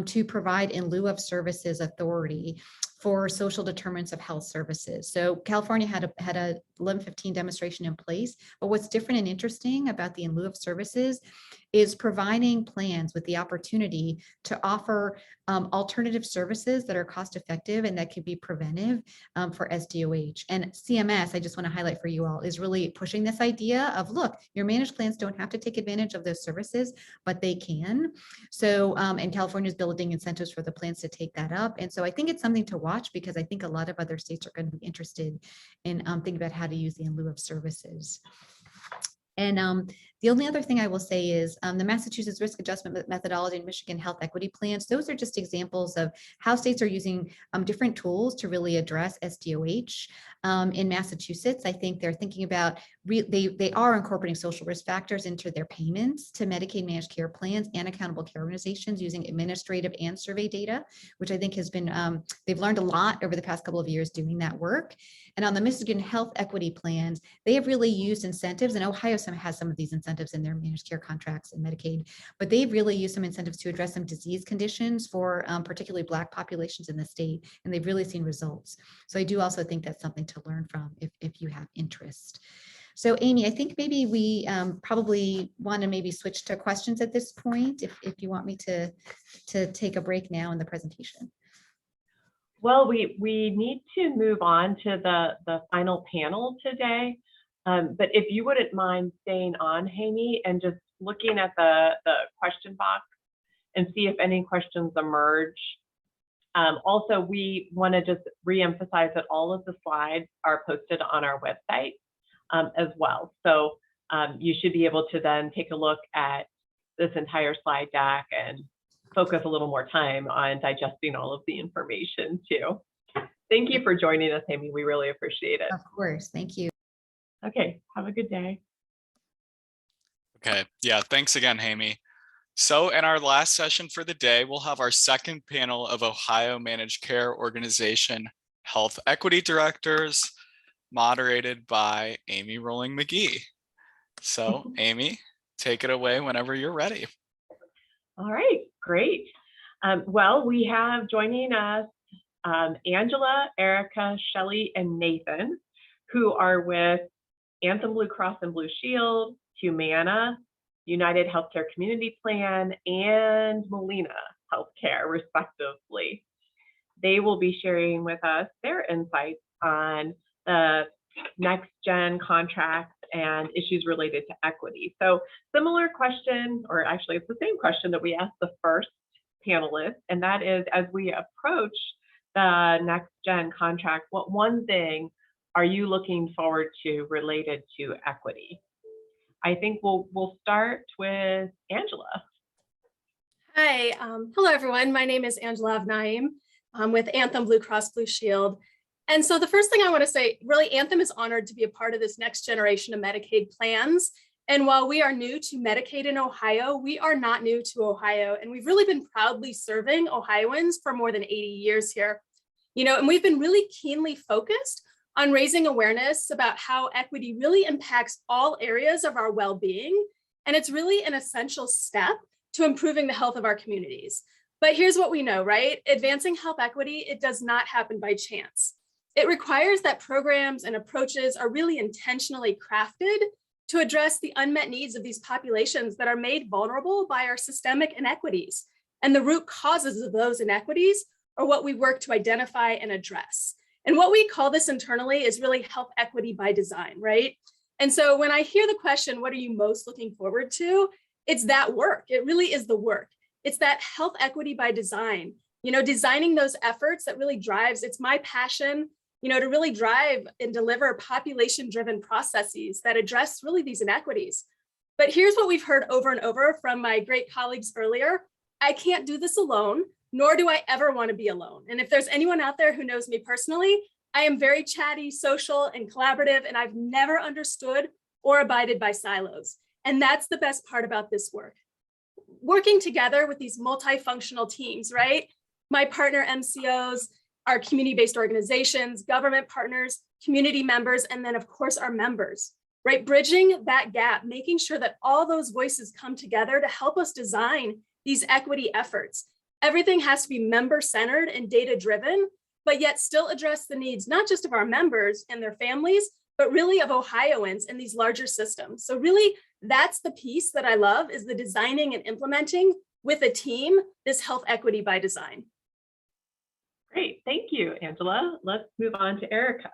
to provide in lieu of services authority for social determinants of health services. So California had a 1115 demonstration in place, but what's different and interesting about the in lieu of services is providing plans with the opportunity to offer alternative services that are cost effective and that could be preventive for SDOH. And CMS, I just want to highlight for you all, is really pushing this idea of, look, your managed plans don't have to take advantage of those services, but they can. So, and California is building incentives for the plans to take that up. And so I think it's something to watch because I think a lot of other states are going to be interested in thinking about how to use the in lieu of services. And the only other thing I will say is the Massachusetts risk adjustment methodology and Michigan health equity plans. Those are just examples of how states are using different tools to really address SDOH. In Massachusetts, I think they're thinking about, they are incorporating social risk factors into their payments to Medicaid managed care plans and accountable care organizations using administrative and survey data, which I think has been, they've learned a lot over the past couple of years doing that work. And on the Michigan health equity plans, they have really used incentives, and Ohio has some of these incentives in their managed care contracts and Medicaid, but they've really used some incentives to address some disease conditions for particularly Black populations in the state, and they've really seen results. So I do also think that's something to learn from if you have interest. So Amy, I think maybe we probably want to maybe switch to questions at this point, if you want me to take a break now in the presentation. Well, we need to move on to the final panel today. But if you wouldn't mind staying on, Amy, and just looking at the question box and see if any questions emerge. Also, we want to just reemphasize that all of the slides are posted on our website as well. So you should be able to then take a look at this entire slide deck and focus a little more time on digesting all of the information too. Thank you for joining us, Amy. We really appreciate it. Of course, thank you. Okay, have a good day. Okay, yeah, thanks again, Amy. So in our last session for the day, we'll have our second panel of Ohio Managed Care Organization Health Equity Directors, moderated by Amy Rolling McGee. So Amy, take it away whenever you're ready. All right, great. Well, we have joining us Angela, Erica, Shelley, and Nathan, who are with Anthem Blue Cross and Blue Shield, Humana, United Healthcare Community Plan, and Molina Healthcare, respectively. They will be sharing with us their insights on the next gen contracts and issues related to equity. So similar question, or actually it's the same question that we asked the first panelist, and that is, as we approach the next gen contract, what one thing are you looking forward to related to equity? I think we'll start with Angela. Hi, hello everyone. My name is Angela Avnaim. I'm with Anthem Blue Cross Blue Shield. And so the first thing I want to say, really, Anthem is honored to be a part of this next generation of Medicaid plans. And while we are new to Medicaid in Ohio, we are not new to Ohio. And we've really been proudly serving Ohioans for more than 80 years here. And we've been really keenly focused on raising awareness about how equity really impacts all areas of our well-being. And it's really an essential step to improving the health of our communities. But here's what we know, right? Advancing health equity, it does not happen by chance. It requires that programs and approaches are really intentionally crafted to address the unmet needs of these populations that are made vulnerable by our systemic inequities. And the root causes of those inequities are what we work to identify and address. And what we call this internally is really health equity by design, right? And so when I hear the question, what are you most looking forward to? It's that work. It really is the work. It's that health equity by design, designing those efforts that really drives, it's my passion, to really drive and deliver population-driven processes that address really these inequities. But here's what we've heard over and over from my great colleagues earlier. I can't do this alone, nor do I ever want to be alone. And if there's anyone out there who knows me personally, I am very chatty, social, and collaborative, and I've never understood or abided by silos. And that's the best part about this work. Working together with these multifunctional teams, right? My partner MCOs, our community-based organizations, government partners, community members, and then of course our members, right? Bridging that gap, making sure that all those voices come together to help us design these equity efforts. Everything has to be member-centered and data-driven, but yet still address the needs, not just of our members and their families, but really of Ohioans in these larger systems. So really, that's the piece that I love, is the designing and implementing with a team, this health equity by design. Great, thank you, Angela. Let's move on to Erica.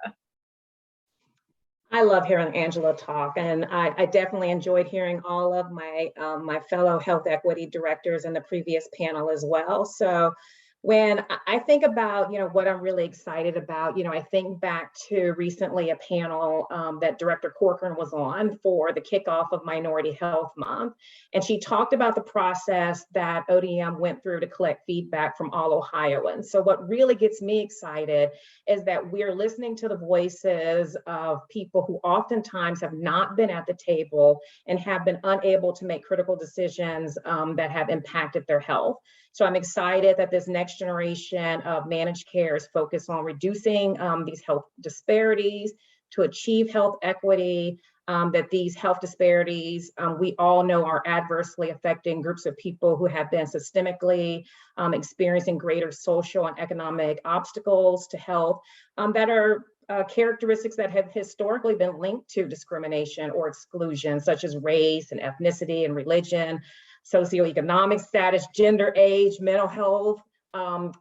I love hearing Angela talk, and I definitely enjoyed hearing all of my my fellow health equity directors in the previous panel as well. So when I think about, what I'm really excited about, I think back to recently a panel that Director Corcoran was on for the kickoff of Minority Health Month. And she talked about the process that ODM went through to collect feedback from all Ohioans. So what really gets me excited is that we're listening to the voices of people who oftentimes have not been at the table and have been unable to make critical decisions that have impacted their health. So I'm excited that this next generation of managed care is focused on reducing these health disparities to achieve health equity, that these health disparities, we all know, are adversely affecting groups of people who have been systemically experiencing greater social and economic obstacles to health that are characteristics that have historically been linked to discrimination or exclusion, such as race and ethnicity and religion, socioeconomic status, gender, age, mental health,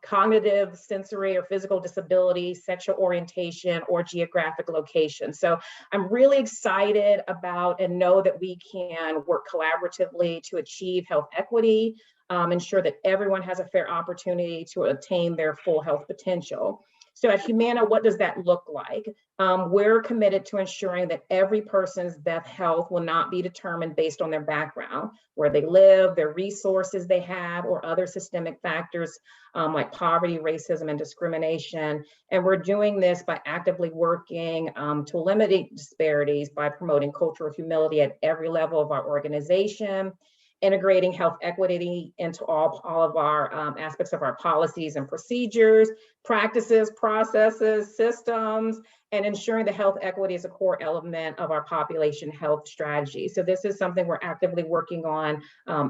cognitive, sensory, or physical disability, sexual orientation, or geographic location. So I'm really excited about and know that we can work collaboratively to achieve health equity, ensure that everyone has a fair opportunity to attain their full health potential. So at Humana, what does that look like? We're committed to ensuring that every person's best health will not be determined based on their background, where they live, their resources they have, or other systemic factors like poverty, racism, and discrimination. And we're doing this by actively working to eliminate disparities by promoting cultural humility at every level of our organization, integrating health equity into all of our aspects of our policies and procedures, practices, processes, systems, and ensuring that health equity is a core element of our population health strategy. So this is something we're actively working on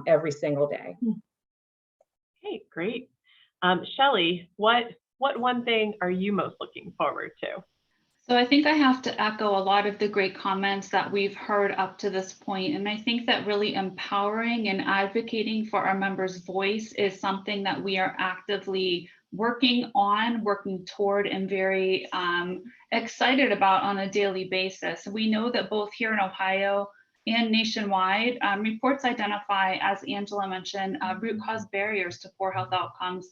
every single day. Okay, great. Shelley, what one thing are you most looking forward to? So I think I have to echo a lot of the great comments that we've heard up to this point. And I think that really empowering and advocating for our members' voice is something that we are actively working toward, and very excited about on a daily basis. We know that both here in Ohio and nationwide, reports identify, as Angela mentioned, root cause barriers to poor health outcomes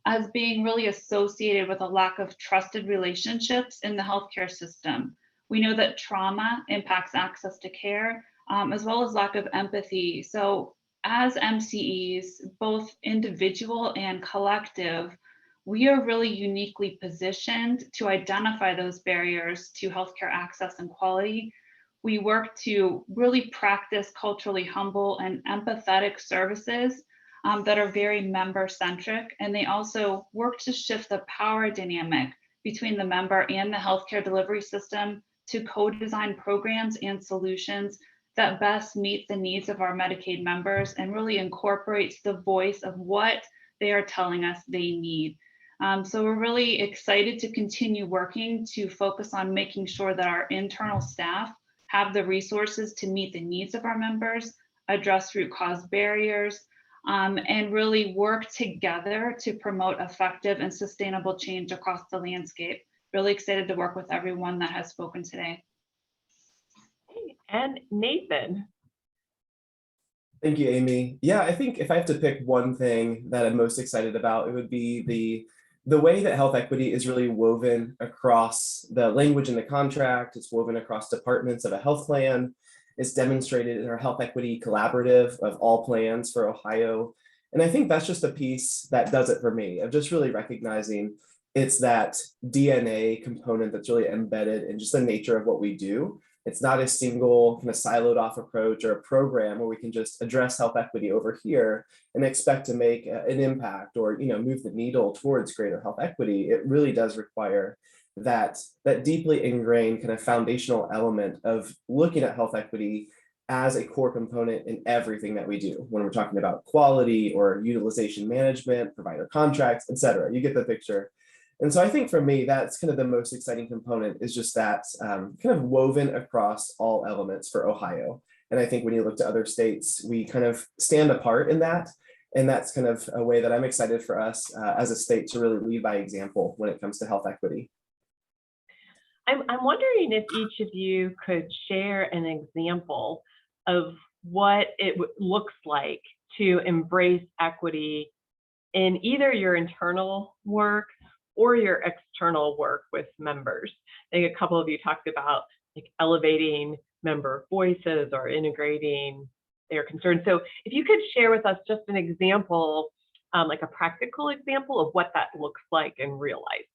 as being really associated with a lack of trusted relationships in the healthcare system. We know that trauma impacts access to care, as well as lack of empathy. So as MCEs, both individual and collective, we are really uniquely positioned to identify those barriers to healthcare access and quality. We work to really practice culturally humble and empathetic services that are very member-centric, and they also work to shift the power dynamic between the member and the healthcare delivery system to co-design programs and solutions that best meet the needs of our Medicaid members and really incorporates the voice of what they are telling us they need. So we're really excited to continue working to focus on making sure that our internal staff have the resources to meet the needs of our members, address root cause barriers, and really work together to promote effective and sustainable change across the landscape. Really excited to work with everyone that has spoken today. And Nathan. Thank you, Amy. Yeah, I think if I have to pick one thing that I'm most excited about, it would be the way that health equity is really woven across the language in the contract. It's woven across departments of a health plan. It's demonstrated in our health equity collaborative of all plans for Ohio. And I think that's just a piece that does it for me, of just really recognizing it's that DNA component that's really embedded in just the nature of what we do. It's not a single kind of siloed off approach or a program where we can just address health equity over here and expect to make an impact or move the needle towards greater health equity. It really does require that deeply ingrained kind of foundational element of looking at health equity as a core component in everything that we do when we're talking about quality or utilization management, provider contracts, et cetera. You get the picture. And so I think for me, that's kind of the most exciting component, is just that kind of woven across all elements for Ohio. And I think when you look to other states, we kind of stand apart in that. And that's kind of a way that I'm excited for us as a state to really lead by example when it comes to health equity. I'm wondering if each of you could share an example of what it looks like to embrace equity in either your internal work or your external work with members. I think a couple of you talked about like elevating member voices or integrating their concerns. So if you could share with us just an example, like a practical example of what that looks like in real life.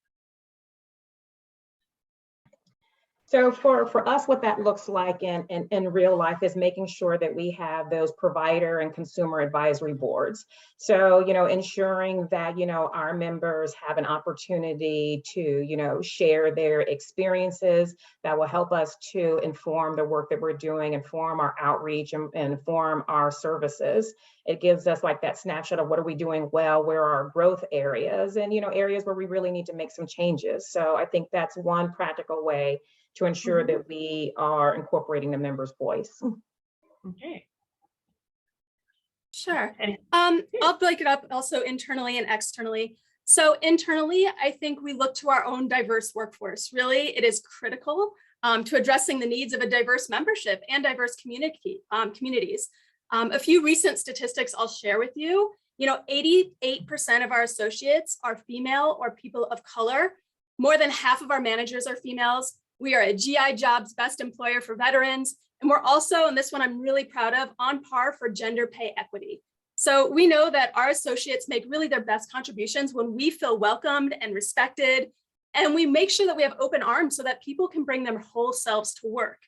So for us, what that looks like in real life is making sure that we have those provider and consumer advisory boards. So, ensuring that, our members have an opportunity to, share their experiences that will help us to inform the work that we're doing, inform our outreach, and inform our services. It gives us like that snapshot of what are we doing well, where are our growth areas, and, areas where we really need to make some changes. So I think that's one practical way to ensure that we are incorporating the member's voice. Okay. Sure. I'll break it up also internally and externally. So internally, I think we look to our own diverse workforce. Really, it is critical to addressing the needs of a diverse membership and diverse communities. A few recent statistics I'll share with you. 88% of our associates are female or people of color. More than half of our managers are females. We are a GI Jobs Best Employer for Veterans. And we're also, and this one I'm really proud of, on par for gender pay equity. So we know that our associates make really their best contributions when we feel welcomed and respected. And we make sure that we have open arms so that people can bring their whole selves to work.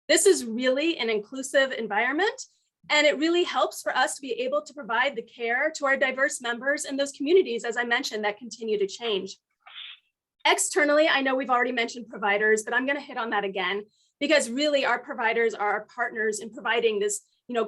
This is really an inclusive environment. And it really helps for us to be able to provide the care to our diverse members in those communities, as I mentioned, that continue to change. Externally, I know we've already mentioned providers, but I'm going to hit on that again, because really our providers are our partners in providing this,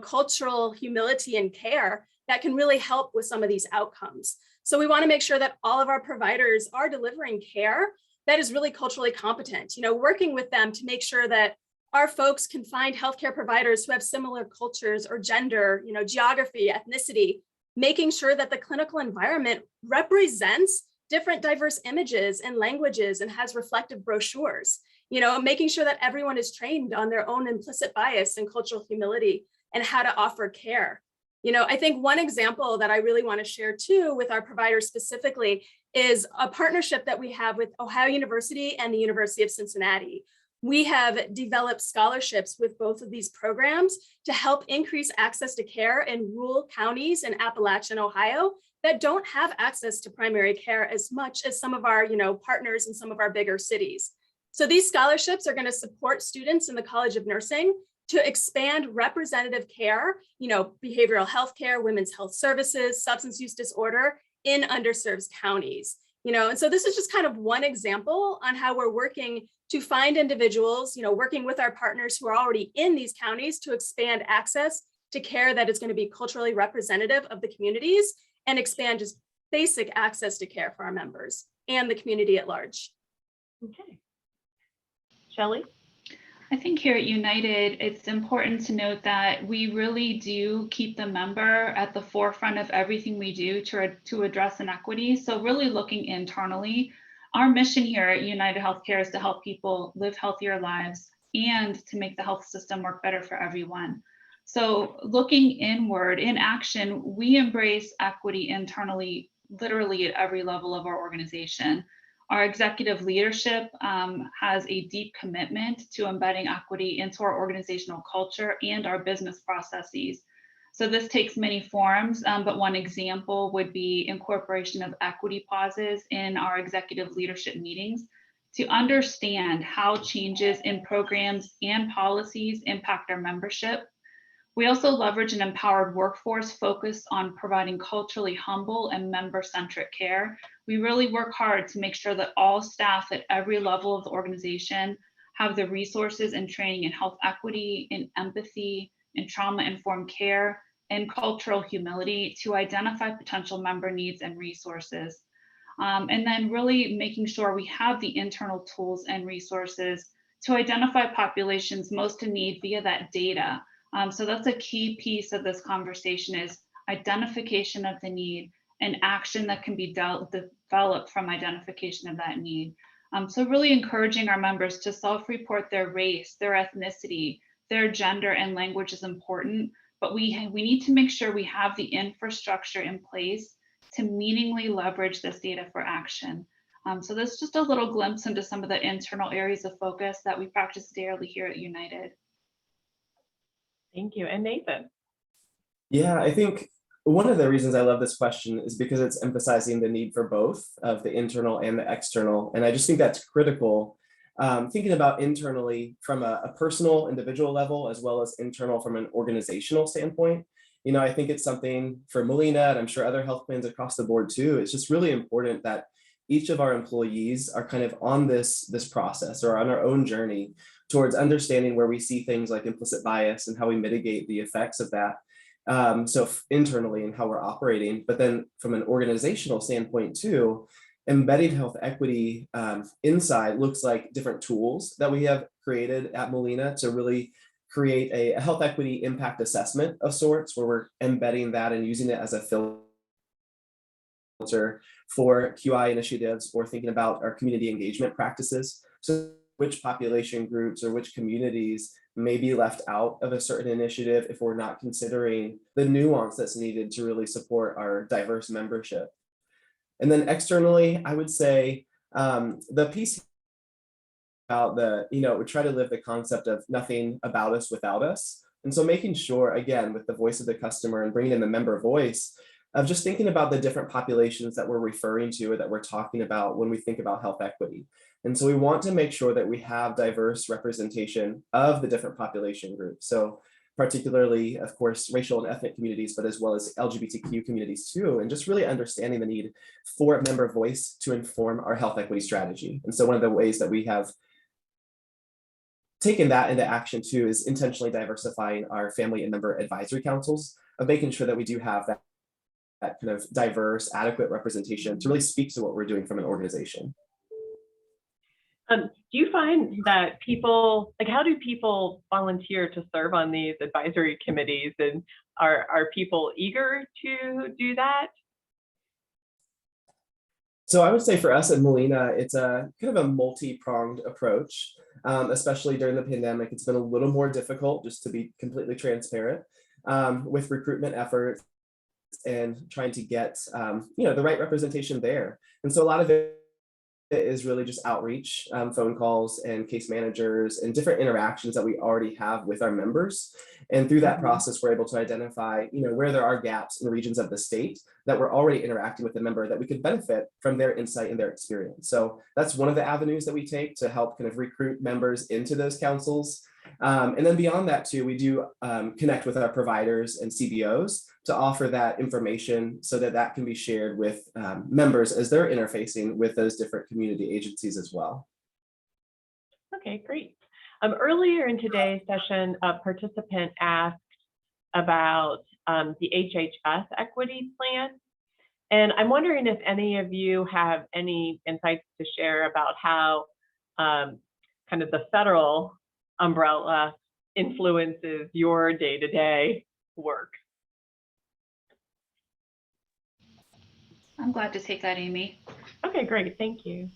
cultural humility and care that can really help with some of these outcomes. So we want to make sure that all of our providers are delivering care that is really culturally competent, working with them to make sure that our folks can find healthcare providers who have similar cultures or gender, geography, ethnicity, making sure that the clinical environment represents different diverse images and languages and has reflective brochures, making sure that everyone is trained on their own implicit bias and cultural humility and how to offer care. I think one example that I really want to share too with our providers specifically is a partnership that we have with Ohio University and the University of Cincinnati. We have developed scholarships with both of these programs to help increase access to care in rural counties in Appalachian, Ohio, that don't have access to primary care as much as some of our partners in some of our bigger cities. So these scholarships are going to support students in the College of Nursing to expand representative care, behavioral health care, women's health services, substance use disorder in underserved counties. And so this is just kind of one example on how we're working to find individuals, working with our partners who are already in these counties to expand access to care that is going to be culturally representative of the communities and expand just basic access to care for our members and the community at large. Okay. Shelley? I think here at United, it's important to note that we really do keep the member at the forefront of everything we do to address inequity. So really looking internally, our mission here at United Healthcare is to help people live healthier lives and to make the health system work better for everyone. So looking inward in action, we embrace equity internally, literally at every level of our organization. Our executive leadership has a deep commitment to embedding equity into our organizational culture and our business processes. So this takes many forms, but one example would be incorporation of equity pauses in our executive leadership meetings to understand how changes in programs and policies impact our membership. We also leverage an empowered workforce focused on providing culturally humble and member-centric care. We really work hard to make sure that all staff at every level of the organization have the resources and training in health equity, in empathy, in trauma-informed care, and cultural humility to identify potential member needs and resources. And then really making sure we have the internal tools and resources to identify populations most in need via that data. So that's a key piece of this conversation is identification of the need and action that can be developed from identification of that need. So really encouraging our members to self-report their race, their ethnicity, their gender and language is important, but we need to make sure we have the infrastructure in place to meaningfully leverage this data for action. So this is just a little glimpse into some of the internal areas of focus that we practice daily here at United. Thank you. And Nathan. Yeah, I think one of the reasons I love this question is because it's emphasizing the need for both of the internal and the external. And I just think that's critical. Thinking about internally from a personal individual level, as well as internal from an organizational standpoint. You know, I think it's something for Molina, and I'm sure other health plans across the board too. It's just really important that each of our employees are kind of on this process or on our own journey towards understanding where we see things like implicit bias and how we mitigate the effects of that. So internally and how we're operating, but then from an organizational standpoint too, embedding health equity inside looks like different tools that we have created at Molina to really create a health equity impact assessment of sorts, where we're embedding that and using it as a filter for QI initiatives or thinking about our community engagement practices. So which population groups or which communities may be left out of a certain initiative if we're not considering the nuance that's needed to really support our diverse membership. And then externally, I would say the piece about we try to live the concept of nothing about us without us. And so making sure, again, with the voice of the customer and bringing in the member voice, of just thinking about the different populations that we're referring to or that we're talking about when we think about health equity. And so we want to make sure that we have diverse representation of the different population groups. So particularly, of course, racial and ethnic communities, but as well as LGBTQ communities too, and just really understanding the need for member voice to inform our health equity strategy. And so one of the ways that we have taken that into action too is intentionally diversifying our family and member advisory councils, of making sure that we do have that kind of diverse, adequate representation to really speak to what we're doing from an organization. Do you find that people, like, how do people volunteer to serve on these advisory committees, and are people eager to do that? So I would say for us at Molina, it's a kind of a multi-pronged approach, especially during the pandemic. It's been a little more difficult, just to be completely transparent, with recruitment efforts and trying to get the right representation there. And so a lot of it is really just outreach, phone calls and case managers and different interactions that we already have with our members. And through that process, we're able to identify, where there are gaps in regions of the state that we're already interacting with the member that we could benefit from their insight and their experience. So that's one of the avenues that we take to help kind of recruit members into those councils. And then beyond that too, we do connect with our providers and CBOs to offer that information so that that can be shared with members as they're interfacing with those different community agencies as well. Okay, great. Earlier in today's session, a participant asked about the HHS equity plan. And I'm wondering if any of you have any insights to share about how kind of the federal umbrella influences your day-to-day work? I'm glad to take that, Amy. Okay, great, thank you.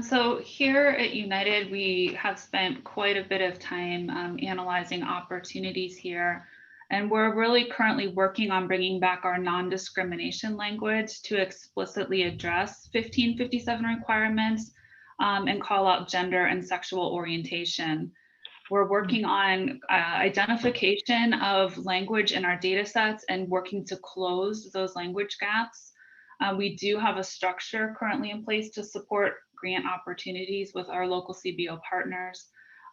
So here at United, we have spent quite a bit of time analyzing opportunities here. And we're really currently working on bringing back our non-discrimination language to explicitly address 1557 requirements and call out gender and sexual orientation. We're working on identification of language in our data sets and working to close those language gaps. We do have a structure currently in place to support grant opportunities with our local CBO partners.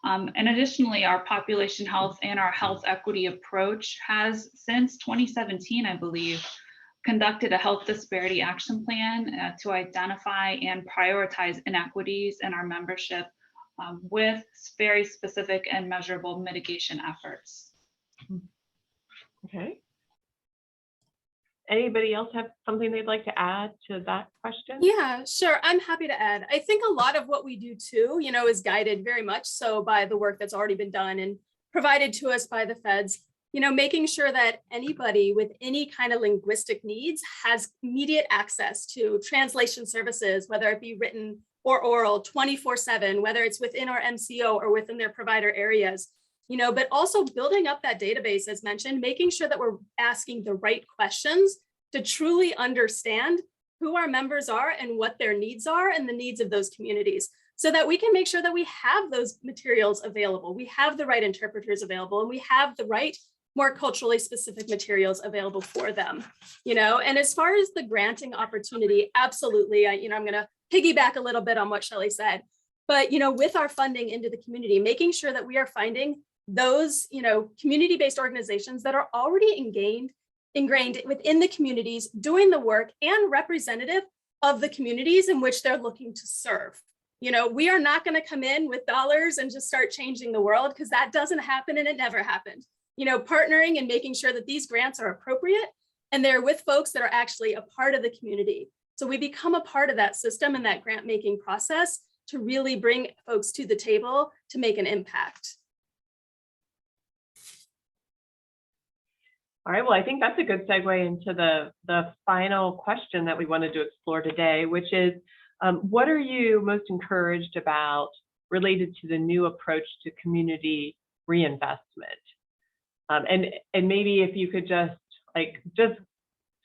And additionally, our population health and our health equity approach has, since 2017, I believe, conducted a health disparity action plan to identify and prioritize inequities in our membership with very specific and measurable mitigation efforts. Okay. Anybody else have something they'd like to add to that question? Yeah, sure. I'm happy to add. I think a lot of what we do too, is guided very much so by the work that's already been done and provided to us by the feds, making sure that anybody with any kind of linguistic needs has immediate access to translation services, whether it be written or oral 24/7, whether it's within our MCO or within their provider areas. But also building up that database, as mentioned, making sure that we're asking the right questions to truly understand who our members are and what their needs are and the needs of those communities, so that we can make sure that we have those materials available, we have the right interpreters available, and we have the right, more culturally specific materials available for them. And as far as the granting opportunity, absolutely, I'm going to piggyback a little bit on what Shelley said, but with our funding into the community, making sure that we are finding those, community-based organizations that are already ingrained within the communities, doing the work and representative of the communities in which they're looking to serve. We are not going to come in with dollars and just start changing the world, because that doesn't happen and it never happened. Partnering and making sure that these grants are appropriate and they're with folks that are actually a part of the community. So we become a part of that system and that grant making process to really bring folks to the table to make an impact. All right, well, I think that's a good segue into the final question that we wanted to explore today, which is, what are you most encouraged about related to the new approach to community reinvestment? And maybe if you could just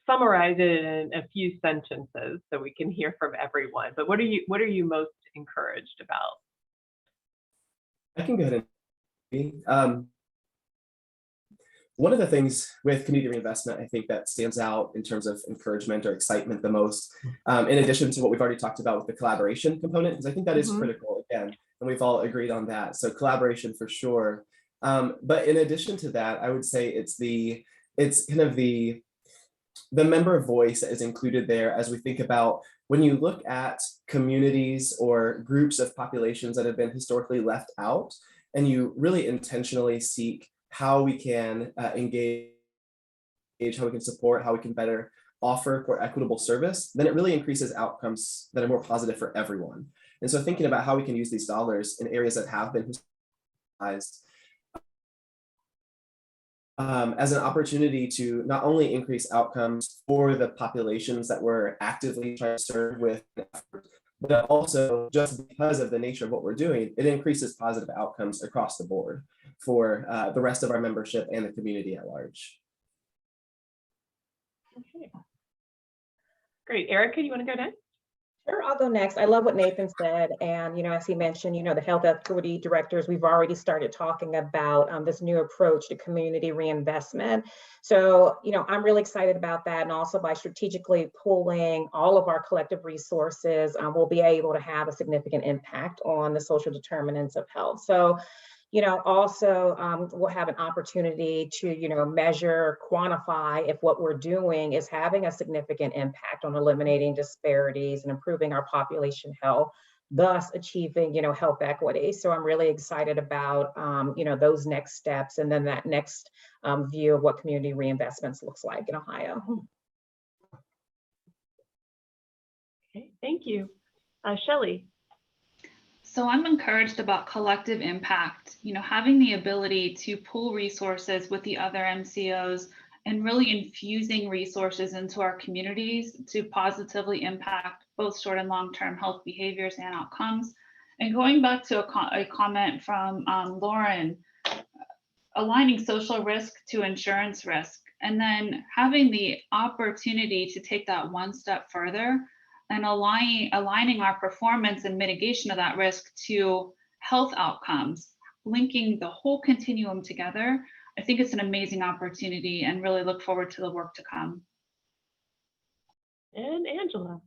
summarize it in a few sentences so we can hear from everyone. But what are you most encouraged about? I can go ahead and one of the things with community reinvestment, I think that stands out in terms of encouragement or excitement the most, in addition to what we've already talked about with the collaboration component, because I think that is critical again, and we've all agreed on that. So collaboration for sure. But in addition to that, I would say it's kind of the member voice that is included there as we think about when you look at communities or groups of populations that have been historically left out, and you really intentionally seek how we can engage, how we can support, how we can better offer more equitable service, then it really increases outcomes that are more positive for everyone. And so thinking about how we can use these dollars in areas that have been historicized as an opportunity to not only increase outcomes for the populations that we're actively trying to serve with, but also just because of the nature of what we're doing, it increases positive outcomes across the board for the rest of our membership and the community at large. Okay. Great. Erica, you want to go next? Sure, I'll go next. I love what Nathan said. And, as he mentioned, the health equity directors, we've already started talking about this new approach to community reinvestment. So, I'm really excited about that. And also by strategically pooling all of our collective resources, we'll be able to have a significant impact on the social determinants of health. So, also we'll have an opportunity to, measure, quantify if what we're doing is having a significant impact on eliminating disparities and improving our population health, thus achieving, health equity. So I'm really excited about, those next steps and then that next view of what community reinvestments looks like in Ohio. Okay, thank you. Shelley. So I'm encouraged about collective impact, having the ability to pool resources with the other MCOs and really infusing resources into our communities to positively impact both short and long-term health behaviors and outcomes. And going back to a comment from Lauren, aligning social risk to insurance risk, and then having the opportunity to take that one step further and aligning our performance and mitigation of that risk to health outcomes, linking the whole continuum together. I think it's an amazing opportunity and really look forward to the work to come. And Angela.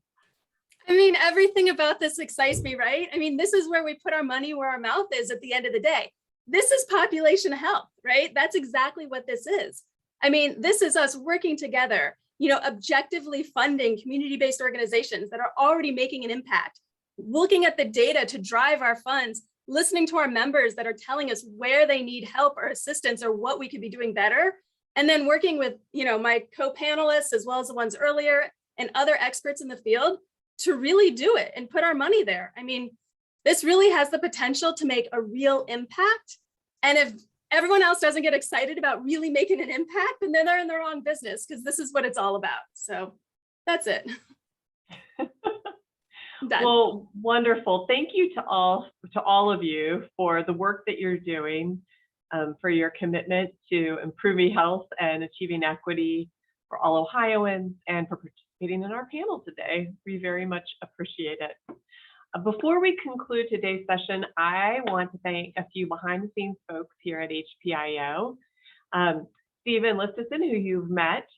I mean, everything about this excites me, right? I mean, this is where we put our money where our mouth is at the end of the day. This is population health, right? That's exactly what this is. I mean, this is us working together, objectively funding community-based organizations that are already making an impact, looking at the data to drive our funds, listening to our members that are telling us where they need help or assistance or what we could be doing better, and then working with, my co-panelists as well as the ones earlier and other experts in the field to really do it and put our money there. I mean, this really has the potential to make a real impact. And if everyone else doesn't get excited about really making an impact, then they're in the wrong business, because this is what it's all about. So that's it. Well, wonderful. Thank you to all of you for the work that you're doing, for your commitment to improving health and achieving equity for all Ohioans, and for participating in our panel today. We very much appreciate it. Before we conclude today's session, I want to thank a few behind the scenes folks here at HPIO. Stephen Listeson, who you've met,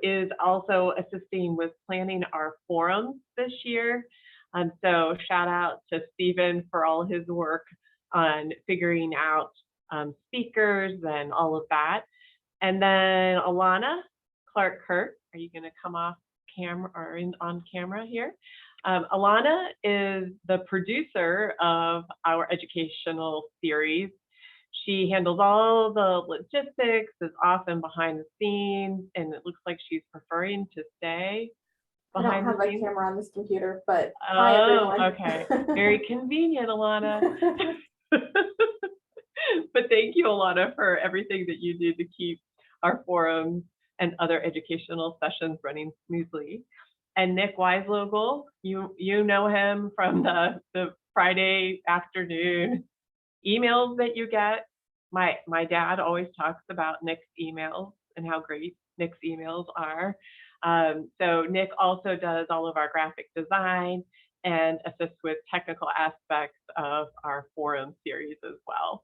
is also assisting with planning our forums this year. So shout out to Stephen for all his work on figuring out speakers and all of that. And then Alana Clark-Kurt, are you going to come off camera or on camera here? Alana is the producer of our educational series. She handles all the logistics, is often behind the scenes, and it looks like she's preferring to stay behind the scenes. I don't have a camera on this computer, but hi everyone. Okay, very convenient, Alana. But thank you, Alana, for everything that you do to keep our forums and other educational sessions running smoothly. And Nick Weislogel, you know him from the Friday afternoon emails that you get. My dad always talks about Nick's emails and how great Nick's emails are. So Nick also does all of our graphic design and assists with technical aspects of our forum series as well.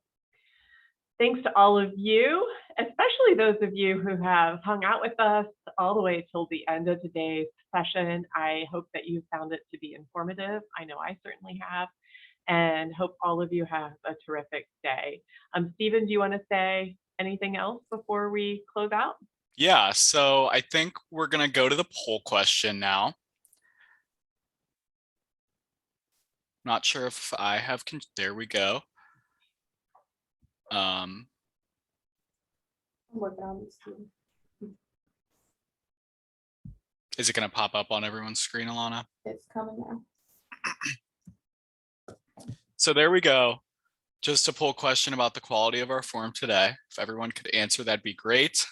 Thanks to all of you, especially those of you who have hung out with us all the way till the end of today's session. I hope that you found it to be informative. I know I certainly have, and hope all of you have a terrific day. Stephen, do you want to say anything else before we close out? Yeah, so I think we're going to go to the poll question now. Not sure if I have, there we go. I'm working on this too. Is it going to pop up on everyone's screen, Alana? It's coming now. So there we go. Just a poll question about the quality of our forum today. If everyone could answer, that'd be great.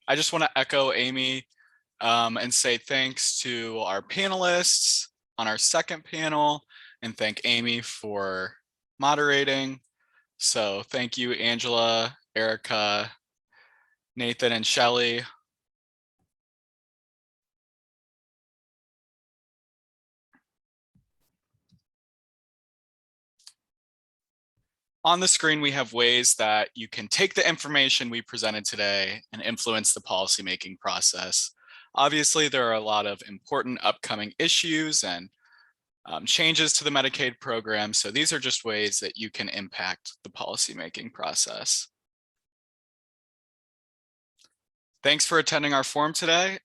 I just want to echo Amy and say thanks to our panelists on our second panel, and thank Amy for moderating. So thank you, Angela, Erica, Nathan, and Shelley. On the screen, we have ways that you can take the information we presented today and influence the policymaking process. Obviously, there are a lot of important upcoming issues and changes to the Medicaid program. So these are just ways that you can impact the policymaking process. Thanks for attending our forum today.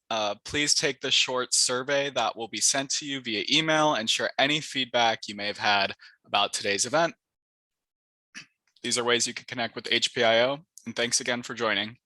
Please take the short survey that will be sent to you via email and share any feedback you may have had about today's event. These are ways you can connect with HPIO, and thanks again for joining.